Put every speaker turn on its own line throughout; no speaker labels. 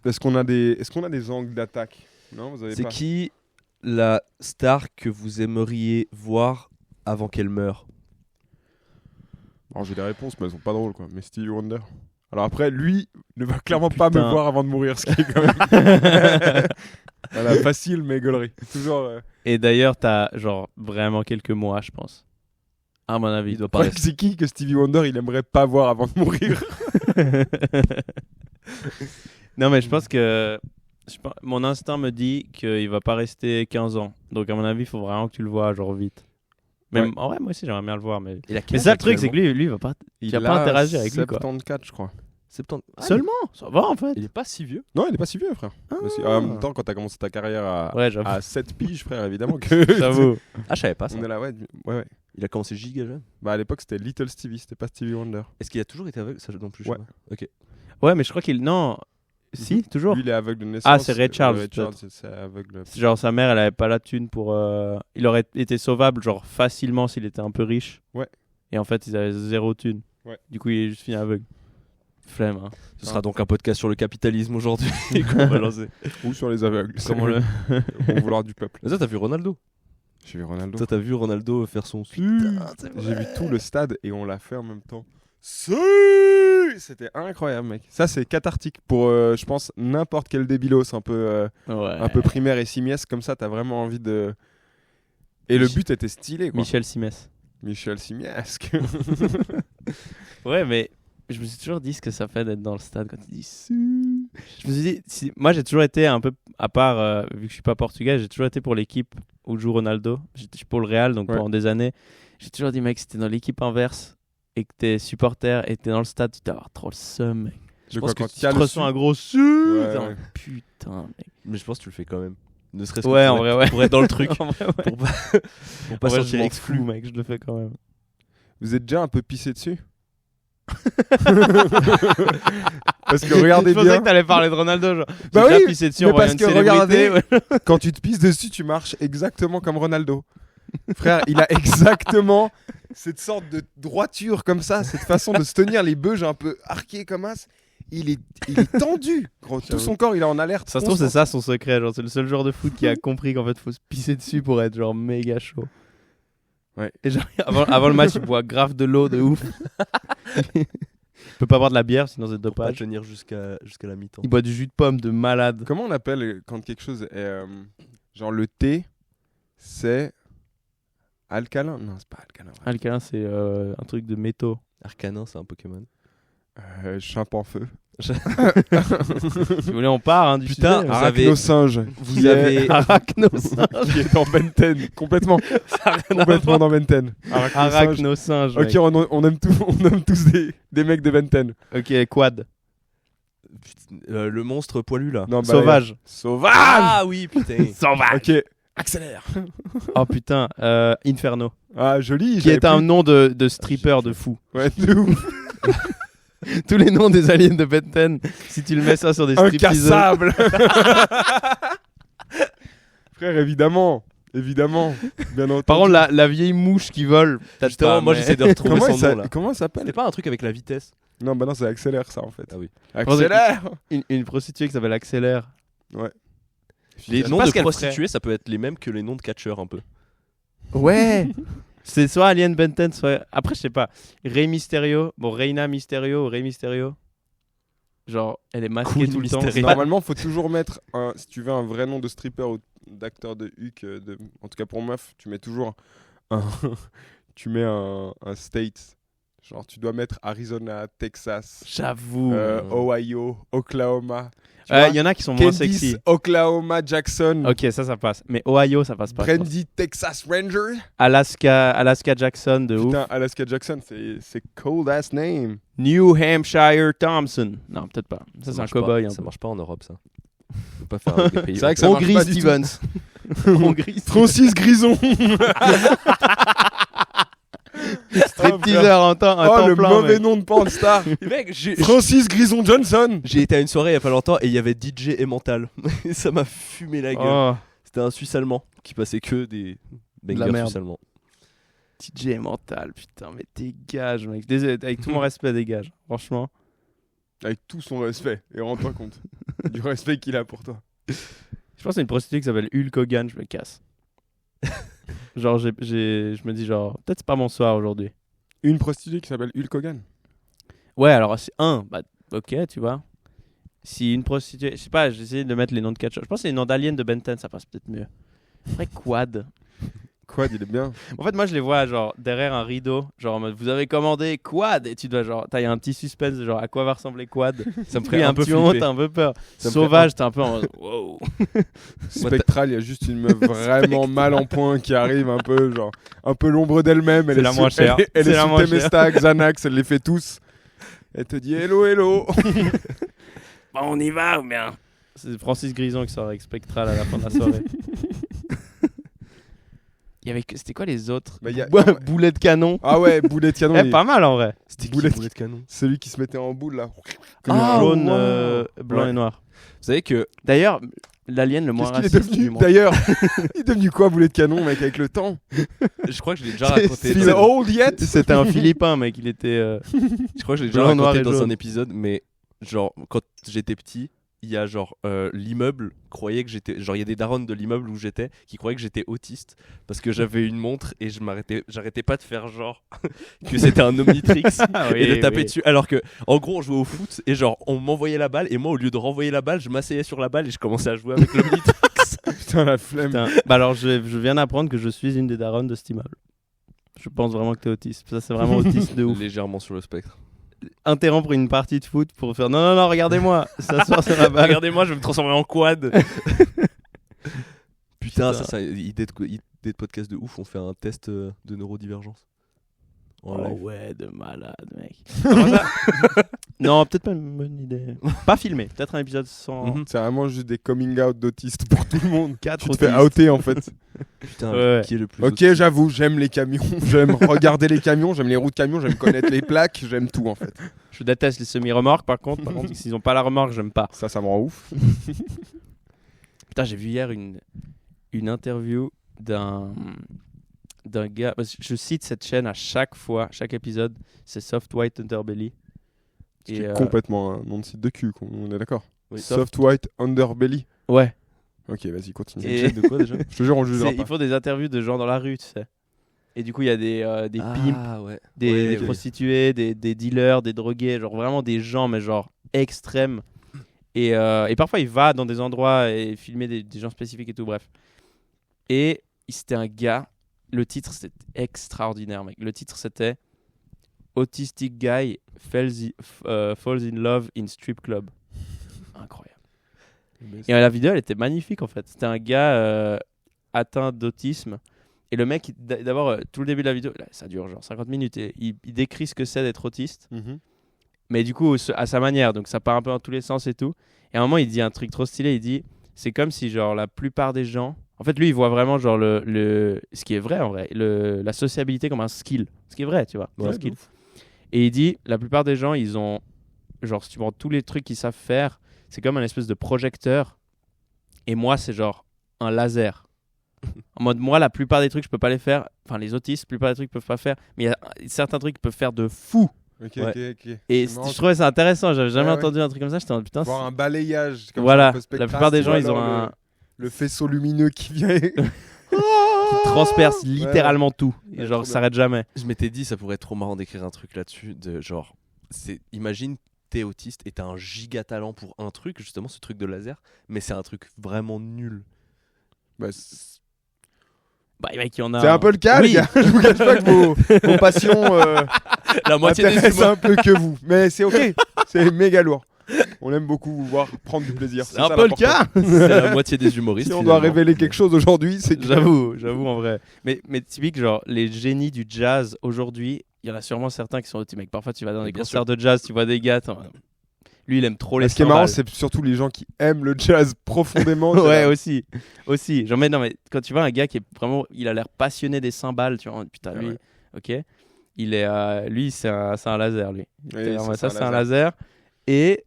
Est-ce qu'on a des angles d'attaque? Non, vous avez
C'est
pas.
qui la star que vous aimeriez voir avant qu'elle meure?
Alors j'ai des réponses, mais elles sont pas drôles, quoi. Mais Stevie Wonder. Alors après, lui ne va clairement pas me
Putain.
voir avant de mourir, ce qui est quand même. Voilà, facile, mais gaulerie. Toujours.
Et d'ailleurs, t'as genre vraiment quelques mois, je pense. À mon avis.
Il doit pas
Ouais,
rester.
c'est qui que Stevie Wonder il aimerait pas voir avant de mourir?
Non, mais je pense que mon instinct me dit qu'il va pas rester 15 ans. Donc, à mon avis, il faut vraiment que tu le vois, genre vite. Même, en vrai, moi aussi, j'aimerais bien le voir. Mais ça, le truc, c'est que lui, il va pas,
Il
va pas interagir avec lui, quoi.
74, je crois.
70.
Seulement, ça va en fait.
Il est pas si vieux.
Non, il est pas si vieux, frère. Mais si- en même temps, quand t'as commencé ta carrière
Ouais, j'avoue.
à 7 piges, frère, évidemment que.
J'avoue.
Ah, je savais pas ça.
On est là, ouais. Ouais.
Il a commencé giga jeune.
Bah, à l'époque, c'était Little Stevie, c'était pas Stevie Wonder.
Est-ce qu'il a toujours été aveugle? Ça non plus. Je
Ouais.
sais pas.
Ouais, mais je crois qu'il. Non. Si, toujours.
Lui, il est aveugle de naissance.
Ah, c'est Ray Charles,
Ray Charles,
peut-être.
c'est aveugle.
C'est genre sa mère, elle avait pas la thune pour. Il aurait été sauvable, genre facilement s'il était un peu riche.
Ouais.
Et en fait, ils avaient zéro thune.
Ouais.
Du coup, il est juste fini aveugle. Flemme, hein.
Ce sera donc un podcast sur le capitalisme aujourd'hui qu'on va lancer.
Ou sur les aveugles.
Comment le.
Au vouloir du peuple.
Mais toi, t'as vu Ronaldo?
J'ai vu Ronaldo.
Toi, t'as vu Ronaldo faire son.
J'ai vu tout le stade et on l'a fait en même temps. C'était incroyable, mec. Ça, c'est cathartique pour, je pense, n'importe quel débilos un peu primaire et simiesque. Comme ça, t'as vraiment envie de. Et le but était stylé, quoi.
Michel Simès.
Michel Simiesque.
Ouais, mais je me suis toujours dit ce que ça fait d'être dans le stade quand il dit Su. Je me suis dit, moi j'ai toujours été un peu, à part, vu que je suis pas portugais, j'ai toujours été pour l'équipe où joue Ronaldo. J'étais pour le Real, donc
Ouais.
pendant des années. J'ai toujours dit, mec, si t'es dans l'équipe inverse et que t'es supporter et que t'es dans le stade, tu dois avoir trop le seum, mec.
Je
pense
crois
que
quand
Tu
il y a
te
le
reçois un gros Su.
Ouais,
T'es en
ouais.
putain, mec.
Mais je pense que tu le fais quand même. Ne serait-ce
Ouais,
que
en vrai, ouais.
pour être dans le truc.
En vrai, ouais.
Pour pas
En vrai, je
sentir
m'en
exclu.
fous, mec, je le fais quand même.
Vous êtes déjà un peu pissé dessus? Parce que regardez
Je pensais
bien,
que t'allais parler de Ronaldo, genre.
Bah
J'ai déjà
oui,
pissé dessus
mais
en voyant
parce
une
que
célébrité,
regardez,
ouais.
quand tu te pisses dessus, tu marches exactement comme Ronaldo. Frère, il a exactement cette sorte de droiture comme ça, cette façon de se tenir les beuges un peu arqués comme as. Il est tendu. Gros. Tout son corps, il est en alerte.
Ça se trouve, c'est
constante.
ça son secret. Genre, c'est le seul joueur de foot qui a compris qu'en fait, faut se pisser dessus pour être genre méga chaud.
Ouais.
Et genre, avant le match, il boit grave de l'eau de ouf. Il peut pas boire de la bière, sinon c'est
Pour pas
dopage.
tenir jusqu'à la mi-temps.
Il boit du jus de pomme de malade.
Comment on appelle quand quelque chose est. Genre le thé, c'est. Alcalin? Non, c'est pas alcalin.
Alcalin, c'est un truc de métaux.
Arcanin, c'est un Pokémon.
Chimp en feu.
Si vous voulez, on part hein, du
Putain,
sujet.
vous avez-
Arachno-singe.
Vous avez.
Arachno-singe.
Qui est dans Ben 10. Complètement. Complètement dans Ben 10. Arachno-singe.
Arachno-singe.
Ok,
mec.
on aime tous des mecs de Ben 10.
Ok, quad.
Le monstre poilu là.
Non, bah,
Sauvage.
Sauvage.
Ah oui, putain.
Sauvage.
Ok. Accélère.
Oh putain, Inferno.
Ah, joli.
Qui
j'avais
est un
plus-
nom de stripper de fou.
Ouais, de ouf.
Tous les noms des aliens de Ben 10, si tu le mets ça sur des stripteaseuses.
Incassable. Frère, évidemment. Évidemment. Bien entendu.
Par contre, la vieille mouche qui vole, peut-être
Justement,
pas,
moi
mais-
j'essaie de retrouver son nom là.
Comment ça s'appelle?
C'était pas un truc avec la vitesse?
Non, bah non, c'est accélère ça en fait.
Ah oui.
Accélère.
Une prostituée qui s'appelle Accélère.
Les
Je sais
noms
pas
de
ce qu'elle
prostituées, ça peut être les mêmes que les noms de catcheurs un peu.
Ouais. C'est soit Alien Ben 10, soit... Après, je sais pas. Rey Mysterio. Bon, Reina Mysterio ou Rey Mysterio. Genre, elle est masquée
Queen
tout le temps.
Mysterio.
C'est pas-
Normalement, faut toujours mettre, si tu veux un vrai nom de stripper ou d'acteur de Huck, en tout cas pour meuf, tu mets toujours tu mets un state. Genre, tu dois mettre Arizona, Texas,
J'avoue.
Ohio, Oklahoma. Tu
Il
vois,
y en a qui sont moins
Candice,
sexy.
Oklahoma, Jackson,
Ok, ça passe. Mais Ohio, ça passe pas. je pense.
Brandy, Texas Ranger.
Alaska Jackson de ouf.
Putain, Alaska Jackson, c'est cold ass name.
New Hampshire Thompson. Non, peut-être pas. Ça, c'est un
marche pas.
cowboy. un
Ça
peu.
marche pas en Europe ça. Faut pas faire avec des pays.
C'est vrai que ça marche
Hongrie
pas du tout.
Stevens. Hongrie
Francis Grison.
Stripteaser en temps
Oh, le
plein,
mauvais
mec.
nom de pornstar.
Mec,
Francis Grison Johnson.
j'ai été à une soirée il y a pas longtemps et il y avait DJ et Mental. Ça m'a fumé la gueule.
Oh,
C'était un Suisse allemand qui passait que des
la
bangers
merde.
suisse allemands.
TJ mental, putain, mais dégage, mec. Désolé, avec tout mon respect, dégage. Franchement.
Avec tout son respect, et rends-toi compte. Du respect qu'il a pour toi.
Je pense que c'est une prostituée qui s'appelle Hulk Hogan, je me casse. Genre, je me dis, genre, peut-être c'est pas mon soir aujourd'hui.
Une prostituée qui s'appelle Hulk Hogan.
Ouais, alors, c'est bah, ok, tu vois. Si une prostituée, je sais pas, j'ai essayé de mettre les noms de catcheurs. Je pense que c'est les noms d'aliens de Ben 10, ça passe peut-être mieux. Après, Quad.
Quad, il est bien.
En fait, moi, je les vois, genre, derrière un rideau, genre, en mode, vous avez commandé Quad, et tu dois, genre, il y a un petit suspense, genre, à quoi va ressembler Quad.
Ça me
Puis
ferait un peu
petit moment,
flipper.
t'as un peu peur.
Ça me
Sauvage, t'es un peu en mode, wow.
Spectral, il y a juste une meuf vraiment mal en point qui arrive un peu, genre, un peu l'ombre d'elle-même.
C'est la moins chère.
Elle est
C'est la
sous
moins chère.
Temesta, Xanax, elle les fait tous. Elle te dit hello, hello.
Bon, on y va ou bien? C'est Francis Grison qui sort avec Spectral à la fin de la soirée. C'était quoi les autres?
Bah, y a-
Boulet de canon.
Ah ouais, boulet de canon.
Eh, pas mal en vrai.
C'était
Boulet
boulet de canon.
Celui qui se mettait en boule là.
Ah,
Jaune,
wow.
blanc
Ouais.
et noir.
Vous savez que
D'ailleurs, l'alien le moins
Qu'est-ce qu'il est
raciste du
devenu
monde.
d'ailleurs? Il est devenu quoi, boulet de canon, mec, avec le temps?
je crois que je l'ai déjà raconté.
Feel old yet?
C'était un Philippin, mec. Il était.
Je crois que je l'ai déjà
Blanc, noir
raconté
et
dans un
jaune.
épisode, mais genre quand j'étais petit, il y a genre l'immeuble croyait que j'étais, genre il y a des darons de l'immeuble où j'étais qui croyaient que j'étais autiste parce que j'avais une montre et j'arrêtais pas de faire genre que c'était un Omnitrix et de taper dessus. Alors que en gros on jouait au foot et genre on m'envoyait la balle et moi au lieu de renvoyer la balle, je m'asseyais sur la balle et je commençais à jouer avec l'Omnitrix.
Putain, la flemme.
Putain. Bah alors, je viens d'apprendre que je suis une des darons de cet immeuble. Je pense vraiment que t'es autiste. Ça, c'est vraiment autiste de ouf.
Légèrement sur le spectre.
Interrompre une partie de foot pour faire non, regardez-moi. S'asseoir sur la balle.
Regardez-moi, je vais me transformer en quad. Putain,
Putain.
ça c'est idée de podcast de ouf. On fait un test de neurodivergence. En
Oh
live.
ouais, de malade, mec. Non, peut-être pas une bonne idée. Pas filmé. Peut-être un épisode sans.
Mhm.
C'est vraiment juste des coming out d'autistes pour tout le monde.
Quatre
Tu te fais
autistes.
outer en fait.
Putain,
Ouais.
qui est le plus
Ok,
autiste
j'avoue, j'aime les camions, j'aime regarder les camions, j'aime les routes de camions, j'aime connaître les plaques, j'aime tout en fait.
Je déteste les semi-remorques, par contre. S'ils ont pas la remorque, j'aime pas.
Ça me rend ouf.
Putain, j'ai vu hier une interview d'un gars. Parce que je cite cette chaîne à chaque fois, chaque épisode. C'est Soft White Underbelly.
C'est complètement un nom de site de cul, on est d'accord.
Oui.
Soft White Underbelly.
Ouais.
Ok, vas-y, continue.
Et-
C'est une chaîne de quoi déjà
Je te jure, on jugera
Ils
pas.
font des interviews de gens dans la rue, tu sais. Et du coup, il y a des pimps,
Ah ouais.
des
ok.
prostituées, des dealers, des drogués, genre vraiment des gens, mais genre extrêmes. Et parfois, il va dans des endroits et filmer des gens spécifiques et tout, bref. Et c'était un gars, le titre c'était extraordinaire, mec. Le titre c'était Autistic Guy falls in love in strip club. Incroyable. Et la vidéo, elle était magnifique en fait. C'était un gars atteint d'autisme. Et le mec, d'abord, tout le début de la vidéo, là, ça dure genre 50 minutes. Et il décrit ce que c'est d'être autiste.
Mhm.
Mais du coup, à sa manière. Donc ça part un peu dans tous les sens et tout. Et à un moment, il dit un truc trop stylé. Il dit, c'est comme si genre la plupart des gens... En fait, lui, il voit vraiment genre ce qui est vrai en vrai. La sociabilité comme un skill. Ce qui est vrai, tu vois. C'est un skill. Et il dit, la plupart des gens, ils ont... Genre, si tu prends tous les trucs qu'ils savent faire, c'est comme un espèce de projecteur. Et moi, c'est genre un laser. En mode, moi, la plupart des trucs, je peux pas les faire. Enfin, les autistes, la plupart des trucs, ils peuvent pas faire. Mais il y a certains trucs qu'ils peuvent faire de fou.
Ok,
Ouais.
ok.
Et
C'est marrant,
je trouvais ça intéressant. J'avais jamais
Ouais, ouais.
entendu un truc comme ça. J'étais en putain.
voir un balayage. Comme
Voilà.
ça, un peu
La
spectral,
plupart des gens,
ou
ils ont
alors
un.
le faisceau lumineux qui vient.
qui transperce littéralement tout. Et
Ouais,
genre,
trop
ça s'arrête jamais.
Je m'étais dit, ça pourrait être trop marrant d'écrire un truc là-dessus. De genre, imagine, t'es autiste et t'as un giga talent pour un truc, justement, ce truc de laser, mais c'est un truc vraiment nul.
Bah,
Bah, mec, il y en a.
c'est un peu le cas,
Oui.
les gars. Je vous cache pas que vos passions
La moitié des
intéressent
humains.
un peu que vous. Mais c'est ok. C'est méga lourd. On aime beaucoup vous voir prendre du plaisir.
C'est un peu le cas.
C'est la moitié des humoristes.
Si on doit
finalement.
révéler quelque chose aujourd'hui, c'est que...
J'avoue en vrai. Mais typique, genre, les génies du jazz aujourd'hui, il y en a sûrement certains qui sont autistes. Mec, parfois, tu vas dans des
Bien
concerts de jazz, tu vois des gars. Lui, il aime trop les
Ce qui est marrant,
cymbales.
c'est surtout les gens qui aiment le jazz profondément.
Ouais, aussi. Genre, mais non, mais quand tu vois un gars qui est vraiment, il a l'air passionné des cymbales, tu vois, putain,
Ah
lui,
ouais.
ok, il est, lui, c'est un laser, lui.
Oui,
Ça, c'est un laser. Et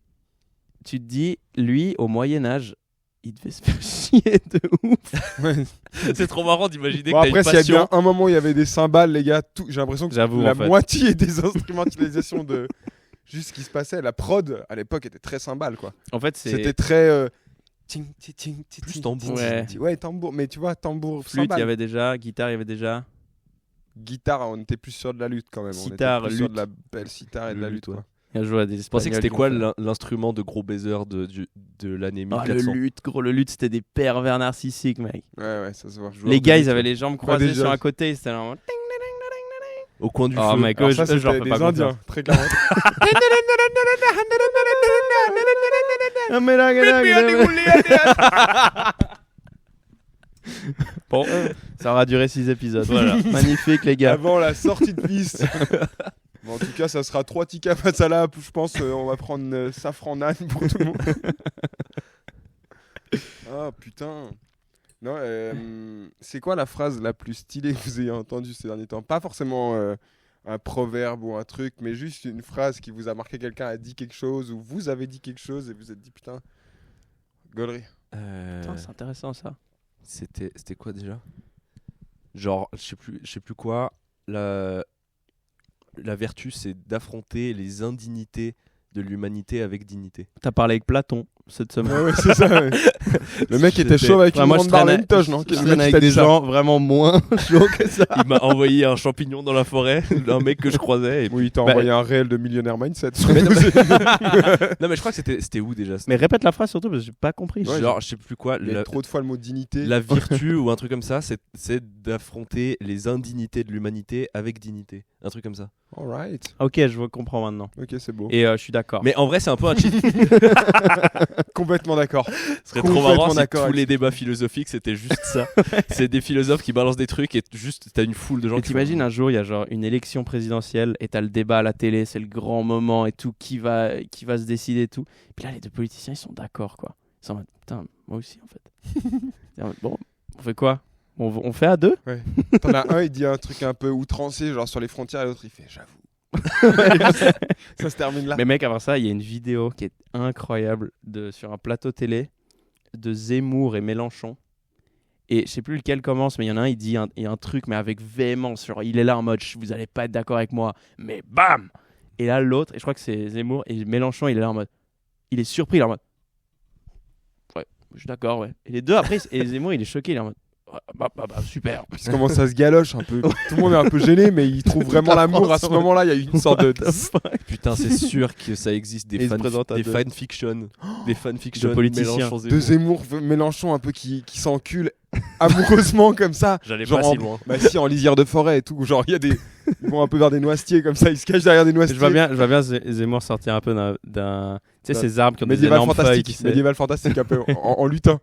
tu te dis, lui, au Moyen-Âge, il devait se faire chier de ouf.
Ouais.
C'est trop marrant d'imaginer
Bon,
que
après,
t'as
s'il y
une
a bien
passion.
un moment où il y avait des cymbales, les gars, j'ai l'impression que
J'avoue,
la
en fait.
moitié des instrumentalisations de juste ce qui se passait. La prod à l'époque était très cymbale, quoi.
En fait,
c'était très
plus tambour.
Ouais, tambour. Mais tu vois, tambour,
flûte, il
cymbale.
y avait déjà, guitare, il y avait déjà.
Guitare, on était plus sûr de la lutte quand même.
Sitar,
on était plus sûr
lutte.
de la belle sitar et de la lutte,
ouais.
quoi.
Il a joué à des
Je pensais que c'était
Espagnols qui
quoi
ont fait-
l'instrument de gros baiser de l'année 1400
le luth, gros, le luth, c'était des pervers narcissiques, mec.
Ouais, ça se voit.
Les gars, ils avaient les jambes croisées
déjà.
sur un côté, c'était là.
au coin du
Oh
feu.
mec,
Alors
je
ça,
leur
c'était
fais pas
des Indiens,
confiance.
très clairement.
Bon, ça aura duré 6 épisodes. Voilà. Magnifique, les gars.
Avant la sortie de piste. Bon, en tout cas, ça sera 3 tikka masala. Je pense on va prendre safran nan pour tout le monde. Ah putain. Non, c'est quoi la phrase la plus stylée que vous ayez entendue ces derniers temps? Pas forcément un proverbe ou un truc, mais juste une phrase qui vous a marqué. Quelqu'un a dit quelque chose ou vous avez dit quelque chose et vous vous êtes dit putain, gaulerie.
Putain, c'est intéressant ça.
C'était quoi déjà? Genre, je sais plus quoi. La vertu, c'est d'affronter les indignités de l'humanité avec dignité.
T'as parlé avec Platon cette semaine.
Ouais, c'est ça. Ouais. Le mec était chaud avec une
moi,
grande
je traîne
barlentoche, non?
Je traîne avec des gens vraiment moins chauds que ça.
Il m'a envoyé un champignon dans la forêt, un mec que je croisais. Et...
Oui, il t'a
Bah,
envoyé un réel de millionnaire mindset.
Non, mais je crois que c'était où déjà?
Mais répète la phrase surtout parce que j'ai pas compris.
Ouais,
Genre, je sais plus quoi.
Il y a trop de fois le mot dignité.
La vertu ou un truc comme ça, c'est d'affronter les indignités de l'humanité avec dignité. Un truc comme ça.
Alright.
Ok, je comprends maintenant.
Ok, c'est beau.
Et je suis d'accord.
Mais en vrai, c'est un peu un cheat.
Complètement d'accord.
Ce serait trop
Complètement
marrant si
d'accord
tous
avec
les débats philosophiques c'était juste ça. C'est des philosophes qui balancent des trucs et juste t'as une foule de gens
Et
qui
t'imagines un jour, il y a genre une élection présidentielle et t'as le débat à la télé, c'est le grand moment et tout, qui va se décider et tout. Et puis là, les deux politiciens, ils sont d'accord, quoi. Ils sont en mode, putain, moi aussi, en fait. En mode, bon, on fait quoi? On fait à deux?
Ouais. T'en as un, il dit un truc un peu outrancier, genre sur les frontières, et l'autre, il fait j'avoue. Ça se termine là.
Mais mec, avant ça, il y a une vidéo qui est incroyable sur un plateau télé de Zemmour et Mélenchon. Et je sais plus lequel commence, mais il y en a un, il dit un truc, mais avec véhémence. Genre, il est là en mode, vous allez pas être d'accord avec moi, mais bam! Et là, l'autre, et je crois que c'est Zemmour, et Mélenchon, il est là en mode, il est surpris, il est en mode, ouais, je suis d'accord, ouais. Et les deux après, et Zemmour, il est choqué, il est en mode, bah, super.
Puis il commence à se galoche un peu. Tout le monde est un peu gêné, mais il trouve vraiment l'amour à ce moment-là. Il y a une sorte de.
Putain, c'est sûr que ça existe des fanfictions. Des fanfictions
de politiciens.
Mélenchon,
De Zemmour, Mélenchon un peu qui s'encule amoureusement comme ça.
J'allais
genre
pas si loin.
Bah si, en lisière de forêt et tout. Genre, il y a des. Ils vont un peu vers des noisetiers comme ça. Ils se cachent derrière des noisetiers.
Je vois bien Zemmour sortir un peu d'un. Tu sais, ces arbres qui ont des
médiéval
énormes feuilles.
fantastique. Médiéval fantastique un peu. En lutin.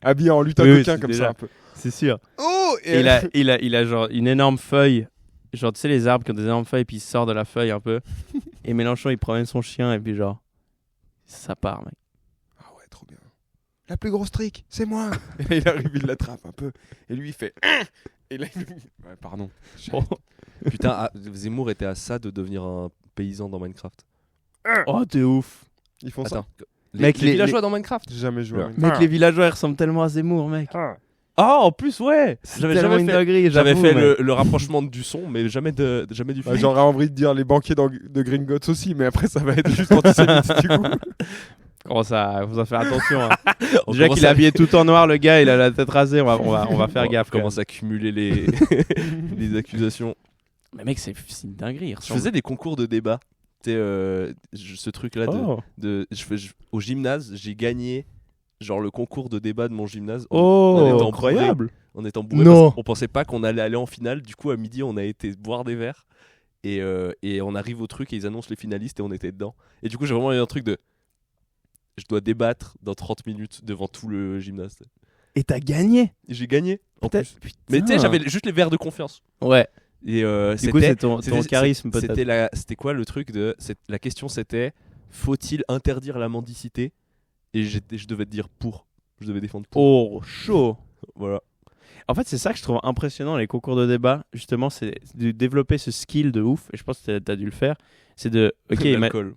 Habillé en lutin
Oui,
coquin
c'est
comme
déjà-
ça un peu.
C'est sûr.
Oh
Et il a genre une énorme feuille. Genre, tu sais, les arbres qui ont des énormes feuilles, puis il sort de la feuille un peu. Et Mélenchon, il promène son chien, et puis genre, ça part, mec.
Ah ouais, trop bien. La plus grosse trick, c'est moi. Et là, il arrive, il l'attrape un peu. Et lui, il fait. Et là, il... Ouais, pardon.
Putain, Zemmour était à ça de devenir un paysan dans Minecraft.
Oh, t'es ouf.
Ils font ça.
Attends.
Mec,
les villageois dans Minecraft.
J'ai jamais joué. à
Ouais.
Minecraft.
Mec, les villageois, ils ressemblent tellement à Zemmour, mec. Ah, en plus, ouais.
J'avais
Tellement
jamais
une
fait,
dinguerie,
j'avais
j'avoue,
fait
mec.
le rapprochement du son, mais jamais du
Bah,
film.
J'aurais envie de dire les banquiers de Gringotts aussi, mais après, ça va être juste antisémite du coup.
Comment ça, faut en faire attention. Hein.
On
Déjà
commence
qu'il est
à-
habillé tout en noir, le gars, il a la tête rasée, on va faire gaffe.
On commence à cumuler les accusations.
Mais mec, c'est une dinguerie. il
Je
ressemble-
faisais des concours de débat. Tu sais, ce truc-là
Oh,
au gymnase, j'ai gagné genre le concours de débat de mon gymnase.
oh
on est en
incroyable.
En étant bourré,
Non.
parce qu'on pensait pas qu'on allait aller en finale. Du coup, à midi, on a été boire des verres. Et on arrive au truc et ils annoncent les finalistes et on était dedans. Et du coup, j'ai vraiment eu un truc de. Je dois débattre dans 30 minutes devant tout le gymnase.
Et t'as gagné.
Et j'ai gagné. En
Putain.
plus. Mais tu sais, j'avais juste les verres de confiance.
Ouais.
Et
Du coup, c'est ton charisme peut-être.
C'était quoi le truc de. La question c'était faut-il interdire la mendicité? Et je devais te dire pour. Je devais défendre pour.
Oh, chaud.
Voilà.
En fait, c'est ça que je trouve impressionnant, les concours de débat. Justement, c'est de développer ce skill de ouf. Et je pense que t'as dû le faire. C'est de. Ok,
L'alcool.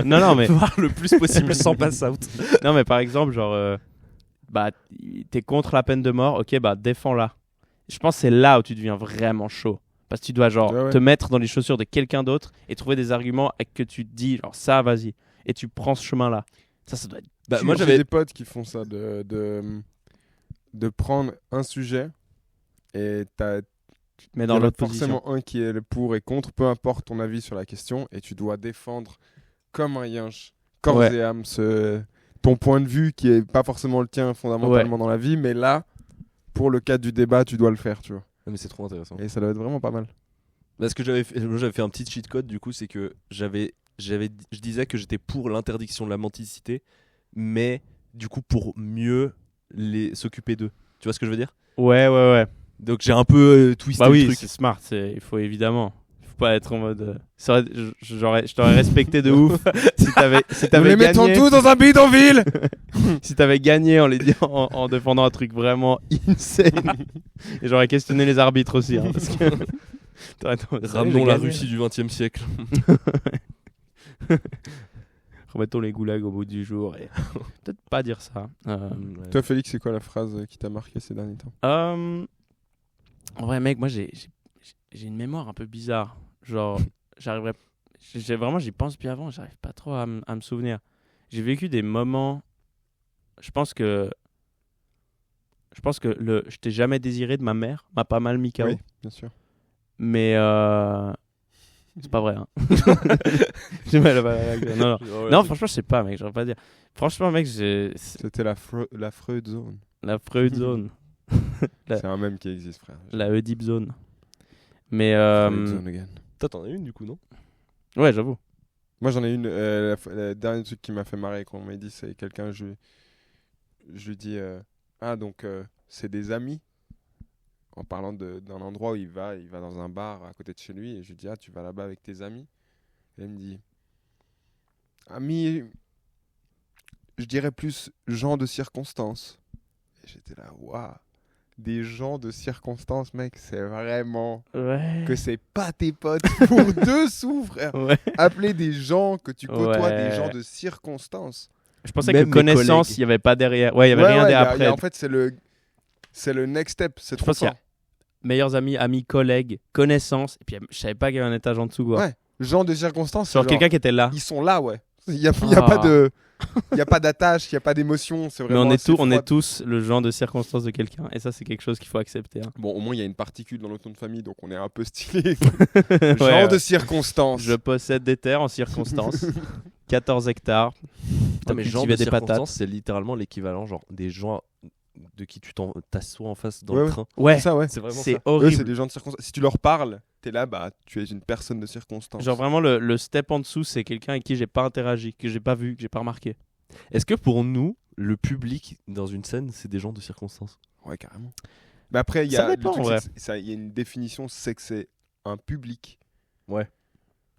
non, mais.
Voir le plus possible sans pass out.
Non, mais par exemple, genre. Bah, t'es contre la peine de mort. Ok, bah, défends-la. Je pense que c'est là où tu deviens vraiment chaud. Parce que tu dois genre te mettre dans les chaussures de quelqu'un d'autre et trouver des arguments et que tu te dis genre ça, vas-y. Et tu prends ce chemin-là. Ça doit être...
moi, j'avais des potes qui font ça, de prendre un sujet et
mais dans l'autre
forcément un qui est le pour et contre, peu importe ton avis sur la question, et tu dois défendre comme un yinche, corps et âme, ton point de vue qui est pas forcément le tien fondamentalement dans la vie, mais là, pour le cadre du débat, tu dois le faire, tu vois.
Mais c'est trop intéressant.
Et ça doit être vraiment pas mal.
Parce que j'avais fait un petit cheat code, du coup, c'est que je disais que j'étais pour l'interdiction de la mendicité, mais du coup pour mieux s'occuper d'eux. Tu vois ce que je veux dire ?
Ouais.
Donc j'ai un peu twisté le truc.
C'est smart, il faut évidemment. Il faut pas être en mode... je t'aurais respecté de ouf si t'avais
Nous les mettons tous dans un bidonville.
Si t'avais gagné en défendant un truc vraiment insane. Et j'aurais questionné les arbitres aussi. Hein, parce que...
Ramenons la Russie du XXe siècle.
Remettons les goulags au bout du jour et peut-être pas dire ça.
Toi, Félix, c'est quoi la phrase qui t'a marqué ces derniers temps ?
En vrai, mec, moi j'ai une mémoire un peu bizarre. Genre, j'y pense depuis avant, j'arrive pas trop à me souvenir. J'ai vécu des moments. Je pense que je t'ai jamais désiré de ma mère m'a pas mal mis KO.
Oui, bien sûr.
Mais c'est pas vrai. Hein. Non, franchement, je sais pas, mec. J'aurais pas dire. Franchement, mec,
c'était la Freud zone.
La Freud zone.
C'est un mème qui existe, frère.
La Oedipe zone. Mais
toi, t'en as une du coup, non ?
Ouais, j'avoue.
Moi, j'en ai une. Le dernier truc qui m'a fait marrer quand on m'a dit, c'est quelqu'un. Je lui dis donc c'est des amis. En parlant d'un endroit où il va dans un bar à côté de chez lui, et je lui dis tu vas là-bas avec tes amis. Et il me dit amis, je dirais plus gens de circonstance. Et j'étais là, waouh, des gens de circonstance, mec, c'est vraiment que c'est pas tes potes pour 2 sous, frère. Appeler des gens que tu côtoies des gens de circonstance.
Je pensais que connaissance, il y avait pas derrière. Ouais, il y avait rien derrière après.
En fait, c'est le next step, c'est trop fort.
Meilleurs amis, collègues, connaissances, et puis je savais pas qu'il y avait un étage en dessous, quoi.
Ouais, gens de circonstance.
Genre quelqu'un qui était là.
Ils sont là, ouais. Il y a pas d'attache, il y a pas d'émotion, c'est vraiment.
Mais on est tous le genre de circonstance de quelqu'un, et ça c'est quelque chose qu'il faut accepter. Hein.
Bon, au moins il y a une particule dans notre nom de famille, donc on est un peu stylé. Genre de circonstance.
Je possède des terres en circonstance, 14 hectares.
Mais genre de circonstance, c'est littéralement l'équivalent genre des gens de qui tu t'assois en face dans le train.
Ouais,
c'est ça, ouais.
C'est vraiment ça. Horrible.
Eux, c'est des gens de circonstance. Si tu leur parles, t'es là, tu es une personne de circonstance.
Genre vraiment le step en dessous, c'est quelqu'un avec qui j'ai pas interagi, que j'ai pas vu, que j'ai pas remarqué.
Est-ce que pour nous, le public dans une scène, c'est des gens de circonstance ?
Ouais, carrément. Mais après, il y a une définition, c'est que c'est un public.
Ouais,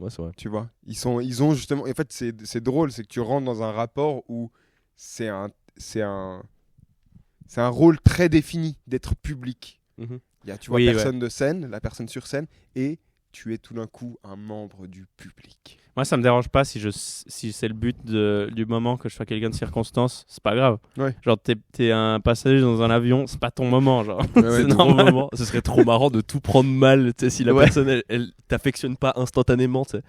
c'est vrai.
Tu vois, ils ont justement. En fait, c'est drôle, c'est que tu rentres dans un rapport où c'est un rôle très défini d'être public. Il y a, tu vois, personne de scène, la personne sur scène, et tu es tout d'un coup un membre du public.
Moi, ça me dérange pas si c'est le but du moment que je sois quelqu'un de circonstance, c'est pas grave.
Ouais.
Genre, t'es un passager dans un avion, c'est pas ton moment, genre.
C'est normal. Moment. Ce serait trop marrant de tout prendre mal, tu sais, si la personne, elle t'affectionne pas instantanément, tu sais.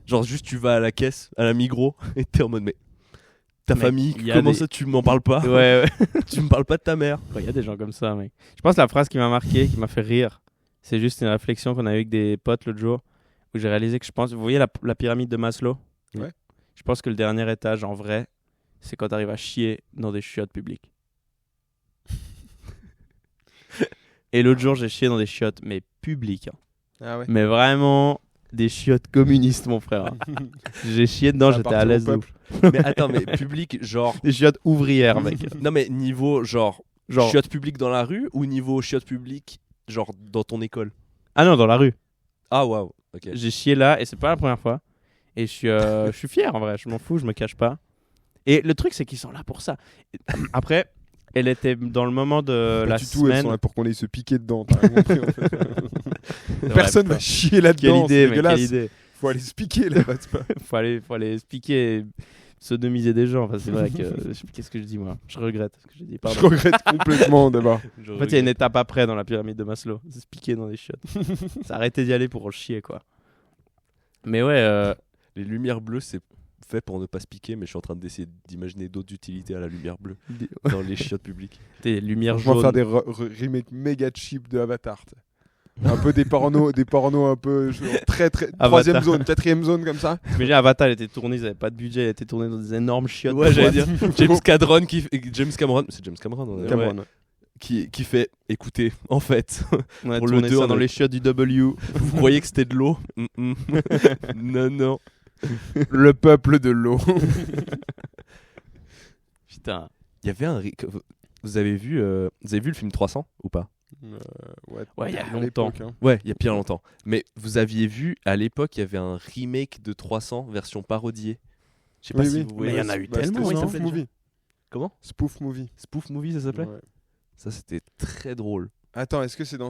Genre, juste tu vas à la caisse, à la Migros, et t'es en mode, mais ta famille, comment ça tu m'en parles pas ?
Ouais.
Tu me parles pas de ta mère.
Il y a des gens comme ça, mec. Je pense que la phrase qui m'a marqué, qui m'a fait rire, c'est juste une réflexion qu'on a eue avec des potes l'autre jour, où j'ai réalisé que vous voyez la pyramide de Maslow ?
Ouais.
Je pense que le dernier étage, en vrai, c'est quand t'arrives à chier dans des chiottes publiques. Et l'autre jour, j'ai chié dans des chiottes, mais publiques. Hein.
Ah ouais.
Mais vraiment des chiottes communistes, mon frère. Hein. J'ai chié dedans, j'étais à l'aise.
Mais attends, mais public, genre.
Des chiottes ouvrières, mec.
Non, mais niveau genre chiottes publiques dans la rue ou niveau chiottes publiques, genre dans ton école ?
Ah non, dans la rue.
Ah waouh, ok.
J'ai chié là et c'est pas la première fois. Et je suis fier en vrai, je m'en fous, je me cache pas. Et le truc, c'est qu'ils sont là pour ça. Après, elle était dans le moment de la semaine.
Ils sont là pour qu'on aille se piquer dedans. T'as compris, en fait. Personne va chier là-dedans.
Quelle idée.
Faut aller se piquer là-bas.
faut aller se piquer sodomiser des gens. Enfin, c'est vrai que. Qu'est-ce que je dis, moi? Je regrette ce que j'ai dit.
Je
Pardon.
regrette complètement d'abord.
En fait, il y a une étape après dans la pyramide de Maslow. C'est se piquer dans des chiottes. C'est arrêter d'y aller pour chier, quoi. Mais ouais.
Les lumières bleues, c'est fait pour ne pas se piquer, mais je suis en train d'essayer d'imaginer d'autres utilités à la lumière bleue dans les chiottes publiques.
Des lumières
Je vais
jaunes.
faire des remakes méga cheap de Avatar. Un peu des pornos un peu genre, très troisième zone, quatrième zone comme ça.
T'imagines, Avatar, il était tourné, ils avaient pas de budget, il était tourné dans des énormes chiottes.
Ouais, j'allais dire. James Cameron, c'est James Cameron, on est-
Cameron.
ouais. qui fait, écoutez, en fait,
On a
pour
tourné
le 2,
ça dans les chiottes du W.
vous croyez que c'était de l'eau? Non, non.
Le peuple de l'eau.
Putain.
Il y avait vous avez vu le film 300 ou pas?
Ouais, il y a
à
longtemps.
l'époque, hein.
Ouais, il y a pire longtemps. Mais vous aviez vu, à l'époque, il y avait un remake de 300 version parodiée. Je sais pas
Oui,
si
oui.
vous voyez.
Mais il y en a eu tellement,
C'était
non
Spoof Movie.
Comment?
Spoof Movie.
Spoof Movie, ça s'appelait?
Ouais.
Ça, c'était très drôle.
Attends, est-ce que c'est dans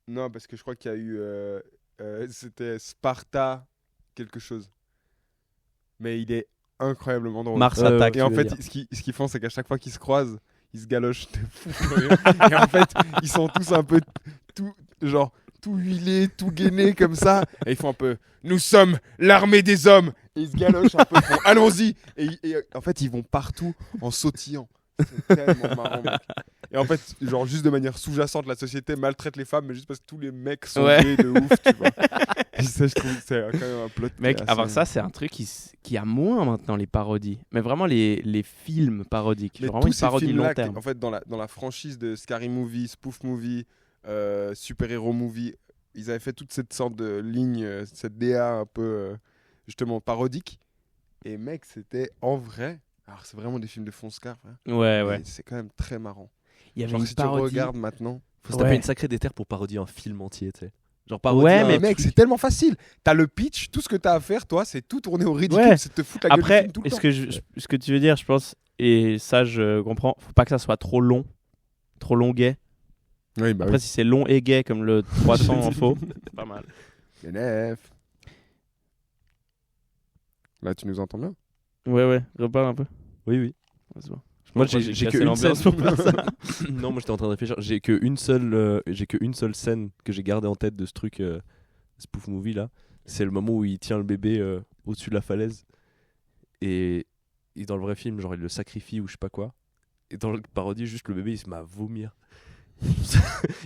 Non, parce que je crois qu'il y a eu c'était Sparta quelque chose. Mais il est incroyablement drôle.
Mars Attack.
Et en
tu veux
fait,
dire.
ce qu'ils font, c'est qu'à chaque fois qu'ils se croisent, ils se galochent de fou. Et en fait, ils sont tous un peu tout huilés, tout gainés comme ça. Et ils font un peu nous sommes l'armée des hommes. Et ils se galochent un peu. Ils font, allons-y. Et en fait, ils vont partout en sautillant. C'est tellement marrant, mec. Et en fait, genre, juste de manière sous-jacente, la société maltraite les femmes, mais juste parce que tous les mecs sont gays de ouf, tu vois. Et ça, je trouve que c'est quand même un plot.
Mec,
qui est
avant
assez-
ça, c'est un truc qui a moins maintenant, les parodies. Mais vraiment, les films parodiques.
Mais
Genre vraiment
tous
une
ces
parodie
films-là,
long terme.
en fait, dans la franchise de Scary Movie, Spoof Movie, Super Hero Movie, ils avaient fait toute cette sorte de ligne, cette DA un peu, justement, parodique. Et mec, c'était en vrai. Alors, c'est vraiment des films de Fonscar, frère.
Ouais,
Mais
ouais.
c'est quand même très marrant.
Il y avait
Genre,
une
si
parodie.
tu regardes maintenant.
Faut se taper
Ouais.
une sacrée déterre pour parodier un film entier, tu sais. Genre parodier
Ouais,
un
mais
Mais mec,
truc.
c'est tellement facile. T'as le pitch, tout ce que t'as à faire, toi, c'est tout tourner au ridicule,
Ouais.
c'est de te foutre la gueule du
Après,
film tout le temps.
ce que tu veux dire, je pense, et ça, je comprends, faut pas que ça soit trop long, trop longuet.
Oui, bah
Après, si c'est long et gay comme le 300 en faux, c'est pas mal.
Nef. Là, tu nous entends bien?
Ouais, reparle un peu.
Oui, oui.
Ouais, c'est bon.
Moi,
Je pense
j'ai
que
que
cassé
une
l'ambiance
scène.
pour faire ça.
Non, moi j'étais en train de réfléchir. J'ai qu'une seule scène que j'ai gardée en tête de ce truc spoof movie là. C'est le moment où il tient le bébé au-dessus de la falaise et dans le vrai film, genre il le sacrifie ou je sais pas quoi. Et dans le parodie, juste le bébé il se met à vomir.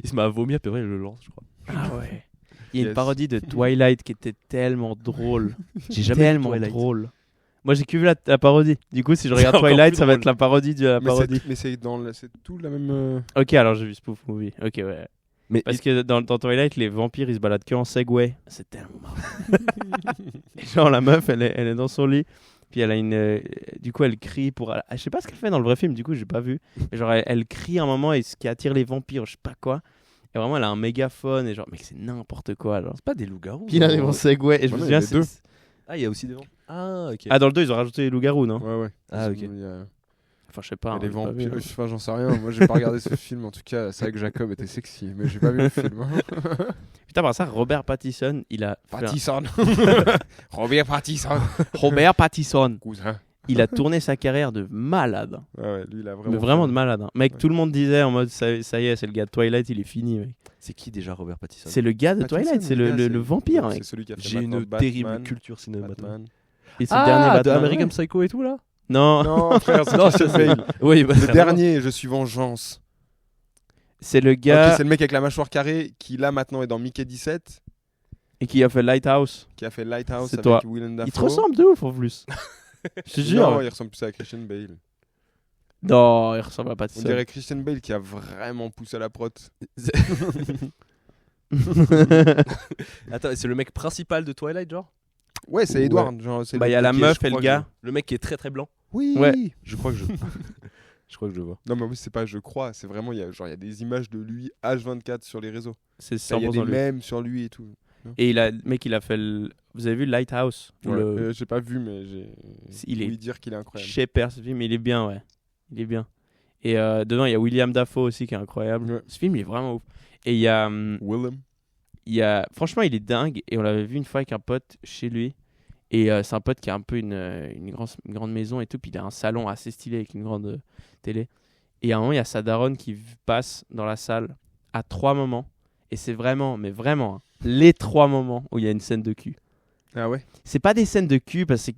Il se met à vomir, puis après il le lance, je crois.
Ah ouais. Il y a une
Yes.
parodie de Twilight qui était tellement drôle.
J'ai jamais vu
Tellement
Twilight.
drôle. Moi, j'ai que vu la parodie. Du coup, si je regarde
encore
Twilight,
plus
ça va
drôle.
être la parodie de la parodie.
Mais c'est c'est tout la même.
Ok, alors j'ai vu Spoof Movie. Ok, ouais.
Mais
Parce que dans Twilight, les vampires, ils se baladent que en Segway. C'est tellement marrant. Et genre, la meuf, elle est dans son lit. Puis elle a une. Du coup, elle crie pour. Je sais pas ce qu'elle fait dans le vrai film, du coup, j'ai pas vu. Mais genre, elle crie un moment et ce qui attire les vampires, je sais pas quoi. Et vraiment, elle a un mégaphone. Et genre, mec, c'est n'importe quoi. Genre.
c'est pas des loups-garous.
Puis il arrive en Segway. Et je
Ouais,
me
il y a
souviens,
les deux.
Ah, il y a aussi des vents. Ah, ok.
Ah, dans le 2, ils ont rajouté les loups-garous, non?
Ouais, ouais.
Ah, ok.
Il y a,
Enfin, je sais
il y
pas.
a
hein,
des
j'ai pas vu,
vampires.
hein.
Enfin, j'en sais rien. Moi, j'ai pas regardé ce film. En tout cas, c'est vrai que Jacob était sexy, mais j'ai pas vu le film.
Putain, par ça, Robert Pattinson, il a. fait un-
Pattinson. Robert Pattinson.
Robert Pattinson,
Cousin.
il a tourné sa carrière de malade.
Ouais, ouais, lui, il a vraiment.
Mais vraiment
fait-
de malade. Hein. Mec,
Ouais.
tout le monde disait en mode ça y est, c'est le gars de Twilight, il est fini, mec.
C'est qui déjà Robert Pattinson?
C'est le gars de
Pattinson,
Twilight, c'est
mon
le
gars,
le vampire,
C'est
mec.
celui qui a fait
J'ai
maintenant
une
Batman,
terrible culture cinématographique.
Batman.
Et c'est le dernier
Ah, de
Batman.
American
ouais.
Psycho et tout là?
Non,
Non, frère, c'est
Non,
Christian
ça, c'est-
Bale.
Oui, bah,
Le dernier, Je suis vengeance.
c'est le
Ok,
gars
c'est le mec avec la mâchoire carrée qui là maintenant est dans Mickey 17,
et qui a fait Lighthouse.
qui a fait Lighthouse
C'est
avec
toi.
Willem Dafoe.
Il te ressemble de ouf en plus. Je te
Non,
jure.
il ressemble plus à Christian Bale.
Non, il ressemble à
On
Pattinson.
dirait Christian Bale qui a vraiment poussé à la prot.
Attends, c'est le mec principal de Twilight, genre?
Ouais, c'est Edward. Genre, c'est
Bah, il y a la
qui est-
meuf
je
et le
crois
gars.
Le mec qui est très très blanc.
Oui.
Ouais.
Je crois que je. Je crois que je vois.
Non, mais oui, c'est pas je crois, c'est vraiment, il y a des images de lui H24 sur les réseaux.
C'est
Il y a
100%
des
lui.
mèmes sur lui et tout.
Et mec, il a fait vous avez vu Lighthouse?
Ouais,
Le
j'ai pas vu, mais j'ai
Il est-
ouï dire qu'il est incroyable.
Shaper, ce film, il est bien, ouais. Il est bien. Et dedans, il y a William Dafoe aussi qui est incroyable.
Ouais.
Ce film, il est vraiment ouf. Et il y a,
Willem.
franchement, il est dingue. Et on l'avait vu une fois avec un pote chez lui. Et c'est un pote qui a un peu une grande maison et tout. Puis il a un salon assez stylé avec une grande télé. Et à un moment, il y a sa daronne qui passe dans la salle à 3 moments. Et c'est vraiment, mais vraiment, hein, les 3 moments où il y a une scène de cul.
Ah ouais.
C'est pas des scènes de cul parce que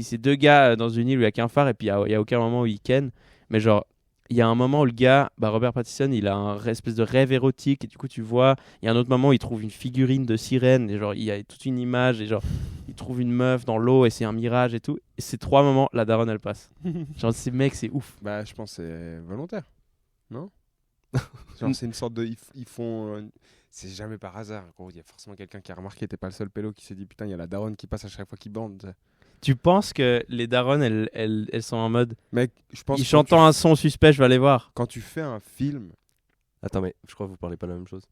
c'est 2 gars dans une île où il n'y a qu'un phare et puis il n'y a aucun moment où ils ken. Mais genre, il y a un moment où le gars, Robert Pattinson, il a un espèce de rêve érotique et du coup tu vois, il y a un autre moment où il trouve une figurine de sirène et genre il y a toute une image et genre il trouve une meuf dans l'eau et c'est un mirage et tout. Et ces 3 moments, la daronne elle passe. Genre ces mecs c'est ouf.
Bah je pense que c'est volontaire, non? Genre c'est une sorte de, ils font, c'est jamais par hasard. Gros, il y a forcément quelqu'un qui a remarqué, t'es pas le seul pélo qui s'est dit putain il y a la daronne qui passe à chaque fois qu'il bande.
Tu penses que les daronnes elles sont en mode
Mec, je pense.
j'entends un son suspect, je vais aller voir.
Quand tu fais un film,
Attends, mais je crois que vous parlez pas de la même chose.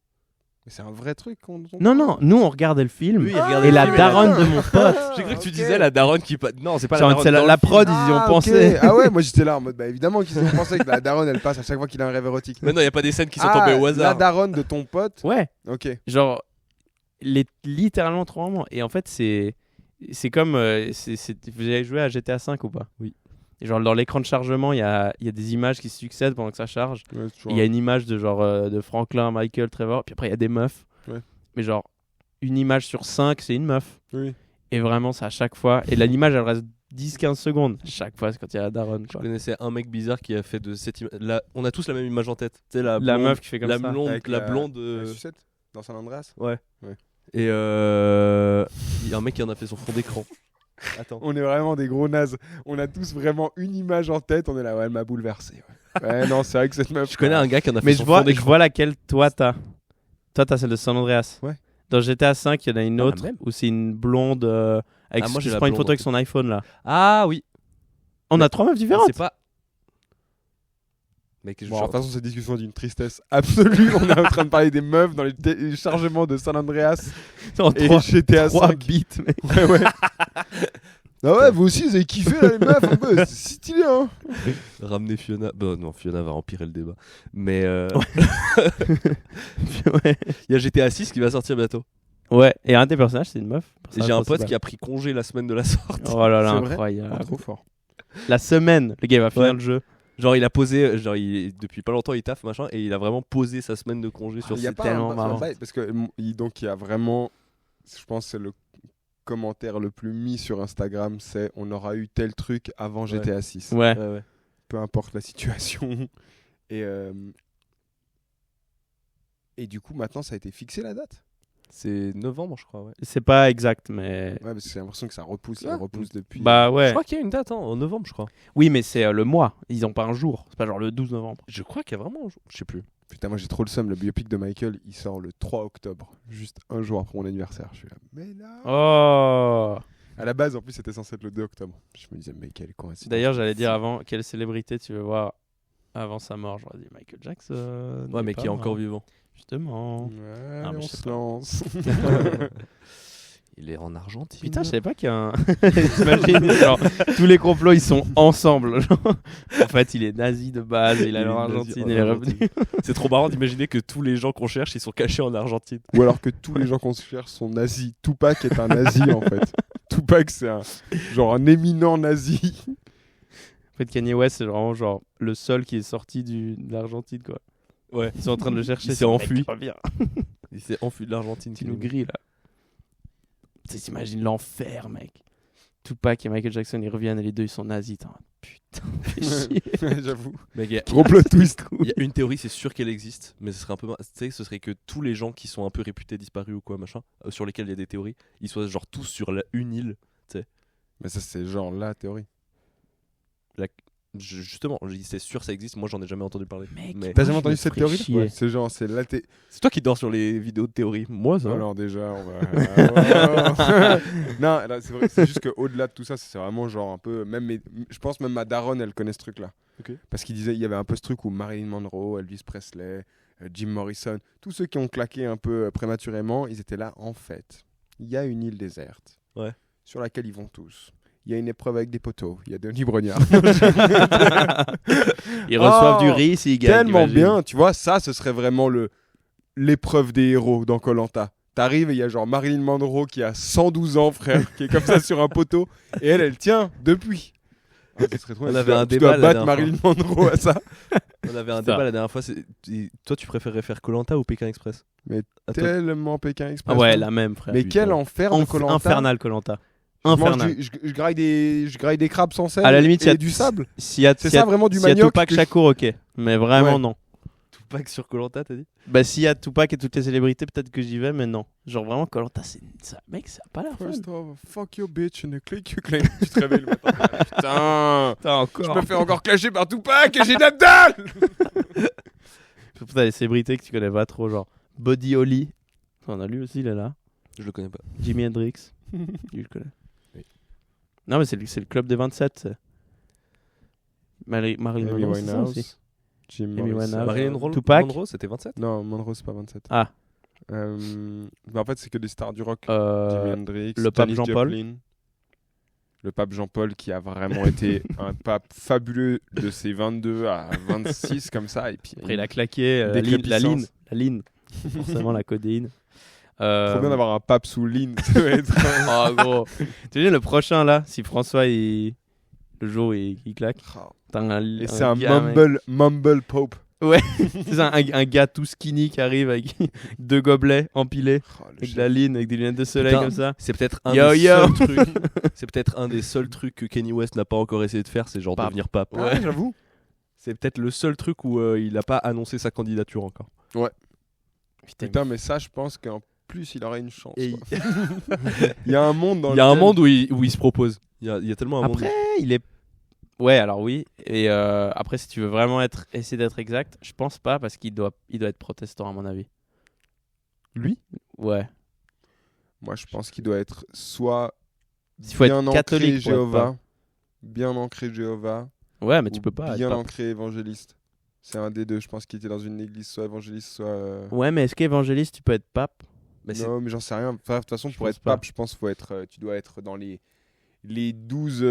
mais c'est un vrai truc.
Non, nous on regardait le film
Lui, il regardait
et
le
la
film et
daronne de mon pote.
J'ai cru que tu
ok.
disais la daronne qui passe. Non, c'est pas
Genre,
la daronne.
c'est
dans
la
le film.
prod, ils y ont pensé.
Ah ouais, moi j'étais là en mode bah évidemment qu'ils ont pensé que la daronne elle passe à chaque fois qu'il a un rêve érotique.
Mais non, il y a pas des scènes qui sont tombées au
La
hasard.
daronne de ton pote.
Ouais.
Ok.
Genre littéralement 3 moments. Et en fait c'est comme vous avez joué à GTA 5 ou pas?
Oui.
Et genre dans l'écran de chargement il y a des images qui se succèdent pendant que ça charge.
Ouais,
Il y a une image de genre de Franklin, Michael, Trevor, puis après il y a des meufs.
Ouais.
Mais genre une image sur 5 c'est une meuf.
Oui.
Et vraiment c'est à chaque fois. Et l'image elle reste 10-15 secondes. Chaque fois c'est quand il y a la daronne.
Je
Quoi.
connaissais un mec bizarre qui a fait de cette image. On a tous la même image en tête. Tu sais, la
meuf qui fait comme
la
ça.
blonde,
Avec
la blonde.
La sucette dans San Andreas.
Ouais.
Ouais.
Et il y a un mec qui en a fait son fond d'écran. Attends.
On est vraiment des gros nazes. On a tous vraiment une image en tête. On est là, ouais, elle m'a bouleversé. Ouais, non, c'est vrai que cette meuf.
Je connais un gars qui en a fait
Mais
son
je
fond
vois
d'écran.
laquelle toi t'as. Toi t'as celle de San Andreas.
Ouais.
Dans GTA 5 il y en a une
Ah,
autre
même.
où c'est une blonde avec
Ah, moi,
qui
j'ai
se
la
prend une
blonde
photo avec
en
son iPhone là.
Ah oui.
On a 3 meufs différentes.
C'est pas. Mec,
Bon, de toute façon, cette discussion est d'une tristesse absolue. On est en train de parler des meufs dans les téléchargements de San Andreas
En
et
3
GTA 5.
bits. Mec.
Ouais, ouais. Ah ouais, vous aussi, vous avez kiffé là, les meufs un peu. C'est stylé, hein.
Ramener Fiona. Bah non, Fiona va empirer le débat. Mais
Ouais.
il y a GTA 6 qui va sortir bientôt.
Ouais. Et un des personnages c'est une meuf.
Et j'ai un pote qui a pris congé la semaine de la sortie.
Oh là là
C'est vrai
incroyable.
Trop fort.
La semaine le gars il va finir
Ouais.
le jeu.
Genre il a posé, depuis pas longtemps il taffe machin et il a vraiment posé sa semaine de congé sur
Il y a
ses
pas
tellement
un
marrant.
bail, parce que donc il y a vraiment, je pense que c'est le commentaire le plus mis sur Instagram, c'est on aura eu tel truc avant GTA 6.
Ouais.
Ouais.
Peu importe la situation. Et du coup maintenant ça a été fixé la date.
C'est novembre je crois, ouais.
C'est pas exact mais.
Ouais, parce que j'ai l'impression que ça repousse,
Ah.
depuis.
Bah
Je
ouais.
crois qu'il y a une date en novembre je crois.
Oui mais c'est le mois. Ils ont pas un jour. C'est pas genre le 12 novembre.
Je crois qu'il y a vraiment un jour, je sais plus.
Putain, moi j'ai trop le seum. Le biopic de Michael, il sort le 3 octobre, juste un jour après mon anniversaire. Je suis là, mais là.
Oh.
À la base, en plus, c'était censé être le 2 octobre. Je me disais, mais quelle coïncidence.
D'ailleurs j'allais dire avant quelle célébrité tu veux voir avant sa mort. J'aurais dit Michael Jackson.
Ouais, mais qui est encore
vivant.
vivant.
Justement.
Ouais,
Ah, mais
on
je sais
se
pas.
lance.
Il est en Argentine.
Putain, je savais pas qu'il y a un. T'imagines, genre, tous les complots ils sont ensemble. Genre. En fait, il est nazi de base, il est en Argentine, il est revenu.
C'est trop marrant d'imaginer que tous les gens qu'on cherche ils sont cachés en Argentine.
Ou alors que tous les gens qu'on se cherche sont nazis. Tupac est un nazi, en fait. Tupac, c'est un éminent nazi.
En fait, Kanye West, c'est vraiment genre le seul qui est sorti de l'Argentine, quoi.
Ouais.
Ils sont en train de le chercher.
Il s'est enfui.
Reviens.
Il s'est enfui de l'Argentine.
Tu nous grilles là. Tu t'imagines l'enfer, mec. Tupac et Michael Jackson, ils reviennent et les deux ils sont nazis. Putain, fais chier.
J'avoue.
Mec, il y a-
Gros plot twist.
Il y a une théorie, c'est sûr qu'elle existe, mais ce serait un peu. Tu sais, ce serait que tous les gens qui sont un peu réputés disparus ou quoi, machin, sur lesquels il y a des théories, ils soient genre tous sur une île.
Mais ça, c'est genre la théorie.
Justement, c'est sûr ça existe, moi j'en ai jamais entendu parler.
Mec,
Mais
T'as
Moi,
jamais
je
entendu
me
cette
ferais
théorie
chier.
Ouais, c'est genre, c'est la théorie.
c'est toi qui dors sur les vidéos de théorie. Moi, ça.
Alors déjà, on va. Non, là, c'est vrai, c'est juste qu'au-delà de tout ça, c'est vraiment genre un peu. Je pense même ma daronne, elle connaît ce truc-là.
Ok.
Parce qu'il disait, il y avait un peu ce truc où Marilyn Monroe, Elvis Presley, Jim Morrison, tous ceux qui ont claqué un peu prématurément, ils étaient là. En fait, il y a une île déserte
Ouais.
sur laquelle ils vont tous. Il y a une épreuve avec des poteaux. Il y a Denis Brognard.
Ils reçoivent
Oh,
du riz s'ils gagnent.
Tellement
t'imagines.
bien, tu vois, ça, ce serait vraiment l'épreuve des héros dans Koh-Lanta. T'arrives et il y a genre Marilyn Monroe qui a 112 ans, frère, qui est comme ça sur un poteau. Et elle tient depuis. Ah, ça serait trop
On
bien.
avait un
tu
débat
dois
la
battre
dernière
Marilyn Monroe à ça.
On avait un débat la dernière fois. Toi, tu préférerais faire Koh-Lanta ou Pékin Express?
Mais
À toi.
tellement Pékin
Ah
Express.
ouais,
hein.
la même, frère.
Mais quel enfer de Koh-Lanta.
Infernal Koh-Lanta.
Je mange
Infernal.
je graille des crabes sans sel
À la limite,
et
s'il y a
du sable.
C'est
C'est ça vraiment du
S'il y a
manioc
Tupac
que je-
Shakur, ok. Mais vraiment,
Ouais.
non.
Tupac sur Koh-Lanta, t'as dit?
Bah, s'il y a Tupac et toutes les célébrités, peut-être que j'y vais, mais non. Genre, vraiment, Koh-Lanta, mec, ça a pas l'air fun.
First off, fuck your bitch and a click you claim. Tu te réveilles le matin. Putain,
Putain, encore.
je me fais encore clasher par Tupac et j'ai Nadal.
Putain, les célébrités que tu connais pas trop, genre Buddy Holly. On a lu aussi, il est là.
Je le connais pas.
Jimi Hendrix. Lui, je le connais.
Oui.
Non, mais c'est le club des 27. C'est. Marilyn
Amy
Monroe, c'est ça
Winehouse,
aussi.
Jim
Amy
Morrison.
Winehouse.
Marilyn
Tupac.
Monroe, c'était 27?
Non, Monroe c'est pas 27.
Ah,
Bah en fait c'est que des stars du rock. Jimi
euh,
Hendrix,
le pape
Janis
Jean-Paul.
Joplin. Le pape Jean-Paul qui a vraiment été un pape fabuleux de ses 22 à 26 comme ça et puis
après, il a claqué
Décrépissance.
la ligne. Forcément, la codéine.
Trop bien d'avoir un pape sous ligne. Ça doit être
Oh, gros. Tu sais, le prochain, là, si François, le jour, il claque. T'as
Et c'est un
gars, mec.
mumble pope.
C'est ça, un gars tout skinny qui arrive avec 2 gobelets empilés,
Oh, le
avec
chef.
de la ligne, avec des lunettes de soleil
Putain.
comme ça.
C'est peut-être un
Yo,
des
yo.
seuls trucs. C'est peut-être un des seuls trucs que Kanye West n'a pas encore essayé de faire, c'est genre
Pape.
devenir pape.
Ouais, j'avoue.
C'est peut-être le seul truc où il a pas annoncé sa candidature encore.
Putain, mais ça, je pense qu'en plus, il aurait une chance.
Et
quoi. Il y a un monde dans
Il y a un
lequel-
monde où il se propose. Il y a tellement un monde.
Après, il est. Ouais, alors oui. Et après, si tu veux vraiment essayer d'être exact, je pense pas parce qu'il doit être protestant, à mon avis.
Lui
Ouais.
Moi, je pense qu'il doit être soit
Il faut
bien
être
ancré
catholique. pour être
Jéhovah, bien ancré Jéhovah,
pas. Ouais, mais tu
ou
peux pas.
bien
être pape.
ancré évangéliste. C'est un des deux. Je pense qu'il était dans une église soit évangéliste, soit.
Ouais, mais est-ce qu'évangéliste, tu peux être pape?
Mais
non, mais j'en sais rien. Enfin, de toute façon,
Je
pour
pense
être
pas.
pape, je pense faut être. Tu dois être dans les 12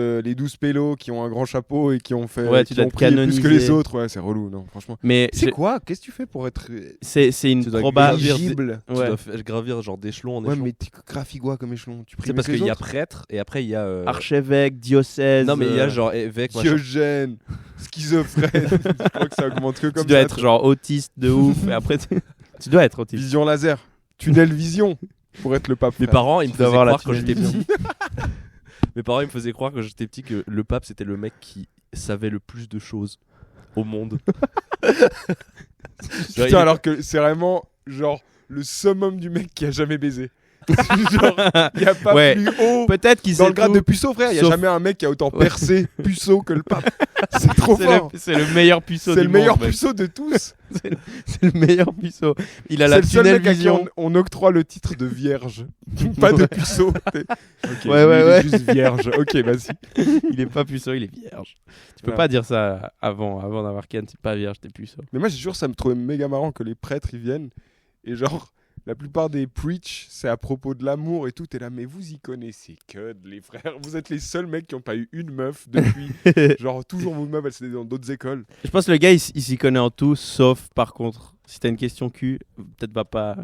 pélos qui ont un grand chapeau et qui ont fait.
Ouais, tu
qui
dois
ont
être
prié plus
canonisé.
que les autres. Ouais, c'est relou, non, franchement.
Mais
C'est quoi? Qu'est-ce que tu fais pour être
c'est une
Tu dois
probable.
éligible?
Tu
Ouais.
dois gravir genre d'échelon en
Ouais,
échelon.
mais tu graphies quoi comme échelon? Tu pries
C'est parce
mieux que
qu'il
les
y a
autres
prêtre et après il y a.
Archevêque, diocèse.
Non, mais il y a genre évêque. machin.
Diogène, schizophrène. Je crois que ça augmente que comme
tu dois
ça.
être genre autiste de ouf. Et après, tu dois être autiste.
Vision laser, tunnel vision pour être le pape.
Mes
frère.
parents, ils me
Tu dois
faisaient
avoir la
croire quand j'étais
tunnel
petit. Mes parents, ils me faisaient croire quand j'étais petit que le pape c'était le mec qui savait le plus de choses au monde. Genre,
Putain, alors que c'est vraiment genre le summum du mec qui a jamais baisé. Genre, il y a pas
Ouais.
plus haut
Peut-être qu'il
dans
sait
le grade
tout.
de puceau, frère. Il y a
Sauf-
jamais un mec qui a autant percé puceau que le pape. C'est trop fort.
C'est le meilleur puceau
C'est
du
le meilleur
monde, mec.
puceau de tous.
C'est le meilleur puceau. Il a
C'est
la
le seul
tunnel
mec à qui
vision.
on octroie le titre de vierge. Pas de puceau. Ok,
Ouais,
lui,
ouais,
il est
ouais.
juste vierge. Ok, vas-y.
Il est pas puceau, il est vierge. Tu peux
Voilà.
pas dire ça avant d'avoir Ken, t'es pas vierge, t'es puceau.
Mais moi, j'ai toujours ça me trouvait méga marrant que les prêtres ils viennent et genre la plupart des preach c'est à propos de l'amour et tout. T'es là, mais vous y connaissez que les frères. Vous êtes les seuls mecs qui ont pas eu une meuf depuis. Genre toujours vos meufs, elles c'était dans d'autres écoles.
Je pense que le gars il s'y connaît en tout, sauf par contre, si t'as une question cul, peut-être va pas.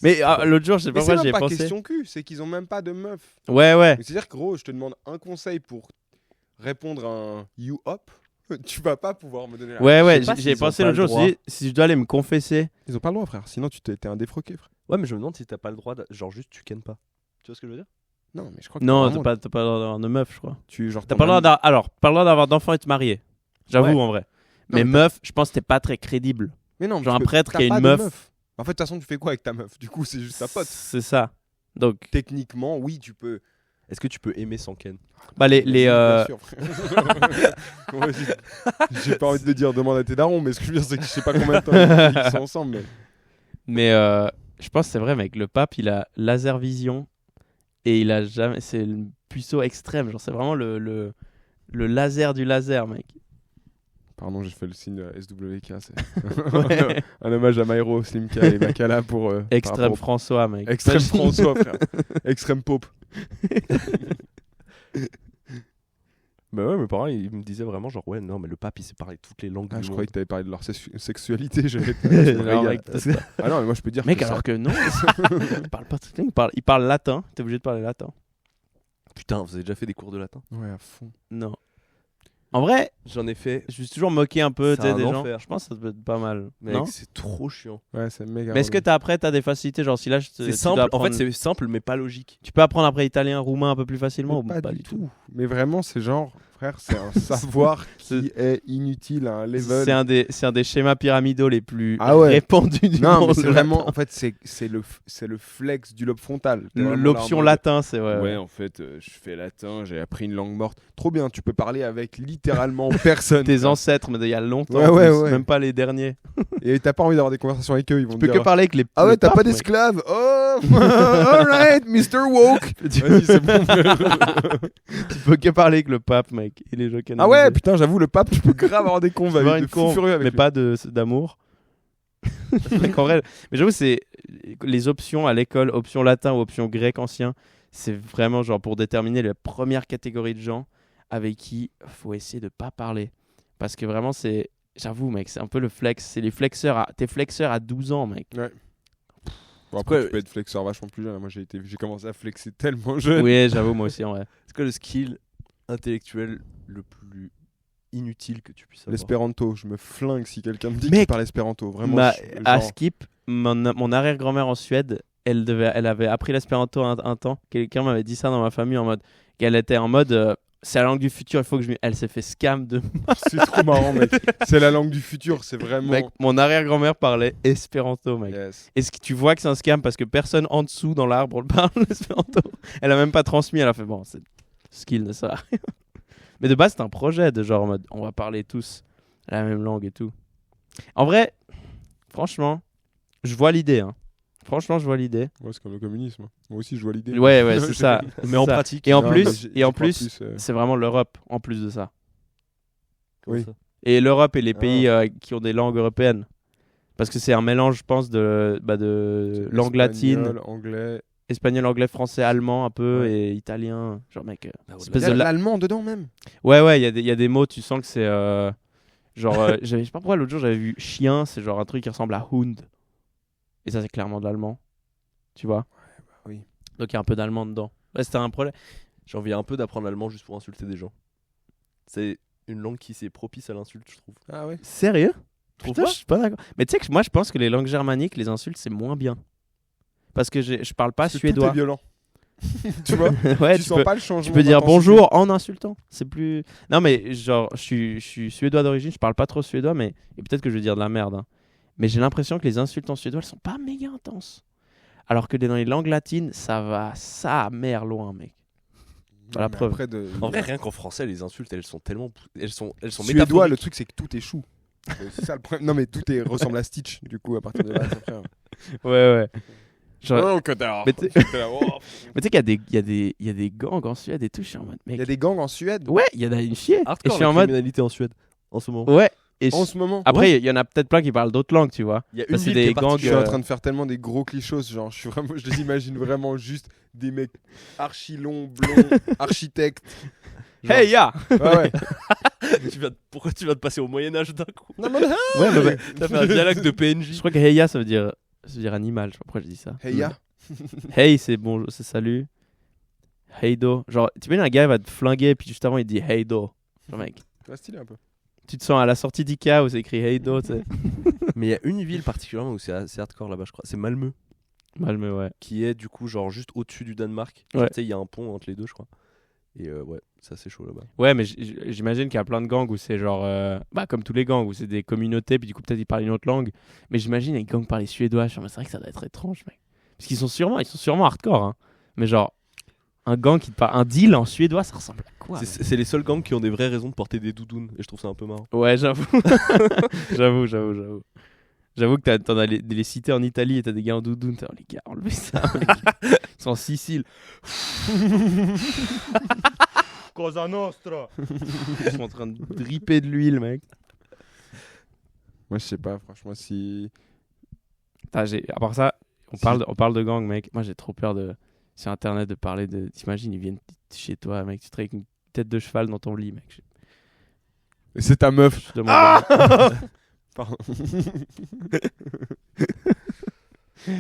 Mais l'autre jour, je sais
Mais
pas
c'est
pourquoi
même
j'y ai
pas
pensé.
question cul, c'est qu'ils ont même pas de meuf.
Ouais.
C'est-à-dire que gros, je te demande un conseil pour répondre à un you up. Tu vas pas pouvoir me donner la
Ouais,
sais pas
j'y
s'ils
ai
ont
pensé
pas
l'autre
le
jour.
droit.
Si je dois aller me confesser.
Ils ont pas le droit, frère. Sinon, tu t'es un défroqué, frère.
Ouais, mais je me demande si t'as pas le droit. Genre juste tu kennes pas. Tu vois ce que je veux dire?
Non, mais je crois que
Non,
vraiment,
t'as pas le droit d'avoir de meuf, je crois.
genre,
T'as pas le droit pas le droit d'avoir d'enfants et de te marier. J'avoue,
Ouais.
en vrai.
Non,
Mais
mais
meuf, je pense que t'es pas très crédible.
Mais non,
genre
parce
un
que
prêtre
t'as
qui a
pas
une
de
meuf.
En fait, de toute façon, tu fais quoi avec ta meuf? Du coup, c'est juste ta pote.
C'est ça. Donc,
Techniquement, oui, tu peux.
Est-ce que tu peux aimer sans ken?
bah les
Bien sûr, frère. Moi, j'ai pas envie de le dire, demande à tes darons, mais ce que je veux dire, c'est que je sais pas combien de temps ils sont ensemble.
Mais je pense que c'est vrai, mec. Le pape, il a laser vision et il a jamais. C'est le puceau extrême. Genre, c'est vraiment le laser du laser, mec.
Pardon, j'ai fait le signe SWK. C'est
Ouais.
un hommage à Maïro, Slimka et Makala pour. par
Extrême
rapport
François, mec.
au- Extrême François, frère. Extrême Pope.
Bah ouais, mes parents ils me disaient vraiment genre ouais non mais le pape il sait parler toutes les langues
Ah,
du
je
monde.
croyais que t'avais parlé de leur sexualité. Je
Non,
me
mec,
régale. Ah non, mais moi je peux dire
Mec,
que
alors que non, il parle pas toutes les langues, il parle latin, t'es obligé de parler latin.
Putain, vous avez déjà fait des cours de latin?
Ouais, à fond.
Non. En vrai,
J'en ai fait.
je me suis toujours moqué un peu
C'est un
des gens.
enfer.
Je pense que ça peut être pas mal.
Mec,
Non,
c'est trop chiant.
Ouais, c'est méga.
mais est-ce que
relou.
t'as des facilités, genre si là tu
C'est
dois
simple. En
apprendre-
fait, c'est simple mais pas logique.
tu peux apprendre après italien, roumain un peu plus facilement
Mais
ou
pas du tout. Mais vraiment, c'est genre, frère, c'est un savoir qui est inutile à un level.
C'est un des schémas pyramidaux les plus
Ah ouais.
répandus du
Non,
monde.
mais c'est
le
vraiment,
latin.
en fait, c'est le flex du lobe frontal. T'es vraiment
L'option
là en mode,
latin, c'est ouais.
Ouais, en fait, je fais latin, j'ai appris une langue morte. Trop bien, tu peux parler avec littéralement personne.
Tes ancêtres, mais d'il y a longtemps,
Ouais,
en
ouais,
plus,
ouais.
même pas les derniers.
Et t'as pas envie d'avoir des conversations avec eux, ils vont
Tu
te
peux
dire.
que parler avec les.
Ah ouais,
le
t'as
pape,
pas
mec.
d'esclaves. Oh, alright, Mr. Woke. Vas-y, c'est bon.
Tu peux que parler avec le pape, mec. Et les gens
Ah ouais, putain, j'avoue, le pape, je peux grave avoir des convs
avoir
avec
une
de fous
con,
furieux avec
mais
lui.
pas d'amour. Mec, en vrai, mais j'avoue, c'est les options à l'école, option latin ou option grec ancien, c'est vraiment genre pour déterminer la première catégorie de gens avec qui faut essayer de pas parler. Parce que vraiment, j'avoue, mec, c'est un peu le flex. C'est les flexeurs, t'es flexeur à 12 ans, mec.
Bon, après,
quoi,
tu peux être flexeur vachement plus jeune. Moi, j'ai commencé à flexer tellement jeune.
Oui, j'avoue, moi aussi, en vrai.
C'est quoi le skill intellectuel le plus inutile que tu puisses avoir?
L'espéranto, je me flingue si quelqu'un me dit
Mec,
qu'il parle espéranto. Vraiment,
À
genre-
Skip, mon arrière-grand-mère en Suède, elle avait appris l'espéranto un temps. Quelqu'un m'avait dit ça dans ma famille en mode qu'elle était en mode c'est la langue du futur, il faut que elle s'est fait scam de
C'est trop marrant, mec. C'est la langue du futur, c'est vraiment.
mec. Mon arrière-grand-mère parlait espéranto, mec.
Yes.
Est-ce que tu vois que c'est un scam parce que personne en dessous dans l'arbre parle l'espéranto? Elle a même pas transmis, elle a fait bon, c'est skill ne sert à rien. Mais de base, c'est un projet de genre en mode on va parler tous la même langue et tout. En vrai, franchement, je vois l'idée. Hein. Franchement, je vois l'idée.
Ouais, c'est comme le communisme. Moi aussi, je vois l'idée.
Ouais, c'est ça.
Mais en
C'est ça.
pratique.
Et en
Non,
plus,
mais
et en
j'y crois
plus, c'est vraiment l'Europe en plus de ça.
Comment
oui.
ça
Et l'Europe et les pays qui ont des langues européennes. Parce que c'est un mélange, je pense, de langue latine,
Espagnol, anglais.
espagnol, anglais, français, allemand un peu
Ouais.
et italien. Genre, mec,
Ah ouais,
espèce
Il y a
de
l'allemand dedans même.
ouais, il y a des mots, tu sens que c'est genre, je sais pas pourquoi l'autre jour j'avais vu chien, c'est genre un truc qui ressemble à Hund. Et ça, c'est clairement de l'allemand. Tu vois?
oui.
Donc il y a un peu d'allemand dedans. Ouais, c'était un problème.
J'ai envie un peu d'apprendre l'allemand juste pour insulter des gens. C'est une langue qui c'est propice à l'insulte, je trouve.
Ah ouais.
Sérieux?
Trouve
Putain,
pas
je suis pas d'accord. Mais tu sais que moi, je pense que les langues germaniques, les insultes, c'est moins bien. Parce que je parle pas
Parce que
suédois.
Tout est violent. Tu vois.
Ouais,
Tu sens pas le changement.
tu peux dire
d'intensité.
bonjour en insultant. C'est plus. Non, mais genre, je suis suédois d'origine, je parle pas trop suédois, mais. Et peut-être que je vais dire de la merde. Hein. Mais j'ai l'impression que les insultes en suédois, elles sont pas méga intenses. Alors que dans les langues latines, ça va sa mère loin, mec.
Non,
la
mais
preuve.
après de-
En vrai, rien qu'en français, les insultes, elles sont tellement. Elles sont
Suédois,
métaphoriques.
le truc c'est que tout est chou. C'est ça le problème. Non mais tout ressemble à Stitch du coup à partir de là. Après,
Ouais. Genre-
oh, connard.
Mais tu
T'es là, oh.
Mais tu sais qu'il y a des gangs en Suède et tout, je suis en mode, mec.
Il y a des gangs en Suède.
Ouais, il y en a une chier. Et je
Hardcore
suis
la
en mode.
criminalité en Suède en ce moment.
Ouais. Et
En ce moment.
après, il y en a peut-être plein qui parlent d'autres langues, tu vois.
Il y a
Parce
une
que
ville
des
qui est
gangs,
Je
particulière.
suis en train de faire tellement des gros clichés, genre je les imagine vraiment juste des mecs archi longs, blonds, architectes. Genre-
Hey ya!
Ouais.
Pourquoi tu vas te passer au Moyen-Âge d'un coup?
Non, mais
Ouais, mais
T'as fait un dialogue de PNJ.
je crois que heya ça veut dire animal, je sais pas pourquoi je dis ça.
Hey ya.
Hey, c'est bonjour, c'est salut. Heido. Genre, tu imagines un gars il va te flinguer et puis juste avant il dit Heido. Genre, mec,
C'est stylé un peu.
tu te sens à la sortie d'Ikea où c'est écrit Heido, tu sais.
Mais il y a une ville particulièrement où c'est assez hardcore là-bas, je crois. C'est Malmö,
Malmö, ouais.
qui est du coup genre juste au-dessus du Danemark.
Ouais.
Tu sais, il y a un pont entre les deux, je crois. Et ouais, c'est assez chaud là-bas.
Ouais, mais j'imagine qu'il y a plein de gangs où c'est genre. Comme tous les gangs, où c'est des communautés, puis du coup, peut-être ils parlent une autre langue. Mais j'imagine les gangs parlent suédois. C'est vrai que ça doit être étrange, mec. Parce qu'ils sont sûrement hardcore, hein. Mais genre, un gang qui te parle. Un deal en suédois, ça ressemble à quoi?
C'est les seuls gangs qui ont des vraies raisons de porter des doudounes. Et je trouve ça un peu marrant.
Ouais, j'avoue. J'avoue. J'avoue que t'en as les cités en Italie et t'as des gars en doudoune. T'as les gars, enlevez ça, mec. Ils sont en Sicile.
Cosa nostra.
Ils sont en train de dripper de l'huile, mec.
Moi je sais pas, franchement si.
À part ça, on parle de gang, mec. Moi, j'ai trop peur sur Internet de parler de. T'imagines, ils viennent chez toi, mec. Tu travailles avec une tête de cheval dans ton lit, mec.
Et c'est ta meuf.
Je demande
Pardon.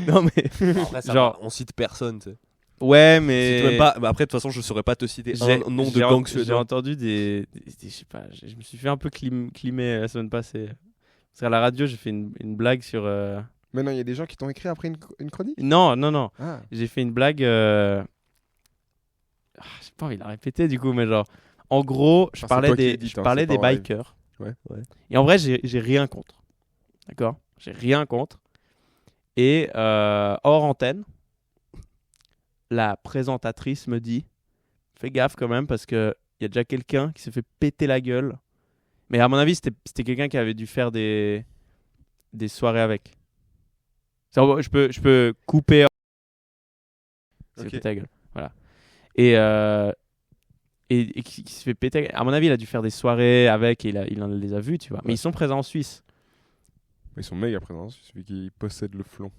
Non, mais.
Après, ça
Genre-
va, on cite personne, tu sais.
Ouais,
Si
mais.
tu m'aimes pas, bah après, de toute façon, je saurais pas te citer un nom de gang
J'ai
suédois.
entendu je sais pas, je me suis fait un peu climer la semaine passée. Parce qu'à la radio, j'ai fait une blague sur.
Mais non, il y a des gens qui t'ont écrit après une chronique.
Non.
Ah.
J'ai fait une blague. J'ai pas envie de la répéter du coup, mais genre. En gros, je
Enfin, c'est
parlais
toi qui
des,
l'édites,
je
hein,
parlais
c'est
des
pas vrai.
bikers.
Ouais.
Et en vrai, j'ai rien contre. D'accord? J'ai rien contre. Et hors antenne, la présentatrice me dit fais gaffe quand même parce qu'il y a déjà quelqu'un qui s'est fait péter la gueule. Mais à mon avis, c'était quelqu'un qui avait dû faire des soirées avec. Je peux couper. Il s'est
Ok.
fait péter la gueule. Voilà. Et qui se fait péter. À mon avis, il a dû faire des soirées avec et il en les a vus, tu vois. Mais
Ouais.
ils sont présents en Suisse.
Ils sont méga présents, celui qui possède le flon.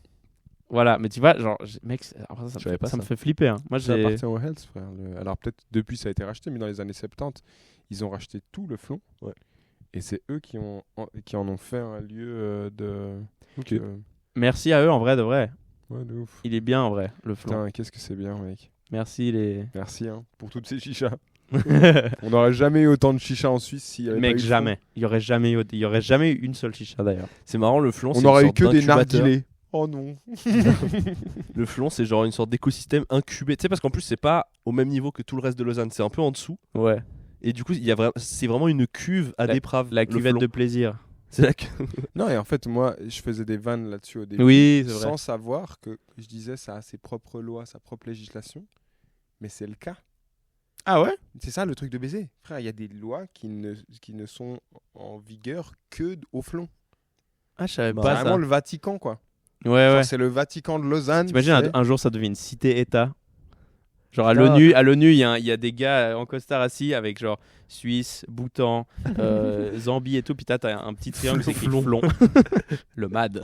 Voilà, mais tu vois, genre, mec, après,
Je savais pas
ça me
ça.
fait flipper. Hein. Moi,
Ça
j'ai.
appartient aux Hells, frère. Alors peut-être depuis ça a été racheté, mais dans les années 70, ils ont racheté tout le flon.
Ouais.
Et c'est eux qui en ont fait un lieu de.
Ok.
Merci à eux, en vrai, de vrai.
Ouais, de ouf.
Il est bien, en vrai, le flon.
Putain, qu'est-ce que c'est bien, mec.
Merci, les.
Merci pour toutes ces chichas. On n'aurait jamais eu autant de chichas en Suisse s'il y avait pas eu
Mec,
le flon.
jamais. Il y aurait jamais eu une seule chicha, d'ailleurs.
C'est marrant, le flon,
On
c'est
n'aurait
une
eu que
sorte
des
d'incubateur.
narguilés. Oh non.
Le flon, c'est genre une sorte d'écosystème incubé. Tu sais, parce qu'en plus, c'est pas au même niveau que tout le reste de Lausanne, c'est un peu en dessous.
Ouais.
Et du coup, c'est vraiment une cuve à d'éprave.
La
le
cuvette
flon.
de plaisir.
C'est la cu-
Non, et en fait, moi, je faisais des vannes là-dessus au début.
Oui, c'est vrai.
Sans savoir que je disais ça a ses propres lois, sa propre législation. Mais c'est le cas.
Ah ouais?
C'est ça le truc de baiser. Frère, il y a des lois qui ne sont en vigueur que au flon.
Ah, je savais
Bah,
C'est
pas
vraiment
ça.
le Vatican, quoi.
Ouais,
Genre,
ouais.
c'est le Vatican de Lausanne.
T'imagines,
c'est-
un jour, ça devient une cité-État. Genre, à
Putain.
l'ONU, il y a des gars en costard assis avec genre Suisse, Bhoutan, Zambie et tout. Puis t'as un petit triangle, c'est écrit flon. Le MAD.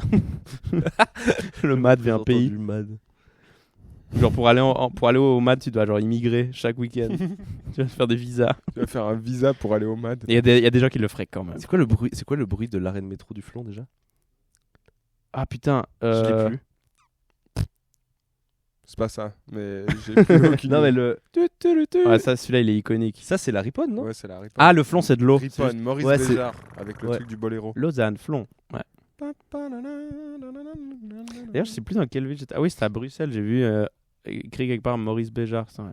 Le MAD vient un
J'ai
pays.
entendu MAD.
Genre, pour aller au MAD, tu dois genre immigrer chaque week-end. Tu vas faire des visas.
Tu vas faire un visa pour aller au MAD.
Et il y a des gens qui le feraient quand même.
C'est quoi le bruit de l'arrêt de métro du flon déjà?
Ah putain.
Je l'ai plus.
C'est pas ça, mais j'ai plus aucune
Non, mais
idée.
le.
Ouais, ça, celui-là, il est iconique.
Ça, c'est la riponne, non?
Ouais, c'est la Riponne.
Ah, le flon, c'est de l'eau.
Riponne, Maurice
Ouais, c'est-
Béjart, avec le
Ouais.
truc du boléro.
Lausanne, flon. Ouais. D'ailleurs, je sais plus dans quelle ville j'étais. Ah oui, c'était à Bruxelles. J'ai vu écrit quelque part Maurice Béjart. C'est vrai.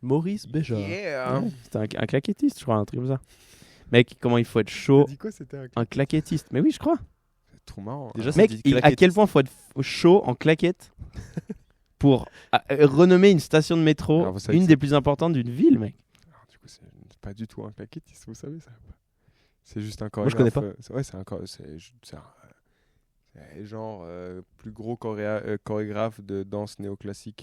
Maurice Béjart.
Yeah.
C'était un claquettiste, je crois, un truc comme ça. Mec, comment il faut être chaud.
T'as dit quoi, c'était
Un claquettiste. Mais oui, je crois.
C'est trop marrant.
Déjà, ça
Mec,
dit
à quel
claquettiste.
point faut être chaud en claquette pour renommer une station de métro
Alors, vous savez
une
que
des plus importantes d'une ville, mec.
Alors, du coup, c'est pas du tout un claquettiste, vous savez ça. C'est juste un
Moi, je connais
chorégraphe. Ouais, c'est genre plus gros chorégraphe de danse néoclassique.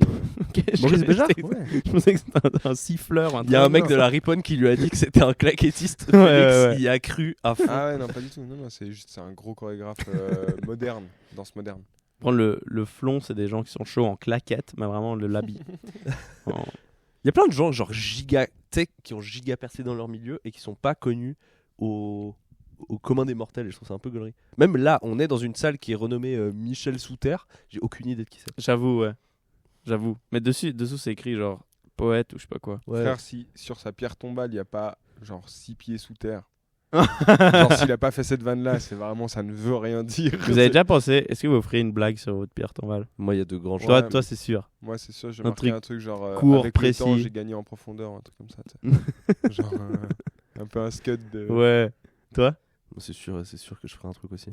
Maurice Béjart?
Ouais.
Je pensais que c'était un siffleur.
Il y a un mec
non,
de la riponne qui lui a dit que c'était un claquettiste.
Ouais,
Félix
ouais, ouais.
y a cru à fond.
Ah ouais, non, pas du tout. Non, c'est un gros chorégraphe moderne, danse moderne.
Prendre le flon, c'est des gens qui sont chauds en claquette, mais vraiment le l'habit. En-
Il y a plein de gens genre giga, tu sais, qui ont giga percé dans leur milieu et qui sont pas connus au commun des mortels. Et je trouve ça un peu gaulerie. Même là, on est dans une salle qui est renommée Michel Souter. J'ai aucune idée de qui c'est.
J'avoue, ouais. J'avoue. Mais dessous c'est écrit genre poète ou je sais pas quoi.
Ouais.
Frère, si sur sa pierre tombale, il n'y a pas genre 6 pieds sous terre. Genre s'il a pas fait cette vanne là, c'est vraiment ça ne veut rien dire.
Vous avez déjà pensé, est-ce que vous feriez une blague sur votre pierre tombale?
Moi, il y a de grands gens.
Ouais,
Toi, c'est sûr.
Moi c'est ça, j'ai
Un
marqué
truc
un truc genre
court,
avec le temps,
précis.
j'ai gagné en profondeur, un truc comme ça. Tu sais. Genre un peu un scud de.
Ouais. Toi?
C'est sûr que je ferai un truc aussi.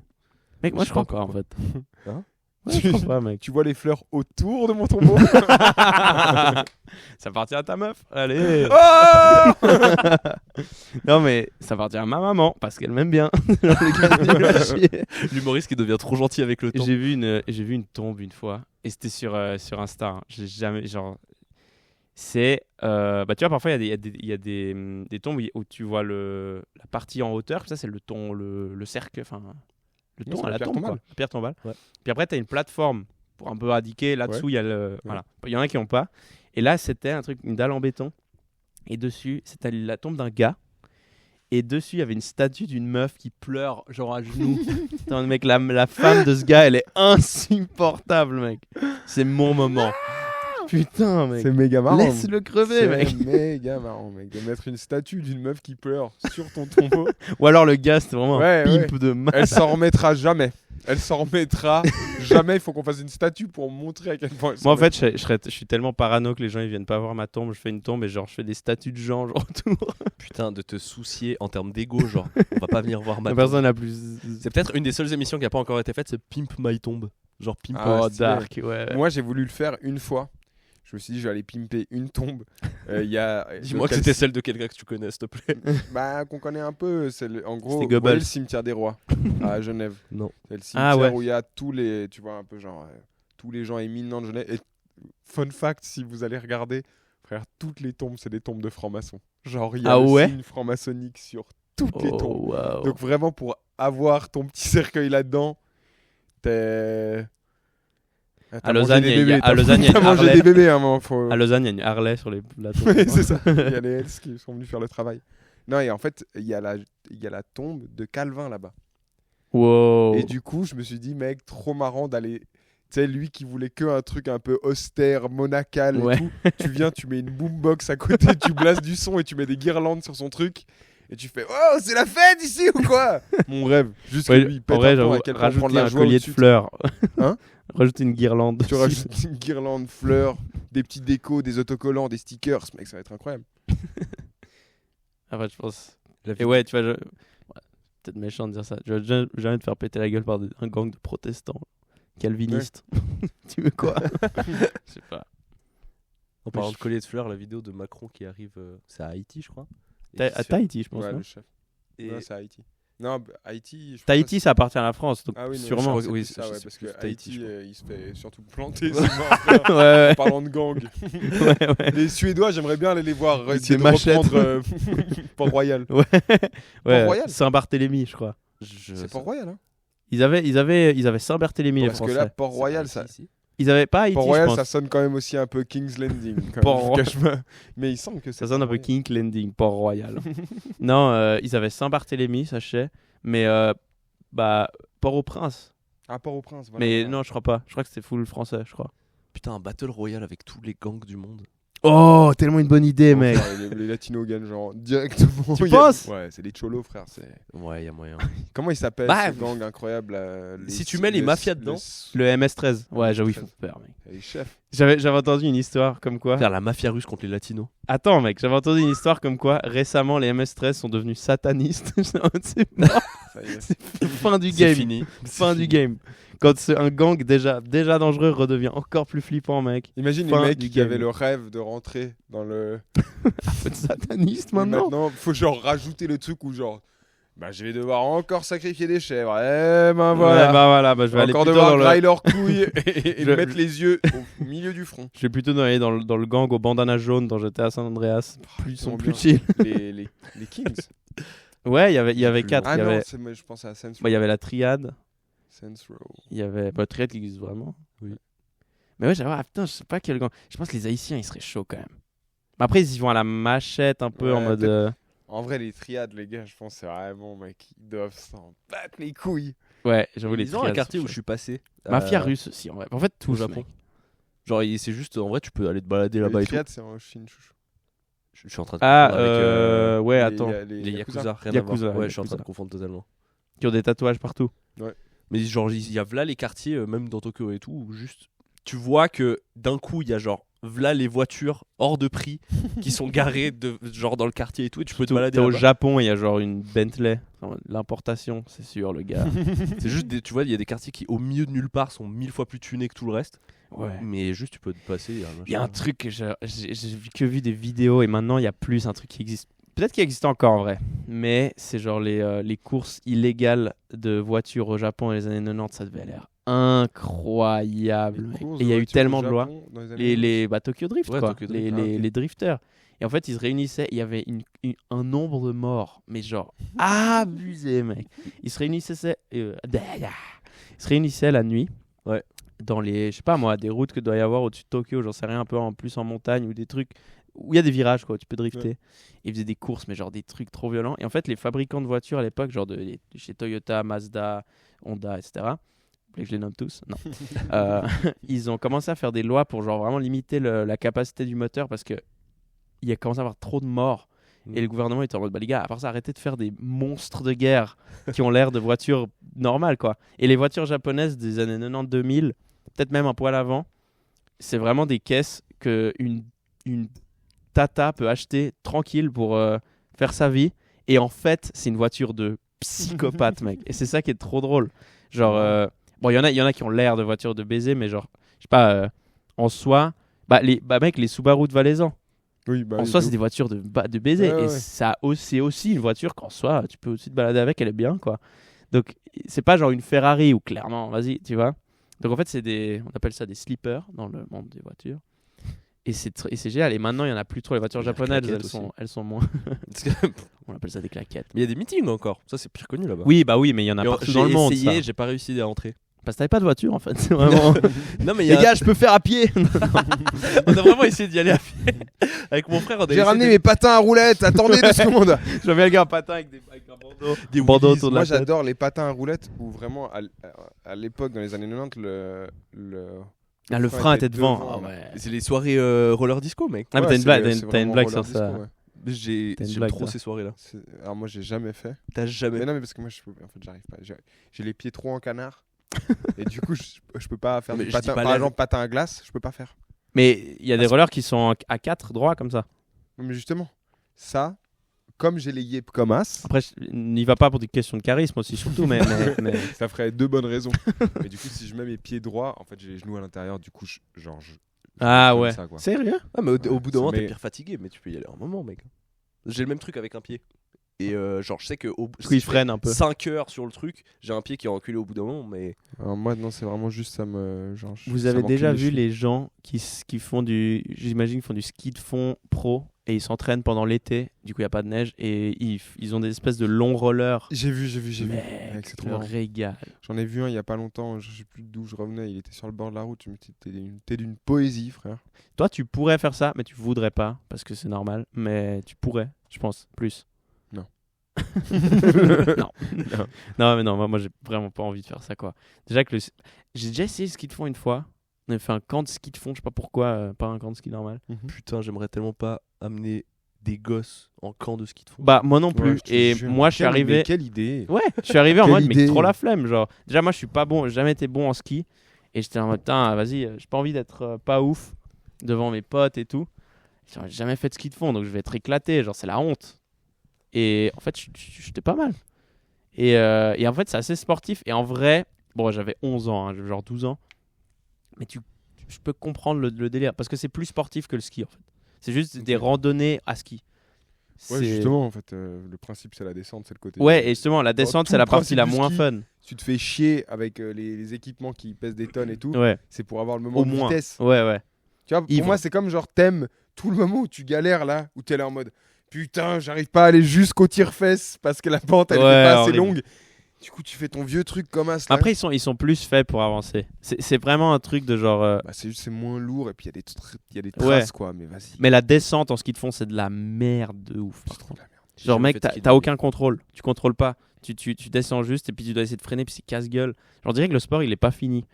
Mec, moi
Je
je crois
crois
pas en fait.
Hein?
Ouais, je crois pas, mec.
Tu vois les fleurs autour de mon tombeau.
Ça appartient à ta meuf. Allez.
Ah
Non, mais ça appartient à ma maman parce qu'elle m'aime bien. Genre, les gars, c'est nul à chier.
L'humoriste qui devient trop gentil avec le temps.
J'ai vu une tombe une fois et c'était sur Insta. Hein. J'ai jamais genre c'est bah tu vois parfois il y a des tombes où tu vois la partie en hauteur, ça c'est le cercle, enfin le
Oui,
ton
c'est
à
la
la
pierre
tombe
tombale.
quoi, la pierre tombale.
Ouais.
Puis après tu as une plateforme pour un peu indiquer là-dessous il y a voilà. Il y en a qui ont pas. Et là c'était un truc, une dalle en béton Et dessus, c'était la tombe d'un gars. Et dessus, il y avait une statue d'une meuf qui pleure, genre à genoux. Putain, mec, la femme de ce gars, elle est insupportable, mec. C'est mon moment. Putain, mec.
C'est méga marrant.
Laisse-le crever, mec.
C'est méga marrant, mec. De mettre une statue d'une meuf qui pleure sur ton tombeau.
Ou alors le gars, c'était vraiment un
Ouais,
pimp de malade.
Elle s'en remettra jamais. Elle s'en remettra jamais. Il faut qu'on fasse une statue pour montrer à quel point.
Moi, en fait, je suis tellement parano que les gens ils viennent pas voir ma tombe. Je fais une tombe et genre je fais des statues de gens genre autour.
Putain, de te soucier en termes d'ego, genre, on va pas venir voir ma
La
tombe.
personne la plus.
C'est peut-être une des seules émissions qui a pas encore été faite, c'est Pimp My Tomb. Genre Pimp.
Ah,
Oh,
stylé.
dark, ouais.
Moi, j'ai voulu le faire une fois. Je me suis dit, je vais aller pimper une tombe. Il y a.
Dis-moi que c'était celle de quelqu'un que tu connais, s'il te plaît.
Bah, qu'on connaît un peu. C'est en gros,
C'était
vous
Goebbels.
voyez le cimetière des rois à Genève.
Non.
C'est le cimetière
ouais.
où il y a tous les, tu vois, un peu genre tous les gens éminents de Genève. Et fun fact, si vous allez regarder, frère, toutes les tombes, c'est des tombes de francs-maçons. Genre, il y a le signe franc-maçonnique sur toutes les tombes.
Wow.
Donc vraiment, pour avoir ton petit cercueil là-dedans, t'es...
À Lausanne, il y a
T'as
une
mangé
Harley.
des bébés à un moment. Faut...
À Lausanne, il y a une Harley sur les plateaux.
Oui, c'est ça. Il y a les Hells qui sont venus faire le travail. Non, et en fait, il y a la tombe de Calvin là-bas.
Wow.
Et du coup, je me suis dit, mec, trop marrant d'aller... Tu sais, lui qui voulait que un truc un peu austère, monacal et tout. Tu viens, tu mets une boombox à côté, tu blasses du son et tu mets des guirlandes sur son truc. Et tu fais, oh, c'est la fête ici ou quoi? Mon rêve. Juste que lui, il pète un plomb à quel point prendre
rajouter
la
un
joie
collier de
au-dessus.
fleurs.
Hein?
Rajouter une guirlande.
Tu rajoutes une guirlande, fleurs, des petits décos, des autocollants, des stickers. Mec, ça va être incroyable.
Ah ouais, je pense. Et ouais, tu vois, ouais, peut-être méchant de dire ça. Je vais jamais te faire péter la gueule par un gang de protestants calvinistes. Tu veux quoi? Je sais pas.
En parlant de collier de fleurs, la vidéo de Macron qui arrive, c'est à Haïti, je crois.
À Tahiti, je pense.
Ouais,
non
le chef.
Et
Non, c'est Haïti. Non, Haïti. je
Tahiti,
pense
ça appartient à la France, donc
Ah oui, non,
sûrement.
je crois que
Oui,
c'est ça,
je
ouais,
sais
parce
plus,
que
Tahiti,
Haïti,
je crois.
il se fait surtout planter. souvent, frère,
Ouais,
en parlant de gang.
ouais.
Les Suédois, j'aimerais bien aller les voir.
Avec
Essayer
des
de
machettes.
reprendre Port-Royal.
Ouais.
Port-Royal.
Saint-Barthélemy, je crois.
C'est Port-Royal, hein.
Ils avaient Saint-Barthélemy, les
Parce que
Français.
là, Port-Royal, ça.
Ils avaient pas Haïti, je
Port-Royal,
pense.
ça sonne quand même aussi un peu King's Landing. quand
Port-
même, je cache pas. Mais il semble que
Ça sonne un peu
Port-Royal.
King Landing, Port-Royal. Non, ils avaient Saint-Barthélemy, ça je sais. Mais Port-au-Prince.
Ah, Port-au-Prince. Voilà,
Mais
voilà.
non, je crois pas. Je crois que c'était full français, je crois.
Putain, un battle royal avec tous les gangs du monde.
Oh, tellement une bonne idée, mec.
Enfin, les latinos gagnent genre directement.
Tu
Il y a-
penses?
Ouais, c'est les cholos, frère.
Ouais, y a moyen.
Comment ils s'appellent
Bah,
ce gang incroyable
si tu mets les mafias dedans.
Le MS-13. Ouais, j'avoue, ils font peur, mec.
Les chefs.
J'avais entendu une histoire comme quoi.
Faire la mafia russe contre les latinos.
Attends, mec, j'avais entendu une histoire comme quoi récemment les MS-13 sont devenus satanistes. C'est mort.
Ça y est.
C'est fin du
C'est
game.
fini.
Fin du game. Quand un gang déjà dangereux redevient encore plus flippant, mec.
Imagine
Fin
les mecs
du
qui avaient
game.
le rêve de rentrer dans le.
Faut être sataniste
Mais
maintenant.
maintenant, faut genre rajouter le truc où genre. Bah, je vais devoir encore sacrifier des chèvres. Eh ben voilà.
Ouais, bah voilà, bah, je vais aller
Encore
plutôt
devoir
dans le.
grailler leurs couilles et
Je-
mettre les yeux au milieu du front.
Je vais plutôt aller dans le gang au bandana jaune dont j'étais à San Andreas. Ils sont
tellement
plus
bien.
chill.
Les Kings.
Ouais, il y avait
plus
4.
Ah
Il y
non,
avait,
moi, je pense à Saints
il y avait la triade.
Row.
Il y avait Triade qui existe vraiment.
Oui.
Mais ouais, j'avoue, putain, je sais pas quel gang. Je pense que les Haïtiens, ils seraient chauds quand même. Mais après, ils y vont à la machette un peu
Ouais,
en mode.
peut-être. En vrai, les triades, les gars, je pense c'est vraiment, mec, ils doivent s'en battre les couilles.
Ouais, j'avoue, les
Ils ont un
triades.
quartier
sont
où je suis passé.
Mafia russe aussi, en vrai. En fait, tout
au
le
Japon.
Japon.
Genre, c'est juste, en vrai, tu peux aller te balader là-bas
Les
et tout.
triades, c'est en Chine, chouchou.
Je suis en train de
Ah,
confondre avec
ouais,
Les-
attends.
les Yakuza. Rien
Yakuza,
à voir. Ouais, je suis en
Yakuza.
train de confondre totalement.
Qui ont des tatouages partout.
Mais genre, il y a là les quartiers, même dans Tokyo et tout, où juste tu vois que d'un coup, il y a genre v'là les voitures hors de prix qui sont garées genre dans le quartier et tout, et tu peux te balader
T'es au
là-bas.
Japon, il y a genre une Bentley. Enfin, l'importation, c'est sûr, le gars.
C'est juste, tu vois, il y a des quartiers qui, au milieu de nulle part, sont 1000 fois plus tunés que tout le reste.
Ouais.
Mais juste, tu peux te passer.
Il y a un truc que j'ai que vu des vidéos et maintenant il y a plus un truc qui existe. Peut-être qu'il existe encore en vrai, mais c'est genre les courses illégales de voitures au Japon dans les années 90, ça devait l'air incroyable. mec. Et il y a eu tellement de lois. Les Tokyo Drift,
Ouais,
quoi.
Tokyo Drift.
Les drifters. Et en fait, ils se réunissaient, il y avait un nombre de morts, mais genre abusé, mec. Ils se réunissaient la nuit.
Ouais.
Dans les, je sais pas moi, des routes que doit y avoir au-dessus de Tokyo, j'en sais rien, un peu en plus en montagne ou des trucs, où il y a des virages, quoi, où tu peux drifter. Et ils faisaient des courses, mais genre des trucs trop violents. Et en fait, les fabricants de voitures à l'époque, genre chez Toyota, Mazda, Honda, etc., vous voulez que je les nomme tous? Non. Ils ont commencé à faire des lois pour genre vraiment limiter la capacité du moteur parce que il a commencé à avoir trop de morts. Et le gouvernement était en mode, bah les gars, à part ça, arrêtez de faire des monstres de guerre qui ont l'air de voitures normales, quoi. Et les voitures japonaises des années 90-2000, peut-être même un poil avant, c'est vraiment des caisses que une tata peut acheter tranquille pour faire sa vie. Et en fait, c'est une voiture de psychopathe, mec. Et c'est ça qui est trop drôle. Genre, bon, il y en a qui ont l'air de voitures de baiser, mais genre, je sais pas, en soi, mec, les Subaru de Valaisan.
Oui,
en soi, c'est des voitures de baiser. Et ça, c'est aussi une voiture qu'en soi, tu peux aussi te balader avec, elle est bien, quoi. Donc, c'est pas genre une Ferrari où clairement, vas-y, tu vois. Donc, en fait, on appelle ça des sleepers dans le monde des voitures. Et c'est génial. Et maintenant, il n'y en a plus trop. Les voitures japonaises, elles sont moins. On appelle ça des claquettes.
Mais il y a des meetings encore. Ça, c'est pire connu là-bas.
Oui, mais il y en a partout dans le monde.
J'ai essayé, j'ai pas réussi à entrer.
Parce que t'avais pas de voiture en fait. C'est vraiment.
Non, mais
les gars, je peux faire à pied.
On a vraiment essayé d'y aller à pied. Avec mon frère,
j'ai ramené mes patins à roulettes. Attendez 2 secondes.
J'avais un patin avec un bandeau.
Des
bandeaux autour de la
tête. Moi, j'adore les patins à roulettes où vraiment, à l'époque, dans les années 90,
le frein était devant.
Oh, ouais. C'est les soirées roller disco, mec.
Ah, mais t'as une blague sur ça.
J'aime trop ces soirées-là.
Alors moi, j'ai jamais fait.
T'as jamais?
Mais non, mais parce que moi, en fait, j'arrive pas. J'ai les pieds trop en canard. Et du coup, je peux pas faire des patins. Par exemple, patin à glace, je peux pas faire.
Mais il y a des rollers qui sont à 4 droits comme ça.
Mais justement, ça, comme j'ai les yeux comme as.
Après, n'y va pas pour des questions de charisme aussi, surtout, mais...
Ça ferait 2 bonnes raisons. Mais du coup, si je mets mes pieds droits, en fait, j'ai les genoux à l'intérieur, du coup,
ah ouais,
ça, quoi.
Sérieux?
Ah, mais au bout d'un moment, t'es pire fatigué, mais tu peux y aller un moment, mec. J'ai le même truc avec un pied. Et genre, je sais que
il freine un peu.
5 heures sur le truc, j'ai un pied qui est reculé au bout d'un moment, mais.
Alors moi, non, c'est vraiment juste ça
Vous avez déjà vu les gens qui font j'imagine, font du ski de fond pro et ils s'entraînent pendant l'été, du coup il n'y a pas de neige et ils ont des espèces de longs rollers.
J'ai vu.
Mec, c'est trop régal.
J'en ai vu un il y a pas longtemps, je sais plus d'où je revenais, il était sur le bord de la route, t'es d'une poésie, frère.
Toi tu pourrais faire ça, mais tu voudrais pas parce que c'est normal, mais tu pourrais, je pense, plus.
Non.
Non, mais non, moi j'ai vraiment pas envie de faire ça, quoi. Déjà que j'ai déjà essayé le ski de fond une fois. On avait fait un camp de ski de fond, je sais pas pourquoi, pas un camp de ski normal.
Putain, j'aimerais tellement pas amener des gosses en camp de ski de fond.
Bah moi non plus. Et moi je suis arrivé.
Mais quelle idée.
Ouais, je suis arrivé en mode mais trop la flemme, genre. Déjà moi je suis pas bon, j'ai jamais été bon en ski et j'étais en mode putain, vas-y, j'ai pas envie d'être pas ouf devant mes potes et tout. J'ai jamais fait de ski de fond donc je vais être éclaté, genre c'est la honte. Et en fait, j'étais pas mal. Et en fait, c'est assez sportif. Et en vrai, bon, j'avais 11 ans, hein, genre 12 ans. Mais je peux comprendre le délire. Parce que c'est plus sportif que le ski, en fait. C'est juste des randonnées à ski.
Ouais, justement, en fait, le principe, c'est la descente, c'est le côté.
Ouais, et justement, la descente, c'est la partie la moins fun.
Tu te fais chier avec les équipements qui pèsent des tonnes et tout.
Ouais.
C'est pour avoir le moment de vitesse.
Ouais.
Tu vois, pour moi, c'est comme genre, t'aimes tout le moment où tu galères là, où t'es là en mode. Putain, j'arrive pas à aller jusqu'au tire-fesse parce que la pente, elle est pas assez longue. Du coup, tu fais ton vieux truc comme ça.
Après, ils sont plus faits pour avancer. C'est vraiment un truc de genre.
C'est juste, c'est moins lourd et puis il y a des traces, quoi. Mais vas-y.
Mais la descente en ski de fond, c'est de la merde de ouf.
C'est trop de la merde.
Genre, mec, t'as aucun contrôle. Tu contrôles pas. Tu descends juste et puis tu dois essayer de freiner, puis c'est casse-gueule. Genre, on dirait que le sport, il est pas fini.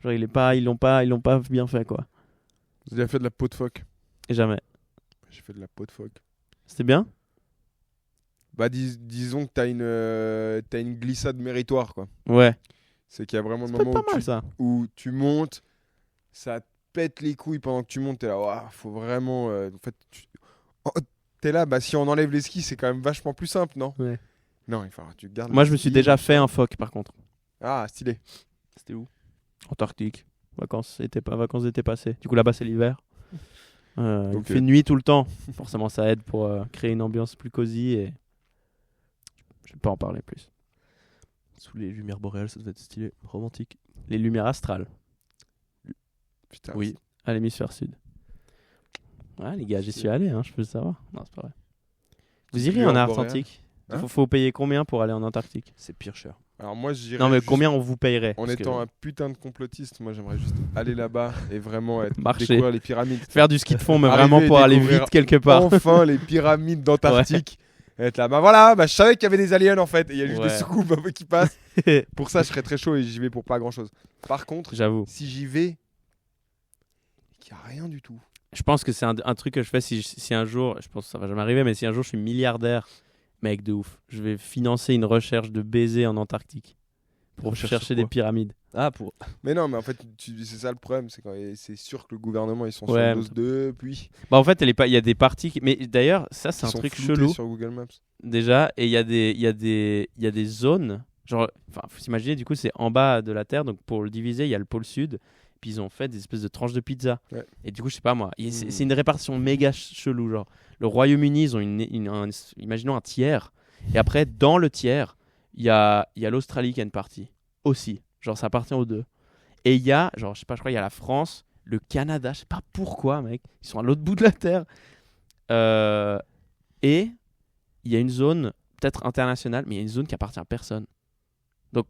Genre, ils l'ont pas bien fait, quoi.
Vous avez fait de la peau de phoque?
Et jamais.
J'ai fait de la peau de phoque.
C'était bien?
Bah disons que t'as une glissade méritoire, quoi.
Ouais.
C'est qu'il y a vraiment le
moment
où tu montes, ça te pète les couilles pendant que tu montes, t'es là, ouah, faut vraiment... en fait, t'es là, bah si on enlève les skis, c'est quand même vachement plus simple, non?
Ouais.
Non, il faut tu gardes.
Moi, je me suis déjà fait un phoque, par contre.
Ah, stylé.
C'était où? Antarctique. Vacances d'été passées. Du coup, là-bas, c'est l'hiver. Il fait nuit tout le temps. Forcément, ça aide pour créer une ambiance plus cosy et je vais pas en parler plus.
Sous les lumières boréales, ça devait être stylé, romantique.
Les lumières astrales.
Putain.
Oui, à l'hémisphère sud. Ouais, les gars, j'y suis allé, hein, je peux le savoir. Non, c'est pas vrai. Vous iriez en Arctique? Faut payer combien pour aller en Antarctique?
C'est pire cher.
Alors moi, j'irais
Non, mais
juste,
combien on vous payerait?
en
Parce que
étant un putain de complotiste, moi j'aimerais juste aller là-bas et vraiment
Marcher.
découvrir les pyramides.
faire du ski de fond, mais
Arriver
vraiment
et
pour aller
découvrir
vite quelque part.
Enfin, les pyramides d'Antarctique. Et être là, bah voilà, je savais qu'il y avait des aliens en fait. Et il y a juste
Ouais.
des soucoupes un peu qui passent. Pour ça, je serais très chaud et j'y vais pour pas grand-chose. Par contre,
J'avoue.
si j'y vais et qu'il n'y a rien du tout.
Je pense que c'est un truc que je fais si un jour, je pense que ça va jamais arriver, mais si un jour je suis milliardaire, mec de ouf, je vais financer une recherche de baiser en Antarctique pour
Recherche
chercher
sur
des
quoi?
pyramides.
Ah, pour.
Mais non, mais en fait, c'est ça le problème. C'est sûr que le gouvernement, ils sont
Ouais,
sur le dos depuis.
Bah en fait, il y a des parties mais d'ailleurs, ça c'est
Ils
un
sont
truc
floutés
chelou
sur Google Maps.
déjà, et il y a des zones, genre, enfin, faut s'imaginer, du coup, c'est en bas de la Terre, donc pour le diviser, il y a le pôle sud, puis ils ont fait des espèces de tranches de pizza.
Ouais.
Et du coup, je sais pas moi, c'est une répartition méga chelou, genre. Le Royaume-Uni, ils ont imaginons un tiers, et après, dans le tiers, il y a l'Australie qui a une partie aussi, genre ça appartient aux deux. Et il y a, genre, je sais pas, je crois, il y a la France, le Canada, je sais pas pourquoi, mec, ils sont à l'autre bout de la Terre. Et il y a une zone, peut-être internationale, mais il y a une zone qui appartient à personne. Donc,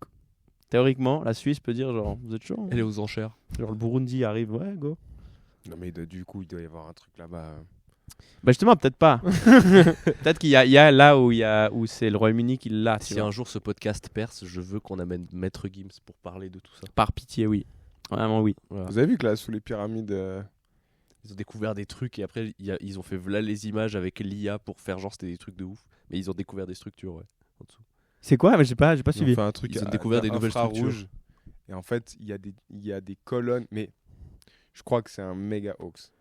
théoriquement, la Suisse peut dire, genre, vous êtes chaud hein?
Elle est aux enchères.
Genre, le Burundi arrive, ouais, go.
Non, mais du coup, il doit y avoir un truc là-bas.
Bah justement, peut-être pas. Peut-être qu'il y a là où c'est le Royaume-Uni qui l'a. tu
Si
vois.
un jour ce podcast perce, je veux qu'on amène Maître Gims pour parler de tout ça.
Par pitié, oui. Vraiment, oui.
Voilà.
Vous avez vu que là, sous les pyramides.
Ils ont découvert des trucs et après ils ont fait là les images avec l'IA pour faire genre c'était des trucs de ouf. Mais ils ont découvert des structures en dessous.
C'est quoi? Mais j'ai pas
Ils ont
suivi.
fait un truc
Ils ont découvert des nouvelles
infrarouges. Et en fait, il y a des colonnes. Mais je crois que c'est un méga hoax.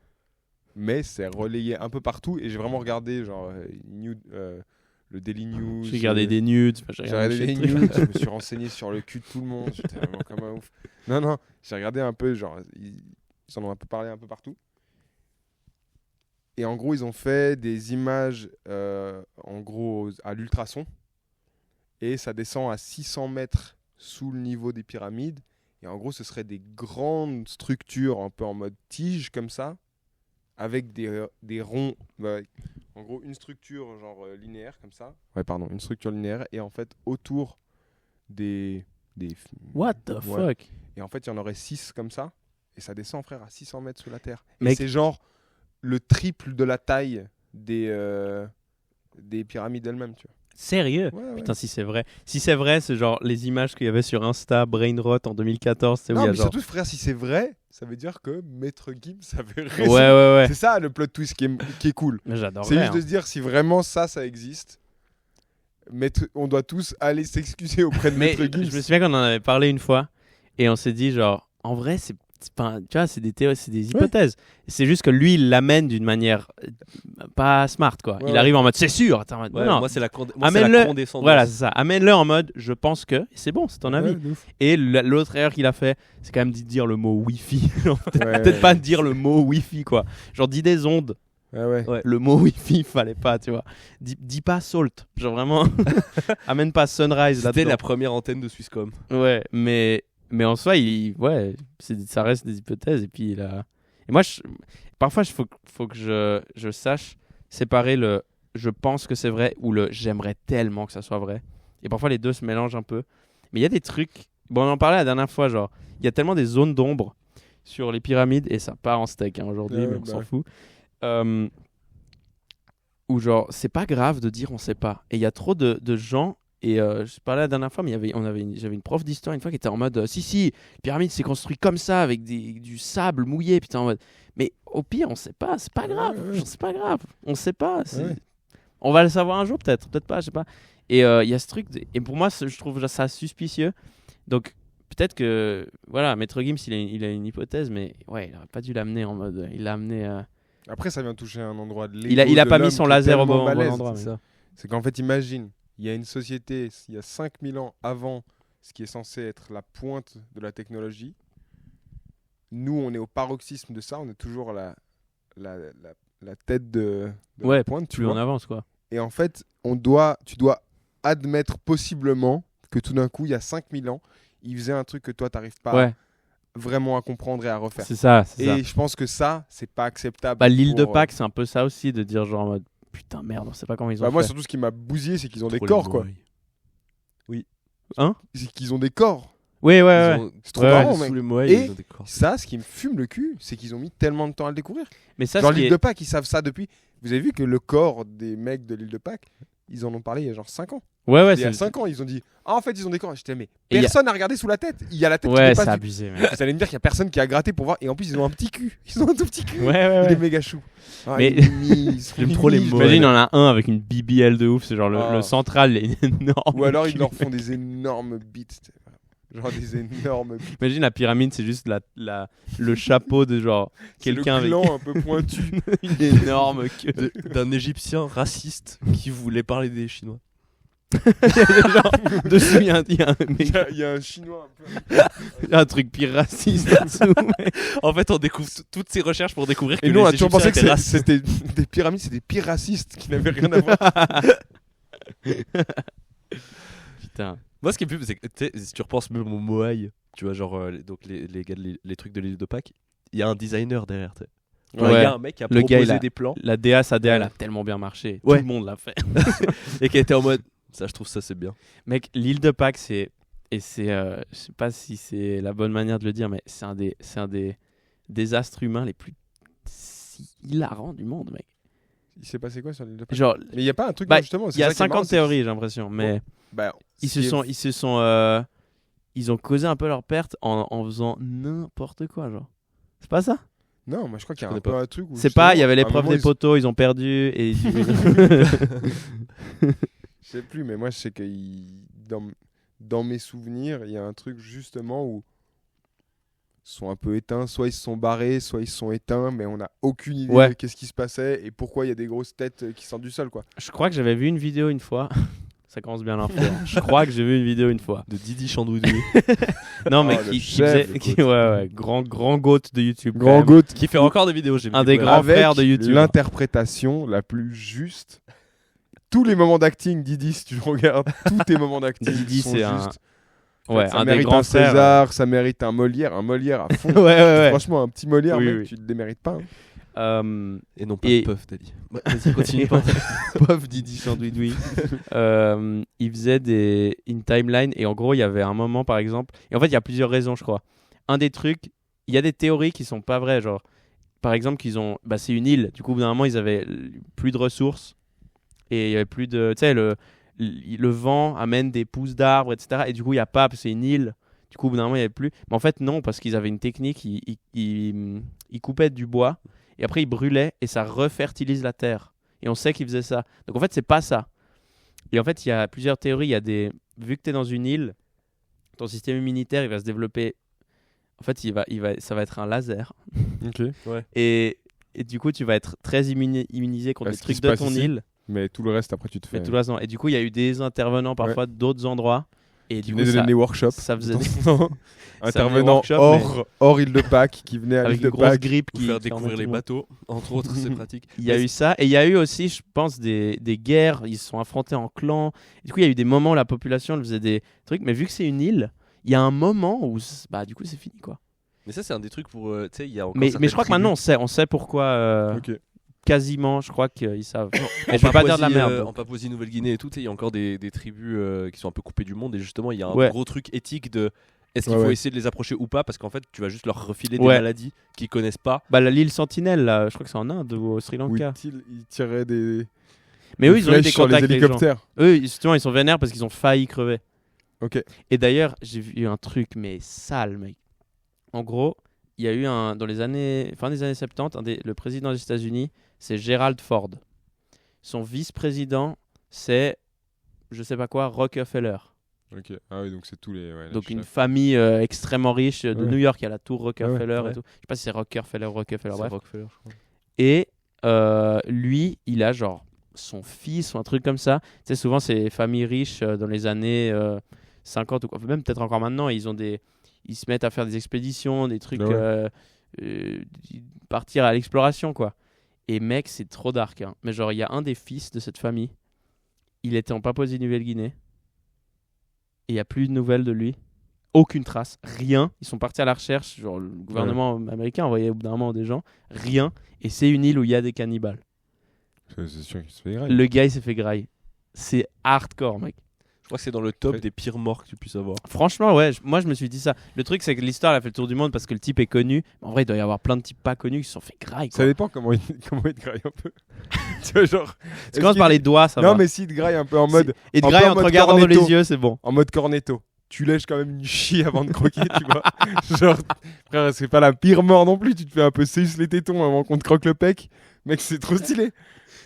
Mais c'est relayé un peu partout. Et j'ai vraiment regardé genre le Daily News.
J'ai regardé des nudes.
J'ai regardé des news. Je me suis renseigné sur le cul de tout le monde. J'étais vraiment comme un ouf. Non. J'ai regardé un peu. Genre, ils en ont un peu parlé un peu partout. Et en gros, ils ont fait des images en gros à l'ultrason. Et ça descend à 600 mètres sous le niveau des pyramides. Et en gros, ce serait des grandes structures un peu en mode tige comme ça, avec des ronds. En gros, une structure genre linéaire comme ça. Ouais, pardon, une structure linéaire. Et en fait, autour des
What the fuck?
Et en fait, il y en aurait 6 comme ça. Et ça descend, frère, à 600 mètres sous la terre.
Mec.
Et c'est genre le triple de la taille des pyramides elles-mêmes, tu vois.
Sérieux?
Ouais.
Putain, si c'est vrai. Si c'est vrai, c'est genre les images qu'il y avait sur Insta, Brainrot en 2014. C'est où il
Non,
y a
mais
genre...
surtout, frère, si c'est vrai, ça veut dire que Maître Gims avait raison.
Ouais.
C'est ça le plot twist qui est cool.
J'adore.
C'est juste de se dire si vraiment ça existe. On doit tous aller s'excuser auprès de
Mais
Maître Gims.
je me souviens qu'on en avait parlé une fois et on s'est dit genre en vrai c'est pas, tu vois, c'est des théories, c'est des hypothèses. C'est juste que lui il l'amène d'une manière pas smart quoi.
Ouais,
il arrive en mode c'est sûr. Attends,
Ouais,
non.
moi c'est la
Amène-le.
condescendance.
Voilà, c'est ça. Amène-le en mode je pense que c'est bon, c'est ton avis.
Ouais, de ouf.
Et l'autre erreur qu'il a fait, c'est quand même de dire le mot Wi-Fi. Genre,
Ouais,
peut-être pas dire le mot Wi-Fi quoi. Genre dis des ondes.
Ouais.
Ouais.
Le mot Wi-Fi, fallait pas, tu vois. Dis pas Salt. Genre vraiment, amène pas Sunrise là-dedans.
C'était la première antenne de Swisscom.
Ouais, mais en soi, ça reste des hypothèses. Et puis, et moi, parfois, il faut que je sache séparer le je pense que c'est vrai ou le j'aimerais tellement que ça soit vrai. Et parfois, les deux se mélangent un peu. Mais il y a des trucs. Bon, on en parlait la dernière fois, genre, il y a tellement des zones d'ombre sur les pyramides, et ça part en steak aujourd'hui,
Ouais,
mais on
bah
s'en
ouais.
fout. Où, genre, c'est pas grave de dire on sait pas. Et il y a trop de gens. Et je parlais la dernière fois, mais j'avais une prof d'histoire une fois qui était en mode si, les pyramides c'est construit comme ça avec du sable mouillé. Putain, en mode, mais au pire, on sait pas, c'est pas grave.
Ouais.
Genre, c'est pas grave, on sait pas.
Ouais.
On va le savoir un jour, peut-être pas, je sais pas. Et il y a ce truc, et pour moi, je trouve ça suspicieux. Donc peut-être que, voilà, Maître Gims, il a une hypothèse, mais ouais, il aurait pas dû l'amener en mode. Il l'a amené.
Après, ça vient toucher un endroit de l'ego.
Il a
de
pas mis
l'homme
son
qui est
laser au
tellement
bon
balèze,
endroit.
c'est
mais-
ça. C'est qu'en fait, imagine, il y a une société, il y a 5000 ans avant ce qui est censé être la pointe de la technologie. Nous, on est au paroxysme de ça, on est toujours la tête de
Ouais,
la pointe, tu
plus
vois.
on avance, quoi.
Et en fait, tu dois admettre possiblement que tout d'un coup, il y a 5000 ans, il faisait un truc que toi, tu n'arrives pas
Ouais,
vraiment à comprendre et à refaire.
c'est ça.
Et je pense que ça, c'est pas acceptable.
Bah, l'île de
pour,
Pâques, c'est un peu ça aussi, de dire genre en mode Putain, merde, on sait pas comment ils ont
Moi,
fait.
surtout, ce qui m'a bousillé, c'est qu'ils ont des
Trop
corps,
les
quoi.
Moai.
C'est qu'ils ont des corps.
Oui,
Ils
ouais.
ont-
C'est trop
Ouais,
marrant,
Sous
mec.
les Moai,
Et
ils ont des corps.
Ça, ce qui me fume le cul, c'est qu'ils ont mis tellement de temps à le découvrir.
Mais ça,
Genre
ce qui
l'île
est-
de Pâques, ils savent ça depuis. Vous avez vu que le corps des mecs de l'île de Pâques, ils en ont parlé il y a genre 5 ans.
Ouais,
Il y a
c'est
5 ans, ils ont dit en fait, ils ont des corps. J'étais, mais
Et il y a-
personne n'a regardé sous la tête. Il y a la tête qui
Ouais,
dépasse.
c'est abusé, mec.
Vous allez me dire qu'il y a personne qui a gratté pour voir. Et en plus, ils ont un petit cul. Ils ont un tout petit cul.
Ouais.
Il est méga chou. Ah,
Mais-
il est mimi, ils sont
J'aime trop les
mimi,
mots.
je
Imagine,
m'imagine.
on en a un avec une BBL de ouf. C'est genre
Ah.
le central, il est énorme.
Ou alors, ils leur font des énormes beats. Genre des énormes beats.
Imagine la pyramide, c'est juste le chapeau de genre
C'est
quelqu'un
le
avec
clan un peu pointu.
une énorme queue.
D'un Égyptien raciste qui voulait parler des Chinois.
Genre, dessus, il y a un
Il y a un chinois un peu.
un truc pire raciste là-dessous. mec.
En fait, on découvre toutes ces recherches pour découvrir que
Et nous, on
les
a toujours
Égyptiens
pensé que
étaient racistes.
c'était des pyramides, c'est des pires racistes qui n'avaient rien à voir.
Putain.
Moi, ce qui est plus, c'est que tu sais, si tu repenses même au Moai, tu vois, genre donc les gars, les trucs de l'île de Pâques, il y a un designer derrière. Tu sais. Genre, il y a un mec qui a
Le gars,
proposé
il a-
des plans
La DA, sa DA, elle a
Ouais.
tellement bien marché.
Ouais.
Tout le monde l'a fait.
et qui était en mode, ça, je trouve ça c'est bien.
Mec, l'île de Pâques, c'est. Et c'est. Je sais pas si c'est la bonne manière de le dire, mais c'est un des désastres humains les plus hilarants du monde, mec.
Il s'est passé quoi sur l'île de Pâques?
Genre,
Mais il n'y a pas un truc,
Bah,
non, justement.
il y a 50 théories, j'ai l'impression, mais ils se sont. Ils ont causé un peu leur perte en faisant n'importe quoi, genre. C'est pas ça?
Non, moi je crois qu'il y a
Je
un
connais
peu
pas.
un truc où.
C'est pas, il y avait
justement, à un
l'épreuve
moment,
des poteaux, ils ont perdu et.
Je sais plus, mais moi je sais que dans mes souvenirs, il y a un truc justement où ils sont un peu éteints, soit ils se sont barrés, soit ils se sont éteints, mais on n'a aucune idée
Ouais.
de qu'est-ce qui se passait et pourquoi il y a des grosses têtes qui sortent du sol, quoi.
Je crois que j'avais vu une vidéo une fois. Ça commence bien l'info. hein. Je crois que j'ai vu une vidéo une fois.
De Didi Chandouidou.
Non, mais
Oh, le
qui
chef,
faisait. Ouais, grand goat de YouTube. quand
Grand
même.
goat
qui fait encore des vidéos, j'ai
Un des
découvert.
grands frères de YouTube.
L'interprétation la plus juste. Tous les moments d'acting, Didi, si tu le regardes, tous tes moments d'acting
Didi,
sont
c'est un-
justes.
Ouais,
ça
un des
mérite
grands
un
frères.
César, ça mérite un Molière à fond.
Ouais.
Franchement, un petit Molière,
Oui,
mec,
oui.
tu le démérites pas. hein.
Et non pas
Et-
Puff, t'as dit. Vas-y, continue. pas.
Pauvre Didi Chandouidoui. Il faisait une timeline et en gros, il y avait un moment par exemple. Et en fait, il y a plusieurs raisons, je crois. Un des trucs, il y a des théories qui sont pas vraies. Genre, par exemple, qu'ils ont. Bah, c'est une île. Du coup, au bout d'un moment, ils avaient plus de ressources et il y avait plus de. Tu sais, le vent amène des pousses d'arbres, etc. Et du coup, il n'y a pas, parce que c'est une île. Du coup, au bout d'un moment, il n'y avait plus. Mais en fait, non, parce qu'ils avaient une technique. Ils coupaient du bois et après, ils brûlaient et ça refertilise la terre. Et on sait qu'ils faisaient ça. Donc en fait, c'est pas ça. Et en fait, il y a plusieurs théories. Il y a vu que tu es dans une île, ton système immunitaire, il va se développer. En fait, ça va être un laser. Et du coup, tu vas être très immunisé contre
Bah,
les
ce qui
trucs
se
de
passe
ton
ici.
île.
Mais tout le reste, après, tu te fais.
Mais tout le reste, non. Et du coup, il y a eu des intervenants parfois d'autres endroits. Et
Qui
du
venaient
coup,
donner des workshops.
ça faisait
Intervenant
workshops,
hors île de Pâques qui venait à
avec
l'île
une
de
grosse
Pâques.
grippe
Pour
qui
faire
qui
découvrir
remettait
les
tout le monde.
bateaux, entre autres, c'est pratique.
Il y a eu ça, et il y a eu aussi, je pense, des guerres. Ils se sont affrontés en clans. Et du coup, il y a eu des moments où la population elle faisait des trucs, mais vu que c'est une île, il y a un moment où, bah, du coup, c'est fini, quoi.
Mais ça, c'est un des trucs pour. Tu sais, il y a encore.
Mais
certaines
je crois que
tribus
maintenant, on sait pourquoi.
Ok.
Quasiment, je crois qu'ils savent.
En
Mais je veux pas dire de la
Papouasie,
merde.
En Papouasie-Nouvelle-Guinée et tout, tu sais, il y a encore des tribus qui sont un peu coupées du monde et justement, il y a un
Ouais.
gros truc éthique de est-ce qu'il
Ouais,
faut
ouais.
essayer de les approcher ou pas parce qu'en fait, tu vas juste leur refiler des
Ouais.
maladies qu'ils connaissent pas.
Bah, l'île Sentinelle, là, je crois que c'est en Inde ou au Sri
Où
Lanka.
ils tiraient des.
Mais eux, ils ont eu
flèches
des
sur les
contacts avec les gens.
hélicoptères.
Eux, justement, ils sont vénères parce qu'ils ont failli crever.
Ok.
Et d'ailleurs, j'ai vu un truc, mais sale, mec. En gros, il y a eu fin des années 70, le président des États-Unis, c'est Gerald Ford. Son vice-président, c'est, je sais pas quoi, Rockefeller.
Ok. Ah oui, donc c'est tous les. Ouais,
Donc
les
une
chefs.
famille extrêmement riche de
Ouais.
New York. Il y a la tour Rockefeller
ouais.
et tout. Je sais pas si c'est Rockefeller ou Rockefeller,
C'est
bref.
Rockefeller, je crois.
Et lui, il a genre son fils ou un truc comme ça. Tu sais, souvent, c'est familles riches dans les années 50 ou quoi. Même peut-être encore maintenant, ils se mettent à faire des expéditions, des trucs,
Ouais.
partir à l'exploration, quoi. Et mec, c'est trop dark. Hein. Mais genre, il y a un des fils de cette famille. Il était en Papouasie-Nouvelle-Guinée. Et il n'y a plus de nouvelles de lui. Aucune trace. Rien. Ils sont partis à la recherche. Genre, le gouvernement américain envoyait au bout d'un moment des gens. Rien. Et c'est une île où il y a des cannibales.
C'est sûr qu'il se fait grave.
Le gars, il s'est fait grailler. C'est hardcore, mec.
Je crois que c'est dans le top des pires morts que tu puisses avoir.
Franchement, ouais, moi je me suis dit ça. Le truc, c'est que l'histoire, elle a fait le tour du monde parce que le type est connu. Mais en vrai, il doit y avoir plein de types pas connus qui se sont fait grailler.
Ça dépend comment il te graille un peu. Tu vois, genre.
Tu commences par les doigts, ça va.
Non, mais s'il te graille un peu en mode.
Et te
un peu
graille
en
en te
mode
regardant dans
cornetto.
les yeux, c'est bon.
En mode cornetto. Tu lèches quand même une chie avant de croquer, tu vois. Genre, frère, c'est pas la pire mort non plus. Tu te fais un peu suce les tétons avant qu'on te croque le pec. Mec, c'est trop stylé.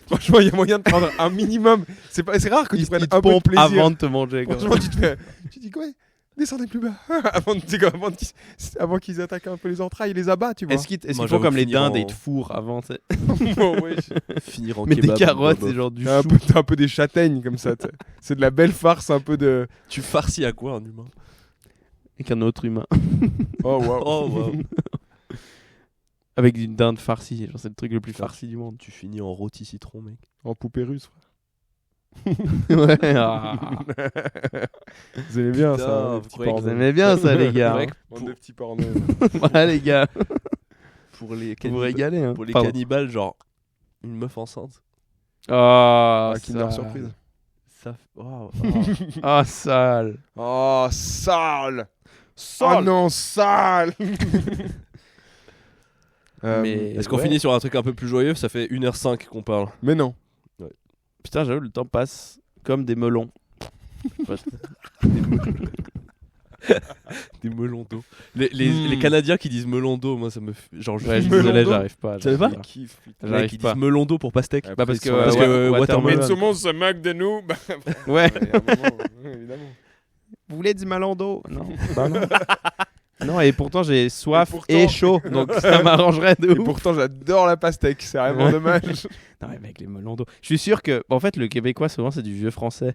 Franchement, il y a moyen de prendre un minimum. C'est rare que tu prennes un peu de plaisir.
Avant de te manger.
Franchement, tu dis quoi? Descendez plus bas. avant qu'ils attaquent un peu les entrailles, les abats, tu vois.
Est-ce qu'ils
Moi,
font
j'avoue
comme
que
les
finir
dindes
en-
et ils te fourrent avant, tu sais.
Bon, ouais,
Finir en
Mais des
kebab.
carottes,
bof.
c'est genre du
t'as
chou.
un peu des châtaignes comme ça. C'est de la belle farce, un peu de.
Tu farcis à quoi un humain?
Avec un autre humain.
Oh waouh.
Oh wow.
Avec une dinde farcie. Genre, c'est le truc le plus farci du monde.
Tu finis en rôti citron, mec.
En poupée russe, frère.
Ouais. Ah.
Vous aimez bien
Putain,
ça, les
vous
petits
croyez que
Vous
pornos.
aimez bien ça, les gars.
Ouais.
Bande de petits pornos.
Voilà, les gars.
Pour les
Vous vous régalez. Hein.
Pour les
Pardon.
cannibales, genre une meuf enceinte.
Ah,
Kinder
sale.
Surprise.
Ça oh,
Ah, sale.
Oh, sale. Oh non, sale.
Mais
Est-ce qu'on
ouais.
finit sur un truc un peu plus joyeux? Ça fait 1h05 qu'on parle.
Mais non.
Putain, j'avoue, le temps passe comme des melons.
Des melons d'eau. Les Canadiens qui disent melon d'eau, moi ça me fait. Genre,
Ouais, je suis
Melon
désolé,
d'eau.
j'arrive pas.
Tu savais
j'arrive
pas
Kiff, putain.
Les mecs
J'arrive
qui
pas.
disent melon d'eau pour pastèque.
Bah parce que,
Parce que watermelon.
Mais tout le monde se moque de nous. Bah,
Ouais.
il y a un moment, évidemment.
Vous voulez du melon d'eau? Non. Bah non. Non, et pourtant j'ai soif
Et pourtant-
et chaud, donc ça m'arrangerait de
Et
ouf.
pourtant, j'adore la pastèque. C'est vraiment
Ouais.
dommage.
Non, mais mec, les melons d'eau. Je suis sûr que, en fait, le québécois, souvent, c'est du vieux français.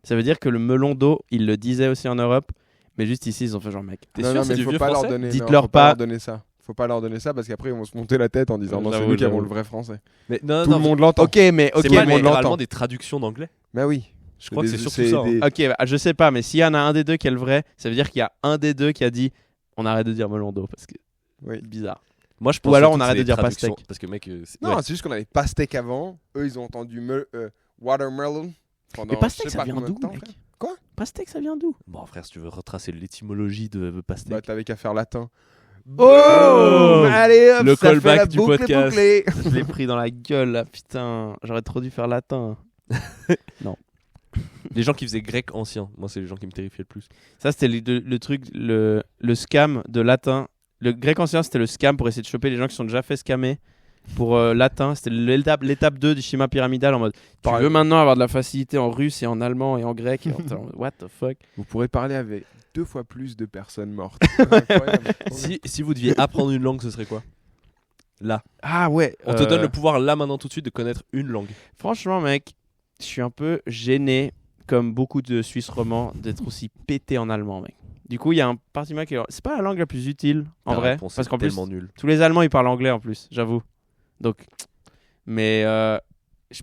Ça veut dire que le melon d'eau, ils le disaient aussi en Europe, mais juste ici, ils ont fait genre, mec.
T'es
Non,
sûr
non,
que c'est
mais
du
faut
vieux
pas leur
français?
donner. non,
Dites-leur
faut
pas.
leur donner ça. Faut pas leur donner ça parce qu'après, ils vont se monter la tête en disant non, c'est
J'avoue,
nous qui avons
j'avoue.
le vrai français.
Mais non,
Tout le monde l'entend.
Ok, mais ok,
C'est pas
le monde
mais,
l'entend.
littéralement des traductions d'anglais.
Bah oui.
Je crois que c'est
des-
surtout ça.
des-
ok, bah, je sais pas, mais s'il y en a un des deux qui est le vrai, ça veut dire qu'il y a un des deux qui a dit, on arrête de dire melon d'eau parce que
Oui.
bizarre.
Moi, je pense
Ou alors,
surtout
on
que
arrête
c'est
de dire
des traductions,
pastèque.
Parce que mec,
Non,
ouais.
c'est juste qu'on avait pastèque avant. Eux, ils ont entendu watermelon. Pendant
Mais pastèque,
je sais
ça
pas
vient
combien de
d'où,
temps,
mec
frère. Quoi?
Pastèque, ça vient d'où?
Bon, frère, si tu veux retracer l'étymologie de pastèque.
Bah, t'avais qu'à faire latin.
Oh Allez hop,
Le
ça fait
callback
la
du
boucle est
podcast.
bouclée. Je l'ai pris dans la gueule là, putain. J'aurais trop dû faire latin.
Les gens qui faisaient grec ancien, moi, c'est les gens qui me terrifiaient le plus.
Ça, c'était le truc, le scam de latin. Le grec ancien, c'était le scam pour essayer de choper les gens qui sont déjà fait scammer. Pour latin, c'était l'étape 2 du schéma pyramidal en mode tu veux maintenant avoir de la facilité en russe et en allemand et en grec. Et en what the fuck?
Vous pourrez parler avec 2 fois plus de personnes mortes. Incroyable.
Si vous deviez apprendre une langue, ce serait quoi? Là.
Ah ouais.
On te donne le pouvoir là maintenant tout de suite de connaître une langue.
Franchement, mec, je suis un peu gêné, comme beaucoup de Suisses romans, d'être aussi pété en allemand, mec. Du coup, il y a un parti qui est... C'est pas la langue la plus utile, en
Ta
vrai.
réponse
Parce
est
qu'en plus,
tellement nul.
tous les Allemands, ils parlent anglais en plus, j'avoue. Donc, mais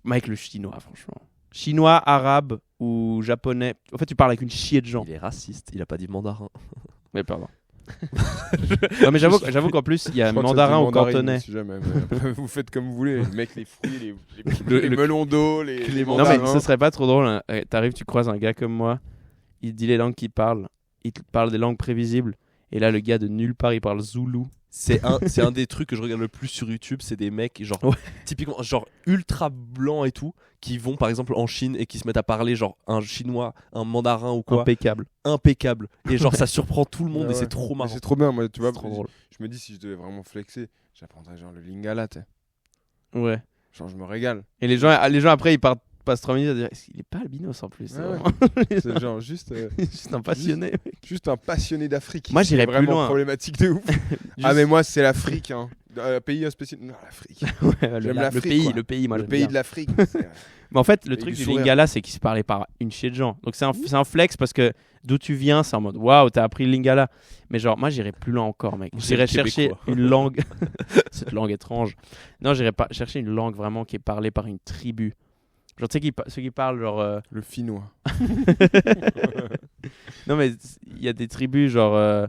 mec, le chinois, franchement. Chinois, arabe ou japonais. En fait, tu parles avec une chier de gens.
Il est raciste, il a pas dit mandarin.
Mais pardon. Non, mais j'avoue qu'en plus, il y a
Je crois que ça
mandarin
dit
ou
mandarine,
cantonais.
si jamais, mais après, vous faites comme vous voulez. Les mecs, les fruits,
Le-
les melons d'eau, les
Non,
mandarins.
mais ce serait pas trop drôle. Hein. T'arrives, tu croises un gars comme moi, il te dit les langues qu'il parle, il te parle des langues prévisibles, et là, le gars de nulle part, il parle zoulou.
C'est un des trucs que je regarde le plus sur YouTube, c'est des mecs genre
Ouais.
typiquement genre ultra blancs et tout qui vont par exemple en Chine et qui se mettent à parler genre un chinois, un mandarin ou quoi,
Impeccable.
impeccable et genre ça surprend tout le monde
Ah
et
ouais.
c'est trop
Mais
marrant.
c'est trop bien, moi, tu vois.
C'est trop drôle.
Je me dis, si je devais vraiment flexer, j'apprendrais genre le lingala, tu sais.
Ouais.
Genre, je me régale.
Et les gens après, ils passent 3 minutes à dire il est pas albinos en plus. C'est
Ouais,
vraiment-
C'est genre juste,
juste un passionné. mec.
juste un passionné d'Afrique.
Moi, j'irais
C'est
plus
vraiment
loin.
problématique de ouf. Ah, mais moi, c'est l'Afrique. Hein. Un pays spécifique. Non, l'Afrique.
Ouais,
J'aime
le
l'Afrique,
pays,
quoi.
le pays, moi
Le
j'aime
pays
bien.
de l'Afrique. c'est-
Mais en fait, le
Avec
truc
du
du
sourire.
lingala, c'est qu'il se parlait par une chier de gens. Donc c'est un flex parce que d'où tu viens, c'est en mode waouh, t'as appris le lingala. Mais genre, moi, j'irais plus loin encore, mec.
C'est
J'irais
le
chercher
québécois.
une langue, cette langue étrange. Non, j'irais pas chercher une langue vraiment qui est parlée par une tribu. Genre, tu sais, ceux qui parlent, genre.
Le finnois.
Non, mais il y a des tribus, genre.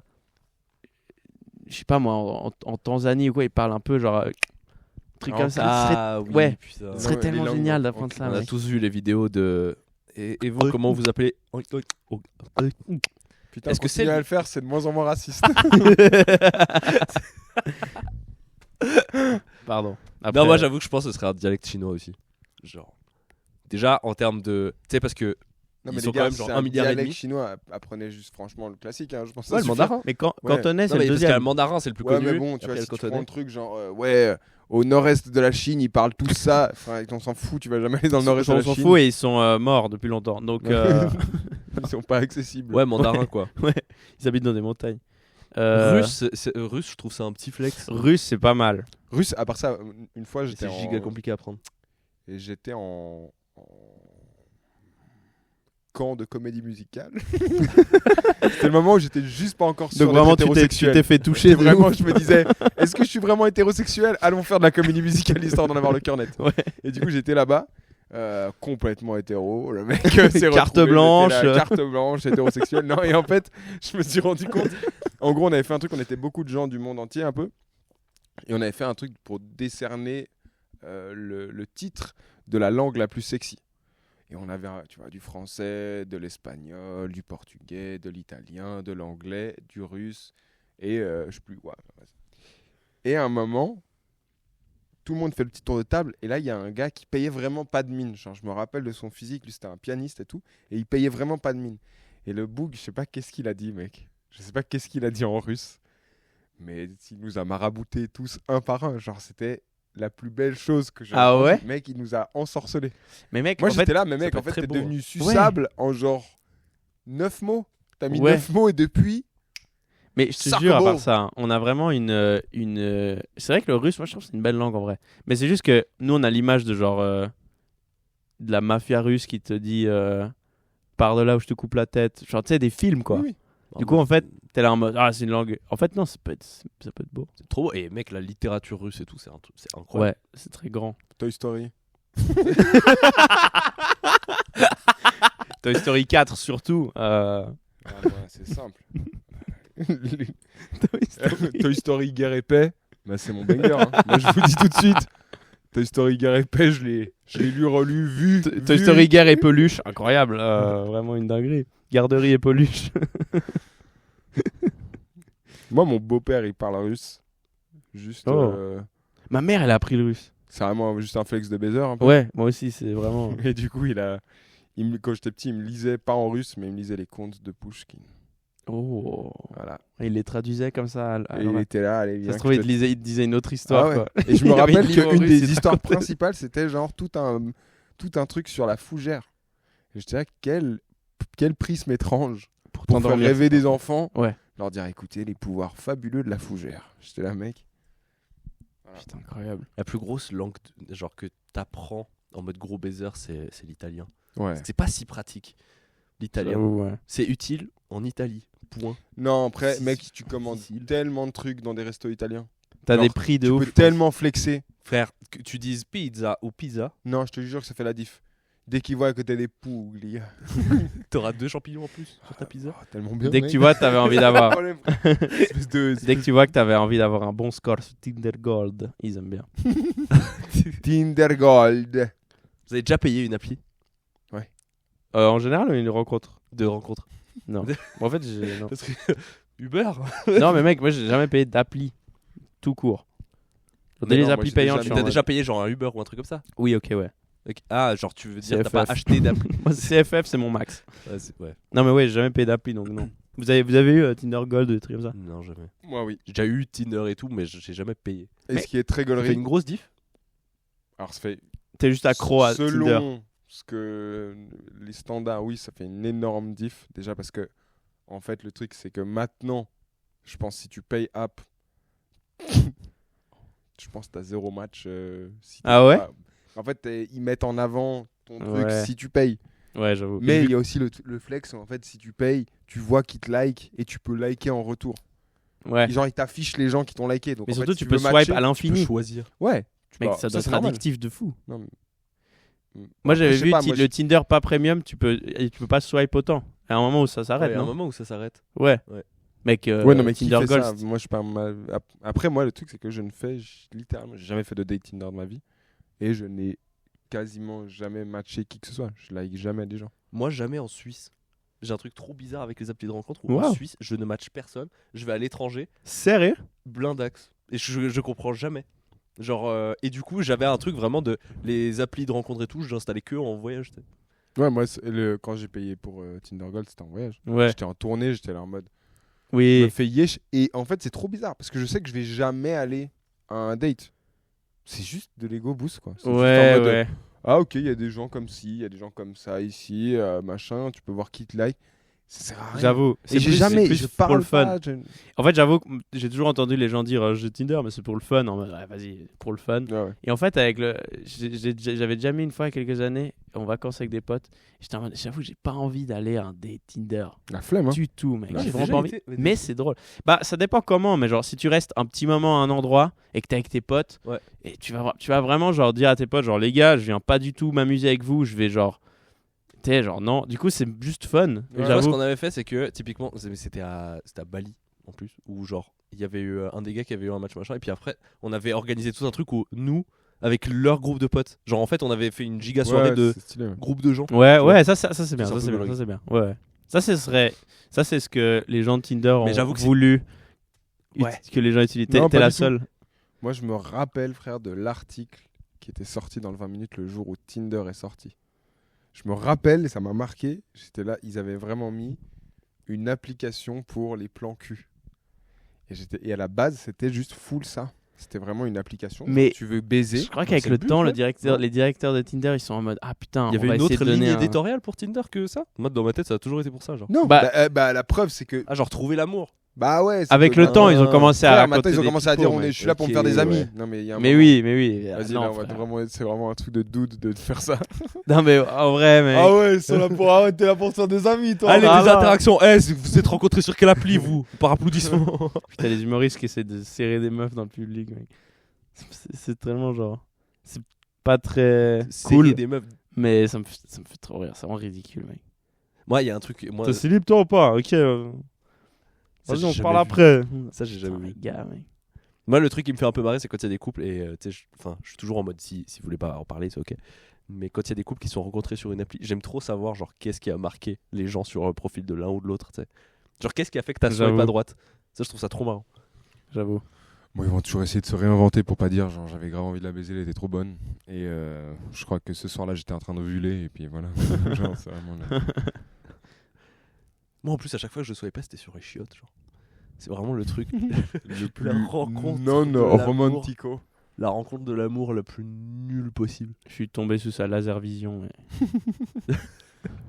Je sais pas moi, en Tanzanie ou quoi, ils parlent un peu genre. truc
En
comme
plus,
ça.
Ah oui,
ouais.
putain.
Ce serait
Ouais,
tellement
les langues
génial
en-
d'apprendre ça,
On a
mec.
tous vu les vidéos de. Et vous, comment vous appelez
Putain,
Est-ce que
continuer
c'est-
à le faire, c'est de moins en moins raciste.
Pardon.
Non, moi j'avoue que je pense que ce serait un dialecte chinois aussi. Genre. Déjà en termes de. Tu sais, parce que.
Non,
Ils
mais
sont
les
quand
gars,
même genre
c'est
1,5 milliard.
dialecte chinois. Apprenez juste franchement le classique. Hein, je pense que
Ouais,
ça
le
suffit.
mandarin.
Mais quand
Ouais.
cantonais,
Non,
c'est
mais
le
parce qu'il y a le
deuxième.
mandarin, c'est le plus
Ouais,
connu.
mais bon, tu
Après,
vois,
il y a
si
le
tu prends
cantonais.
le truc, genre, ouais, au nord-est de la Chine, ils parlent tout ça. Enfin, on s'en fout, tu vas jamais aller dans le nord-est de
On
la
s'en
Chine.
fout et ils sont morts depuis longtemps. Donc,
Ils sont pas accessibles.
Ouais, mandarin quoi.
ils habitent dans des montagnes.
Russe, russe, je trouve ça un petit flex.
Russe, c'est pas mal.
Russe, à part ça, une fois,
Mais
j'étais
C'est giga compliqué à apprendre.
Et j'étais en camp de comédie musicale. C'était le moment où j'étais juste pas encore sûr
Donc
d'être
vraiment, tu
hétérosexuel.
t'es fait toucher.
C'était
de
vraiment,
ouf.
je me disais, est-ce que je suis vraiment hétérosexuel? Allons faire de la comédie musicale histoire d'en avoir le cœur net.
Ouais.
Et du coup, j'étais là-bas, complètement hétéro. Le mec s'est
Carte
retrouvé,
blanche.
j'étais là, carte blanche, hétérosexuel. Non, et en fait, je me suis rendu compte. En gros, on avait fait un truc, on était beaucoup de gens du monde entier un peu. Et on avait fait un truc pour décerner le titre de la langue la plus sexy. Et on avait, tu vois, du français, de l'espagnol, du portugais, de l'italien, de l'anglais, du russe et je sais plus. Ouais. Et à un moment, tout le monde fait le petit tour de table et là, il y a un gars qui payait vraiment pas de mine. Genre, je me rappelle de son physique, lui c'était un pianiste et tout, et il payait vraiment pas de mine. Et le boug, je sais pas qu'est-ce qu'il a dit, mec. Je sais pas qu'est-ce qu'il a dit en russe, mais il nous a maraboutés tous un par un. Genre, c'était la plus belle chose que j'ai
Ah
entendue.
ouais.
Le mec, il nous a ensorcelés.
Mais mec,
Moi
en
j'étais
fait,
là, mais
ça
mec,
peut
en
être
fait,
très
t'es
beau.
devenu suçable en genre 9 mots. T'as mis
Ouais.
9 mots et depuis.
Mais je te
Sarko.
jure, à part ça, hein, on a vraiment une. C'est vrai que le russe, moi je trouve que c'est une belle langue en vrai. Mais c'est juste que nous on a l'image de genre. De la mafia russe qui te dit. Pars de là où je te coupe la tête. Genre, tu sais, des films quoi.
Oui,
Du coup, en fait, t'es là en mode. Ah, c'est une langue. En fait, non, ça peut être beau.
C'est trop beau. Et mec, la littérature russe et tout, c'est un truc, c'est incroyable.
Ouais, c'est très grand.
Toy Story.
Toy Story 4 surtout.
Ah, ouais, c'est simple.
Toy Story.
Toy Story Guerre et Paix, bah, c'est mon banger. Hein. Moi, je vous dis tout de suite. Toy Story Guerre et Paix, je l'ai lu, relu, vu.
Toy
vu.
Story Guerre et Peluche, incroyable. Vraiment une dinguerie. Garderie et Peluche.
Moi, mon beau-père, il parle russe. Juste.
Oh. Ma mère, elle a appris le russe.
C'est vraiment juste un flex de baiser. Un peu.
Ouais, moi aussi, c'est vraiment.
Et du coup, quand j'étais petit, il me lisait, pas en russe, mais il me lisait les contes de Pushkin.
Oh.
Voilà.
Il les traduisait comme ça.
Et il était là, allez,
Ça
viens.
se trouve,
que je te-
il te disait une autre histoire.
Ah ouais.
Quoi.
Et je me
Il y avait
rappelle
une livre
qu'une
russe,
des
il te
histoires
racontait.
principales, c'était genre tout un truc sur la fougère. Et j'étais là, quel prisme étrange pour faire
t'endormir.
rêver des enfants.
Ouais.
Leur dire, écoutez, les pouvoirs fabuleux de la fougère. J'étais là, mec.
Putain, incroyable.
La plus grosse langue genre que t'apprends en mode gros baiser, c'est l'italien.
Ouais.
C'est pas si pratique. L'italien.
J'avoue, ouais.
C'est utile en Italie. Point.
Non, après,
Si,
mec, tu commandes
difficile.
tellement de trucs dans des restos italiens.
T'as
Genre,
des prix de
Tu
ouf.
peux tellement flexer.
Frère, que tu dises pizza ou pizza,
Non, je te jure que ça fait la diff. Dès qu'ils voient que t'as des poules,
t'auras 2 champignons en plus sur ta pizza.
tellement bien.
Dès que
mec.
tu vois, t'avais envie d'avoir.
Problème. Espèce de-
Dès que tu vois que t'avais envie d'avoir un bon score sur Tinder Gold, ils aiment bien.
Tinder Gold.
Vous avez déjà payé une appli
En général, une rencontre.
de rencontre
Non. En fait, non.
Parce que Uber
Non, mais mec, moi, j'ai jamais payé d'appli tout court.
Mais
Dès
non,
les
moi,
applis
j'ai
payantes,
déjà-
je suis
T'as
en mode-
déjà payé genre un Uber ou un truc comme ça
Oui, ok, ouais.
Ok. Ah, genre tu veux dire t'as pas
CFF.
acheté d'appli
Moi, CFF, c'est mon max.
Ouais.
Non, mais ouais, j'ai jamais payé d'appli, donc non. Vous avez eu Tinder Gold, des trucs comme ça?
Non, jamais.
Moi, oui.
J'ai déjà eu Tinder et tout, mais j'ai jamais payé.
Et
Mais-
ce qui est très
Ça fait
gaulerie.
une grosse diff
Alors, ça fait.
T'es juste accro à
Selon
Tinder.
ce que les standards, oui, ça fait une énorme diff. Déjà parce que, en fait, le truc, c'est que maintenant, je pense si tu payes app, je pense que t'as 0 match. Si t'es
Ah ouais
pas- En fait, ils mettent en avant ton truc
Ouais.
si tu payes.
Ouais, j'avoue.
Mais
Et
il y a aussi le flex où, en fait, si tu payes, tu vois qu'ils te like et tu peux liker en retour.
ouais.
Genre, ils t'affichent les gens qui t'ont liké. Donc,
Mais
en fait,
surtout,
si
tu
veux
peux swipe
matcher,
à
Tu peux
l'infini.
choisir.
Ouais.
Mec,
Bah,
ça doit
c'est
être
normal.
addictif de fou.
Non, mais-
Moi,
Après,
j'avais
je sais
vu
pas, moi,
le Tinder pas premium, tu peux pas swipe autant. À un moment où ça s'arrête,
Il y a un
non?
moment où ça s'arrête.
Ouais. Mec,
Ouais, non, mais qui
Tinder
fait
Gold,
ça? Moi, je parle mal. Après, moi, le truc, c'est que je ne fais littéralement, j'ai jamais fait de date Tinder de ma vie. Et je n'ai quasiment jamais matché qui que ce soit. Je like jamais des gens.
Moi, jamais en Suisse. J'ai un truc trop bizarre avec les applis de rencontre où
Wow.
en Suisse, je ne match personne. Je vais à l'étranger,
Sérieux?
blindax. Et je comprends jamais. Genre, et du coup, j'avais un truc vraiment de les applis de rencontre et tout, j'installais que en voyage. T'sais.
Ouais, moi, quand j'ai payé pour Tinder Gold, c'était en voyage.
Ouais.
J'étais en tournée, j'étais là en mode. Je
Oui.
me fais yesh. Et en fait, c'est trop bizarre parce que je sais que je vais jamais aller à un date. C'est juste de l'ego boost, quoi. C'est juste en
Ouais,
mode,
ouais.
ah, ok, il y a des gens comme ci, il y a des gens comme ça ici, machin. Tu peux voir qui te like. Ça sert à rien.
J'avoue.
Et j'ai jamais,
c'est plus
je
pour
parle
le fun.
pas.
En fait, j'avoue que j'ai toujours entendu les gens dire j'ai Tinder, mais c'est pour le fun. En mode, ouais, vas-y, pour le fun.
Ouais.
Et en fait, j'avais déjà mis une fois il y a quelques années en vacances avec des potes. J'étais en mode, j'avoue, j'ai pas envie d'aller à un date Tinder.
La flemme, hein.
Du tout, mec.
Ouais,
J'ai
j'ai
vraiment
déjà
pas envie.
été, mais
Mais c'est drôle. Bah, ça dépend comment, mais genre, si tu restes un petit moment à un endroit et que t'es avec tes potes,
Ouais.
et tu vas vraiment genre dire à tes potes, genre, les gars, je viens pas du tout m'amuser avec vous, je vais genre. T'es genre, non. Du coup, c'est juste fun.
Ouais.
Moi, ce
J'avoue.
qu'on avait fait, c'est que typiquement, c'était à Bali en plus, où genre, il y avait eu un des gars qui avait eu un match machin, et puis après, on avait organisé tout un truc où nous, avec leur groupe de potes, genre en fait, on avait fait une giga soirée
Ouais,
de
c'est stylé, ouais.
groupe de gens.
Ouais,
Tu
ouais,
vois.
ça c'est bien,
C'est
ça
un
c'est
peu
bien,
le
ça c'est bien. Ouais. Ça c'est ce que les gens de Tinder ont
Mais j'avoue que
voulu
Ouais.
que les gens utilisent.
Non,
T'es
pas
la
du tout.
seule.
Moi, je me rappelle, frère, de l'article qui était sorti dans le 20 minutes le jour où Tinder est sorti. Je me rappelle, et ça m'a marqué, j'étais là, ils avaient vraiment mis une application pour les plans cul. Et à la base, c'était juste full ça. C'était vraiment une application.
Mais
tu veux baiser.
Je crois qu'avec
c'est
le
but,
temps,
ouais.
les directeurs de Tinder, ils sont en mode ah putain,
Il y
on
avait
va
une
essayer
autre
de donner
ligne
un-
éditoriale pour Tinder que ça. Moi, dans ma tête, ça a toujours été pour ça, genre.
Non,
Bah-
la preuve, c'est que.
Ah, genre trouver l'amour.
Bah ouais. c'est
Avec
que-
le temps, ils ont commencé à
Frère,
raconter
maintenant, ils ont
des
commencé à
typos,
dire
mais-
je suis là pour me
Ok,
faire des amis.
ouais.
Non, mais il y a un
Mais
moment-
oui, mais oui.
Vas-y,
Non,
là, c'est vraiment un truc de dude de faire ça.
Non mais en vrai, mec.
Ah ouais, ils sont là pour. Ah ouais, t'es là pour se faire des amis, toi.
Allez,
Ah,
des
là.
interactions. Vous êtes rencontrés sur quelle appli, vous? Par applaudissement.
Putain, les humoristes qui essaient de serrer des meufs dans le public, mec. C'est tellement genre. C'est pas très
Cool.
cool,
Des meufs.
mais ça me fait trop rire. C'est vraiment ridicule, mec.
Moi, il y a un truc. Moi,
T'es libre toi ou pas? Ok.
Ça,
Vas-y,
j'ai
on se
jamais
parle
vu.
après.
Ça, j'ai jamais
Putain,
vu.
les gars, mec.
Moi, le truc qui me fait un peu marrer, c'est quand il y a des couples, et tu sais, je suis toujours en mode si vous voulez pas en parler, c'est ok. Mais quand il y a des couples qui sont rencontrés sur une appli, j'aime trop savoir, genre, qu'est-ce qui a marqué les gens sur le profil de l'un ou de l'autre, tu sais. Genre, qu'est-ce qui a fait que ta soirée
J'avoue.
pas droite. Ça, je trouve ça trop marrant.
J'avoue.
Bon, ils vont toujours essayer de se réinventer pour pas dire genre j'avais grave envie de la baiser, elle était trop bonne. Et je crois que ce soir-là j'étais en train d'ovuler et puis voilà. Genre, c'est vraiment là.
Moi, en plus, à chaque fois que je soyais pas, c'était sur les chiottes, genre. C'est vraiment le truc.
Le plus
La rencontre
non
de l'amour.
romantico.
La rencontre de l'amour la plus nulle possible.
Je suis tombé sous sa laser vision. Mais...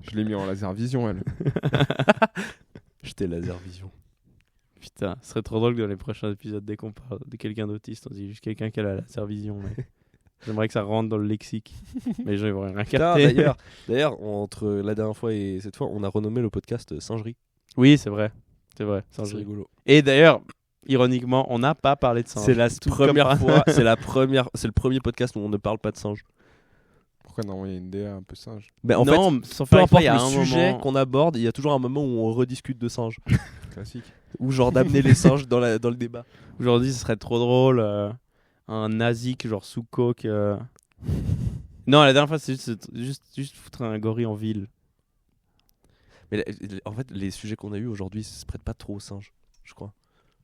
Je l'ai mis en laser vision elle.
J'étais laser vision.
Putain, ce serait trop drôle que dans les prochains épisodes, dès qu'on parle de quelqu'un d'autiste, on dit juste quelqu'un qui a la laser vision. Mais... J'aimerais que ça rentre dans le lexique. Mais les gens ils vont rien
Putain,
capter.
d'ailleurs, entre la dernière fois et cette fois, on a renommé le podcast Singerie.
Oui, c'est vrai. C'est vrai.
C'est
Singerie.
rigolo.
Et d'ailleurs, ironiquement, on n'a pas parlé de singe.
C'est la
Tout comme
première
par-
fois, c'est le premier podcast où on ne parle pas de singe.
Pourquoi normalement il y a une DA un peu singe?
Mais en fait,
non, sans
peu
faire
importe
exprès, il y a
le
un
sujet
moment-
qu'on aborde, il y a toujours un moment où on rediscute de singes.
Classique.
Ou genre d'amener les singes dans le débat.
Aujourd'hui, ce serait trop drôle. Un nazik, genre sous coke. Non, la dernière fois, c'est juste foutre un gorille en ville.
Mais en fait, les sujets qu'on a eu aujourd'hui se prêtent pas trop aux singes, je crois.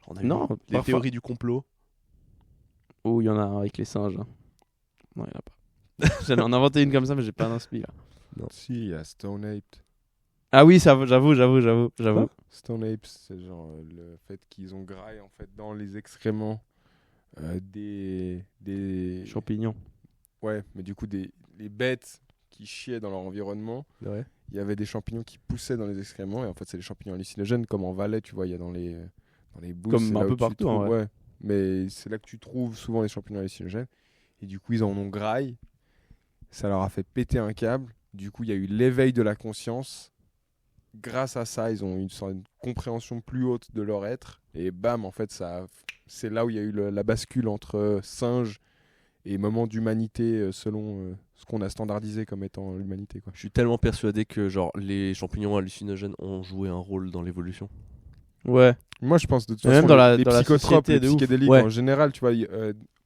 On a eu
Non,
les
parfois.
théories du complot.
Oh, il y en a un avec les singes. hein. Non, il n'y en a pas. J'allais en inventer une comme ça, mais j'ai pas d'inspi là.
Si, il y a Stone Ape.
Ah oui, ça, j'avoue.
Stone Ape, c'est genre le fait qu'ils ont graillé en fait dans les excréments des
Champignons.
ouais, mais du coup les bêtes qui chiaient dans leur environnement,
Ouais.
il y avait des champignons qui poussaient dans les excréments et en fait c'est des champignons hallucinogènes comme en Valais, tu vois, il y a dans les bouses,
Comme
c'est
un
là
peu
où tu
partout, en
trouves-
vrai.
ouais, mais c'est là que tu trouves souvent les champignons hallucinogènes et du coup ils en ont graillé, ça leur a fait péter un câble, du coup il y a eu l'éveil de la conscience. Grâce à ça, ils ont une sorte de compréhension plus haute de leur être. Et bam, en fait, c'est là où il y a eu la bascule entre singe et moment d'humanité selon ce qu'on a standardisé comme étant l'humanité, quoi.
Je suis tellement persuadé que genre les champignons hallucinogènes ont joué un rôle dans l'évolution.
Ouais.
Moi, je pense de toute
Et même
façon,
dans
les
la
psychotropes,
société
les
de ouf.
psychédéliques
Ouais.
en général, tu vois,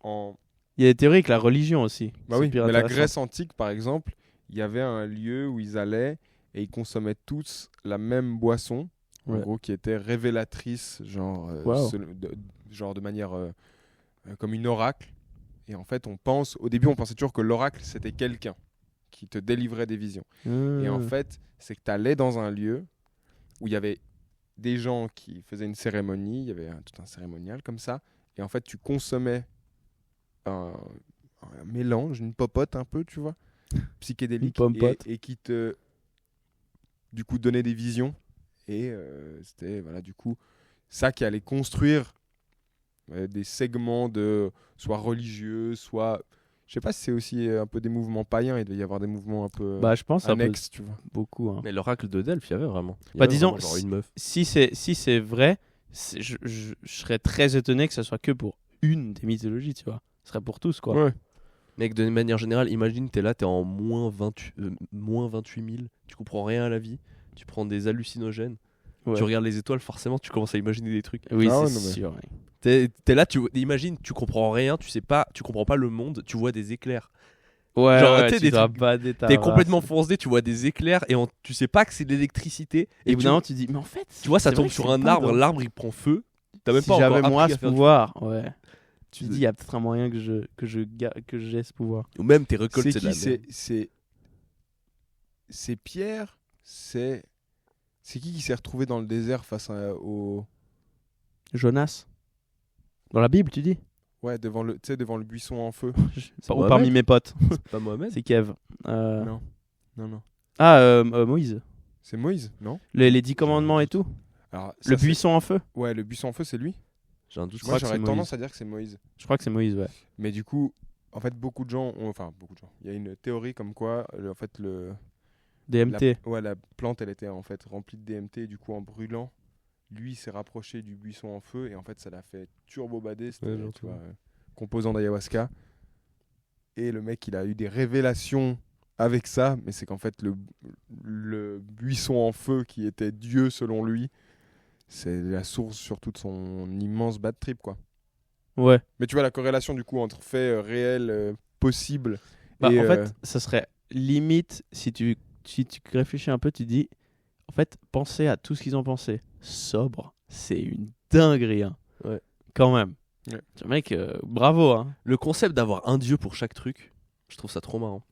en...
Il y a des théories avec la religion aussi.
Bah
C'est
oui,
pire
mais la
intéressant.
Grèce antique, par exemple, il y avait un lieu où ils allaient et ils consommaient tous la même boisson, en
Ouais.
gros, qui était révélatrice, genre,
Wow.
genre de manière comme une oracle. Et en fait, au début, on pensait toujours que l'oracle, c'était quelqu'un qui te délivrait des visions. Et en fait, c'est que tu allais dans un lieu où il y avait des gens qui faisaient une cérémonie, il y avait tout un cérémonial comme ça, et en fait, tu consommais un mélange, une popote un peu, tu vois, psychédélique,
Une pompote.
et qui te, du coup, donnait des visions. Et c'était, voilà, du coup, ça qui allait construire des segments de soit religieux, soit... Je sais pas si c'est aussi un peu des mouvements païens, il doit y avoir des mouvements un peu
Bah, je pense un peu
annexes, tu vois.
beaucoup. Hein.
Mais l'oracle de Delphes, il y avait vraiment. Il y
Bah,
avait
disons,
vraiment genre une meuf.
Si c'est vrai, je serais très étonné que ça soit que pour une des mythologies, tu vois. Ce serait pour tous, quoi.
Ouais.
Mec, de manière générale, imagine, t'es là, t'es en moins 28 000, tu comprends rien à la vie, tu prends des hallucinogènes,
Ouais.
tu regardes les étoiles, forcément, tu commences à imaginer des trucs.
Oui,
Ah ouais,
c'est
non, mais-
sûr. Ouais.
T'es là, imagine, tu comprends rien, tu comprends pas le monde, tu vois des éclairs.
Ouais,
Genre,
ouais,
tu sais,
tu
des
dois
trucs-
bader ta
T'es
race.
complètement foncé, tu vois des éclairs et tu sais pas que c'est de l'électricité.
Et
Et
au bout d'un moment, tu dis, mais en fait,
tu vois, ça
c'est
tombe
vrai que
sur
c'est
un
pas
arbre,
dans-
l'arbre il prend feu. T'as même
si
pas encore
j'avais moi
appris à
ce
faire du-
pouvoir, ouais. Tu
Tu-
dis, il y a peut-être un moyen que j'ai ce pouvoir.
Ou même tes récoltes,
C'est
c'est de la
qui
merde.
c'est Pierre, c'est qui s'est retrouvé dans le désert face au
Jonas. Dans la Bible, tu dis
devant le buisson en feu.
C'est
Ou
Mohamed.
parmi mes potes.
Pas Mohamed.
C'est Kev.
Non.
Ah, Moïse.
C'est Moïse, non?
Les 10 commandements et tout.
Alors,
Le
ça,
buisson en feu.
ouais, le buisson en feu, c'est lui.
J'ai un doute.
crois
Moi,
que
j'aurais
c'est
tendance
Moïse.
à dire que c'est Moïse.
Je crois que c'est Moïse, ouais.
Mais du coup, en fait, beaucoup de gens, il y a une théorie comme quoi, en fait,
DMT.
la plante, elle était en fait remplie de DMT, et du coup, en brûlant, lui s'est rapproché du buisson en feu, et en fait, ça l'a fait turbo-bader, c'était,
Ouais,
tu vois, composant d'ayahuasca. Et le mec, il a eu des révélations avec ça, mais c'est qu'en fait, le buisson en feu qui était Dieu selon lui, c'est la source surtout de son immense bad trip, quoi.
Ouais.
Mais tu vois la corrélation du coup entre faits réels possibles
Bah,
et
en fait, ça serait limite, si tu réfléchis un peu, tu dis, en fait, pensez à tout ce qu'ils ont pensé. Sobre, c'est une dinguerie, hein.
Ouais.
Quand même.
Ouais.
Mec, bravo, hein.
Le concept d'avoir un dieu pour chaque truc, je trouve ça trop marrant.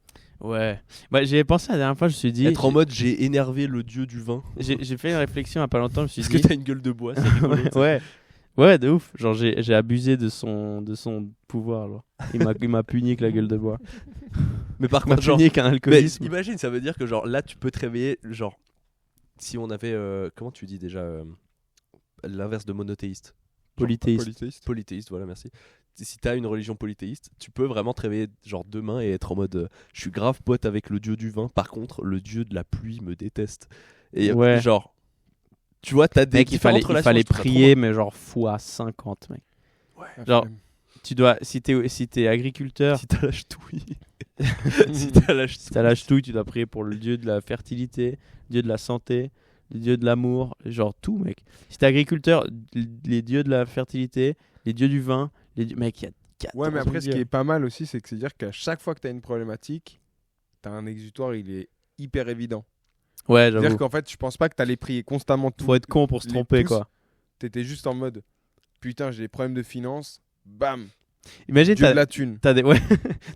Ouais. Bah, j'y ai pensé la dernière fois, je me suis dit...
Être en mode j'ai énervé le dieu du vin.
J'ai fait une réflexion il y a pas longtemps, je me suis
Parce
dit...
que t'as une gueule de bois, c'est rigolo.
ouais. Ouais, de ouf. Genre, j'ai abusé de son pouvoir, genre. Il m'a puni avec la gueule de bois.
Mais par
Il m'a
contre, genre,
puni avec un
mais
alcoolisme.
imagine, ça veut dire que genre là tu peux te réveiller, genre si on avait comment tu dis déjà l'inverse de monothéiste,
Polythéiste.
polythéiste, voilà, merci. Si t'as une religion polythéiste, tu peux vraiment te réveiller genre demain et être en mode je suis grave pote avec le dieu du vin, par contre le dieu de la pluie me déteste. Et
Ouais.
genre tu vois, t'as des
Mec, il fallait
je trouve ça
prier, mais genre fois 50, mec.
Ah,
Genre,
flemme.
Tu dois, si t'es agriculteur,
trop. Si t'as la ch'touille. Si t'as la ch'touille.
si t'as la ch'touille, tu dois prier pour le dieu de la fertilité, le dieu de la santé, le dieu de l'amour, genre tout, mec. Si t'es agriculteur, les dieux de la fertilité, les dieux du vin, mec, il y a 14
Ouais, mais après, ce
dieux.
qui est pas mal aussi, c'est que c'est-à-dire qu'à chaque fois que tu as une problématique, tu as un exutoire, il est hyper évident.
Ouais,
C'est-à-dire
j'avoue.
qu'en fait, je pense pas que tu allais prier constamment tout.
Faut être con pour se
les
tromper,
tous.
quoi.
T'étais juste en mode putain, j'ai des problèmes de finances, bam,
Imagine,
dieu
t'as
de la thune.
t'as des, ouais,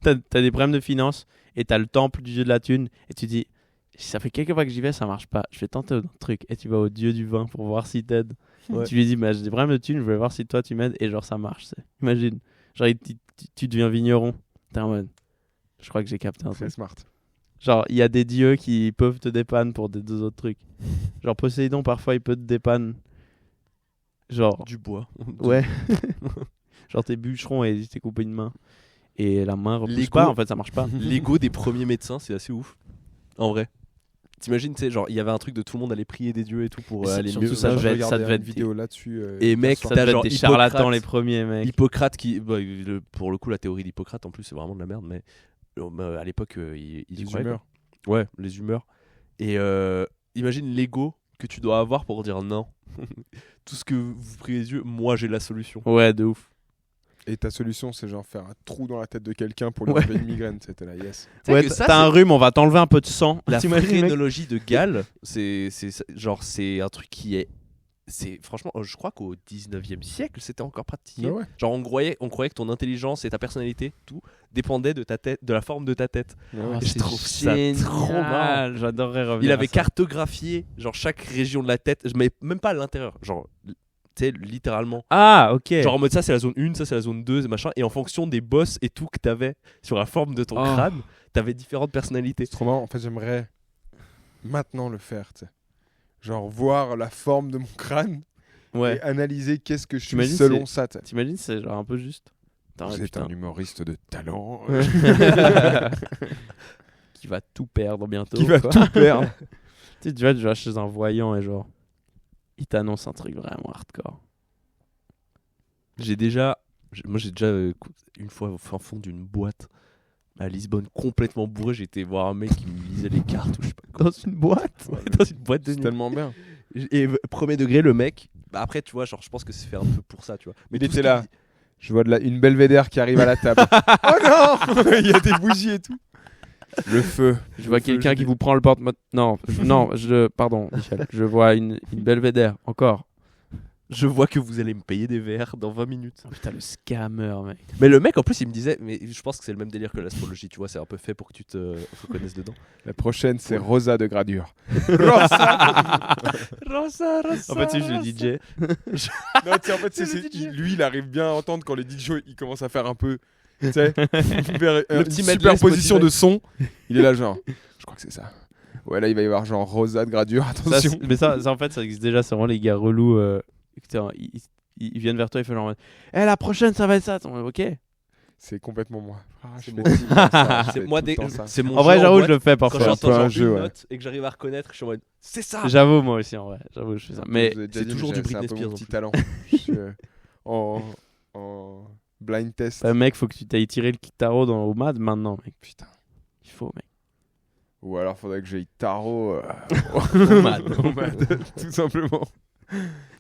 t'as des problèmes de finances et t'as le temple du dieu de la thune et tu dis, ça fait quelques fois que j'y vais, ça marche pas. Je vais tenter un truc. Et tu vas au dieu du vin pour voir s'il t'aide.
Ouais.
Tu lui dis, bah, j'ai des problèmes de thune, je vais voir si toi tu m'aides. Et genre, ça marche. Imagine. Genre, tu deviens vigneron. T'es en mode, je crois que j'ai capté un
Très
truc.
smart.
Genre, il y a des dieux qui peuvent te dépanner pour des deux autres trucs. Genre, Poséidon, parfois, il peut te dépanner. Genre,
Du bois.
ouais. Genre, t'es bûcheron et t'es coupé une main. Et la main repousse
L'ego.
pas, en fait, ça marche pas.
L'ego des premiers médecins, c'est assez ouf. En vrai. T'imagines, tu sais, genre, il y avait un truc de tout le monde allait prier des dieux et tout pour
Et c'est
aller
surtout
mieux.
ça,
Moi,
devait
je
être- ça
regardais
devait
une
être-
vidéo là-dessus.
Et mec,
Ça
t'as
devait être
genre
des charlatans
Hippocrate.
les premiers, mec.
Hippocrate qui. Bah, pour le coup, la théorie d'Hippocrate, en plus, c'est vraiment de la merde, mais à l'époque, il y
Les
croyait,
humeurs.
quoi. Ouais, les humeurs. Et imagine l'ego que tu dois avoir pour dire non. Tout ce que vous priez les yeux, moi j'ai la solution.
Ouais, de ouf.
Et ta solution, c'est genre faire un trou dans la tête de quelqu'un pour lui enlever une migraine. C'était la yes.
Ouais, t'as un rhume, on va t'enlever un peu de sang.
La
T'imagines, mec
phrénologie de Gall, c'est un truc qui est. Franchement, je crois qu'au 19e siècle, c'était encore pratiqué.
Ah ouais.
Genre, on croyait que ton intelligence et ta personnalité, tout, dépendait de ta tête, de la forme de ta tête.
Ouais.
Et je trouve ça trop marrant.
J'adorerais revenir.
Il avait
à ça.
cartographié genre chaque région de la tête, mais même pas à l'intérieur, genre tu sais littéralement.
Ah, ok.
Genre en mode ça c'est la zone 1, ça c'est la zone 2 machin et en fonction des boss et tout que t'avais sur la forme de ton crâne, t'avais différentes personnalités.
C'est trop marrant. En fait, j'aimerais maintenant le faire, tu sais. Genre voir la forme de mon crâne et analyser qu'est-ce que je suis selon ça.
T'imagines, c'est genre un peu juste.
Vous êtes un humoriste de talent.
Qui va tout perdre bientôt.
Qui va tout perdre.
Tu vas chez un voyant et genre, il t'annonce un truc vraiment hardcore.
Moi j'ai déjà une fois au fin fond d'une boîte à Lisbonne complètement bourré, j'ai été voir un mec qui me lisait les cartes ou je sais pas quoi.
Dans une boîte
Dans une boîte de
C'est
nuit.
tellement bien.
Et premier degré le mec, bah après tu vois genre je pense que c'est fait un peu pour ça tu vois.
Mais il
tout ce
était
qu'il
là.
dit-
Je vois une belvédère qui arrive à la table. Oh non. Il y a des bougies et tout. Le feu.
Je vois quelqu'un qui vous prend le porte-monnaie. Non, pardon, Michel. Je vois une belvédère, encore.
Je vois que vous allez me payer des verres dans 20 minutes.
Oh, putain, le scammer, mec.
Mais le mec en plus il me disait, mais je pense que c'est le même délire que l'astrologie, tu vois, c'est un peu fait pour que tu te connaisses dedans.
La prochaine, c'est Rosa de Gradure.
Rosa.
En fait, si je le DJ.
Non, tu sais, en fait, lui, il arrive bien à entendre quand les DJ ils commencent à faire un peu, tu sais, faire une
petit medley
superposition
Spotify.
de son. Il est là, genre, je crois que c'est ça. Ouais, là, il va y avoir genre Rosa de Gradure, attention.
Mais ça, en fait, ça existe déjà. C'est vraiment les gars relous. Putain, ils viennent vers toi, ils font genre, la prochaine, ça va être ça. Ok.
C'est complètement moi.
C'est
je
mon-
fais tout le temps ça, je
C'est
fais
moi
tout le temps ça.
c'est mon
En vrai,
jeu
j'avoue,
boîte.
je le fais
Quand
parfois.
C'est un
j'entends
peu un
genre
jeu,
une
ouais.
note et que j'arrive à reconnaître, je suis en mode c'est ça.
J'avoue, moi aussi, en vrai. J'avoue, je fais ça. Mais
Je vous ai déjà
c'est
dit,
toujours
mais
du
c'est un
Britney
peu
Spears,
mon
en
petit
plus.
talent. Je suis en blind test.
mec, faut que tu t'ailles tirer le tarot dans Omad maintenant, mec.
Putain.
Il faut, mec.
Ou alors faudrait que j'aille tarot
Omad.
au mat, tout simplement.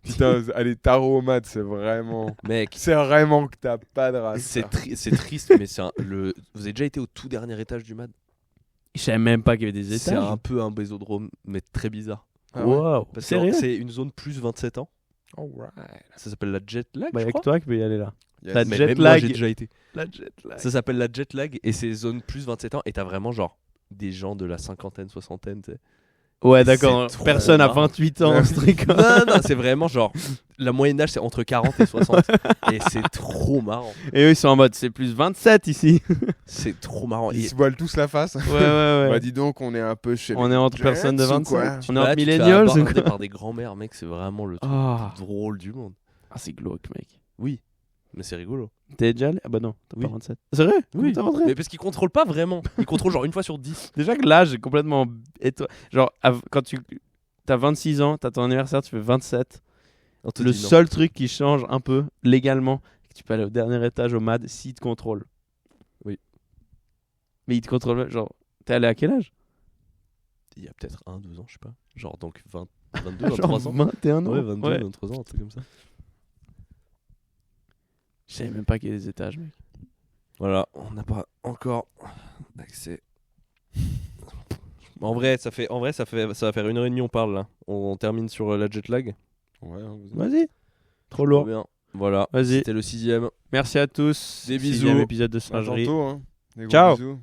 Putain, allez, tarot au mat, c'est vraiment
Mec,
que t'as pas de race.
c'est
ça.
c'est triste, mais vous avez déjà été au tout dernier étage du MAD.
Je savais même pas qu'il y avait des
C'est
étages.
un peu un bésodrome, mais très bizarre.
Ah ouais.
Wow.
Parce que
Sérieux?
c'est une zone plus 27 ans.
Alright.
Ça s'appelle la jet lag,
Bah,
je
y'a que
crois.
toi qui peux y aller là.
Yes.
La
Mais
jet
même moi,
lag.
j'ai déjà été.
La jet lag.
Ça s'appelle la jet lag et c'est zone plus 27 ans et t'as vraiment genre des gens de la cinquantaine, soixantaine, tu sais.
Ouais, d'accord.
C'est trop
Personne à
marrant.
28 ans, ce truc.
Non, c'est vraiment genre la moyenne d'âge c'est entre 40 et 60 et c'est trop marrant.
Et eux, ils sont en mode, c'est plus 27 ici.
C'est trop marrant.
Ils
Et
se voilent tous la face.
Ouais.
Bah dis donc, on est un peu chez
On
les
est entre
Jets
personnes de
ou
27.
quoi
On est
là,
entre
tu te fais
millennials ou
aborder
quoi?
par des grands-mères, mec, c'est vraiment le truc
Ah,
drôle du monde.
c'est glauque, mec.
Oui, mais c'est rigolo.
T'es déjà allé? Ah bah non, t'as
Oui.
pas 27. C'est vrai?
Oui.
T'es rentré?
Mais parce qu'ils contrôlent pas vraiment. Ils contrôlent genre une fois sur 10.
Déjà que l'âge est complètement... Genre, quand t'as 26 ans, t'as ton anniversaire, tu fais 27.
On te
Le
dit non.
seul truc qui change un peu, légalement, c'est que tu peux aller au dernier étage au MAD s'il te contrôle.
Oui.
Mais il te contrôle, genre... T'es allé à quel âge?
Il y a peut-être 1, 2 ans, je sais pas. Genre donc 22,
Genre
23 ans.
21 ans.
Ouais, 22,
Ouais.
23 ans, un truc comme ça.
Je savais même pas qu'il y a des étages, mec.
Voilà, on n'a pas encore accès. En vrai, ça va faire 1h30 on parle là. On termine sur la jet lag.
Ouais,
Vas-y. Trop
Trop
lourd.
bien. Voilà,
Vas-y.
c'était le 6ème.
Merci à tous.
Des
6e
bisous.
épisode de
à
Singerie.
tantôt, hein. Des gros
Ciao.
bisous.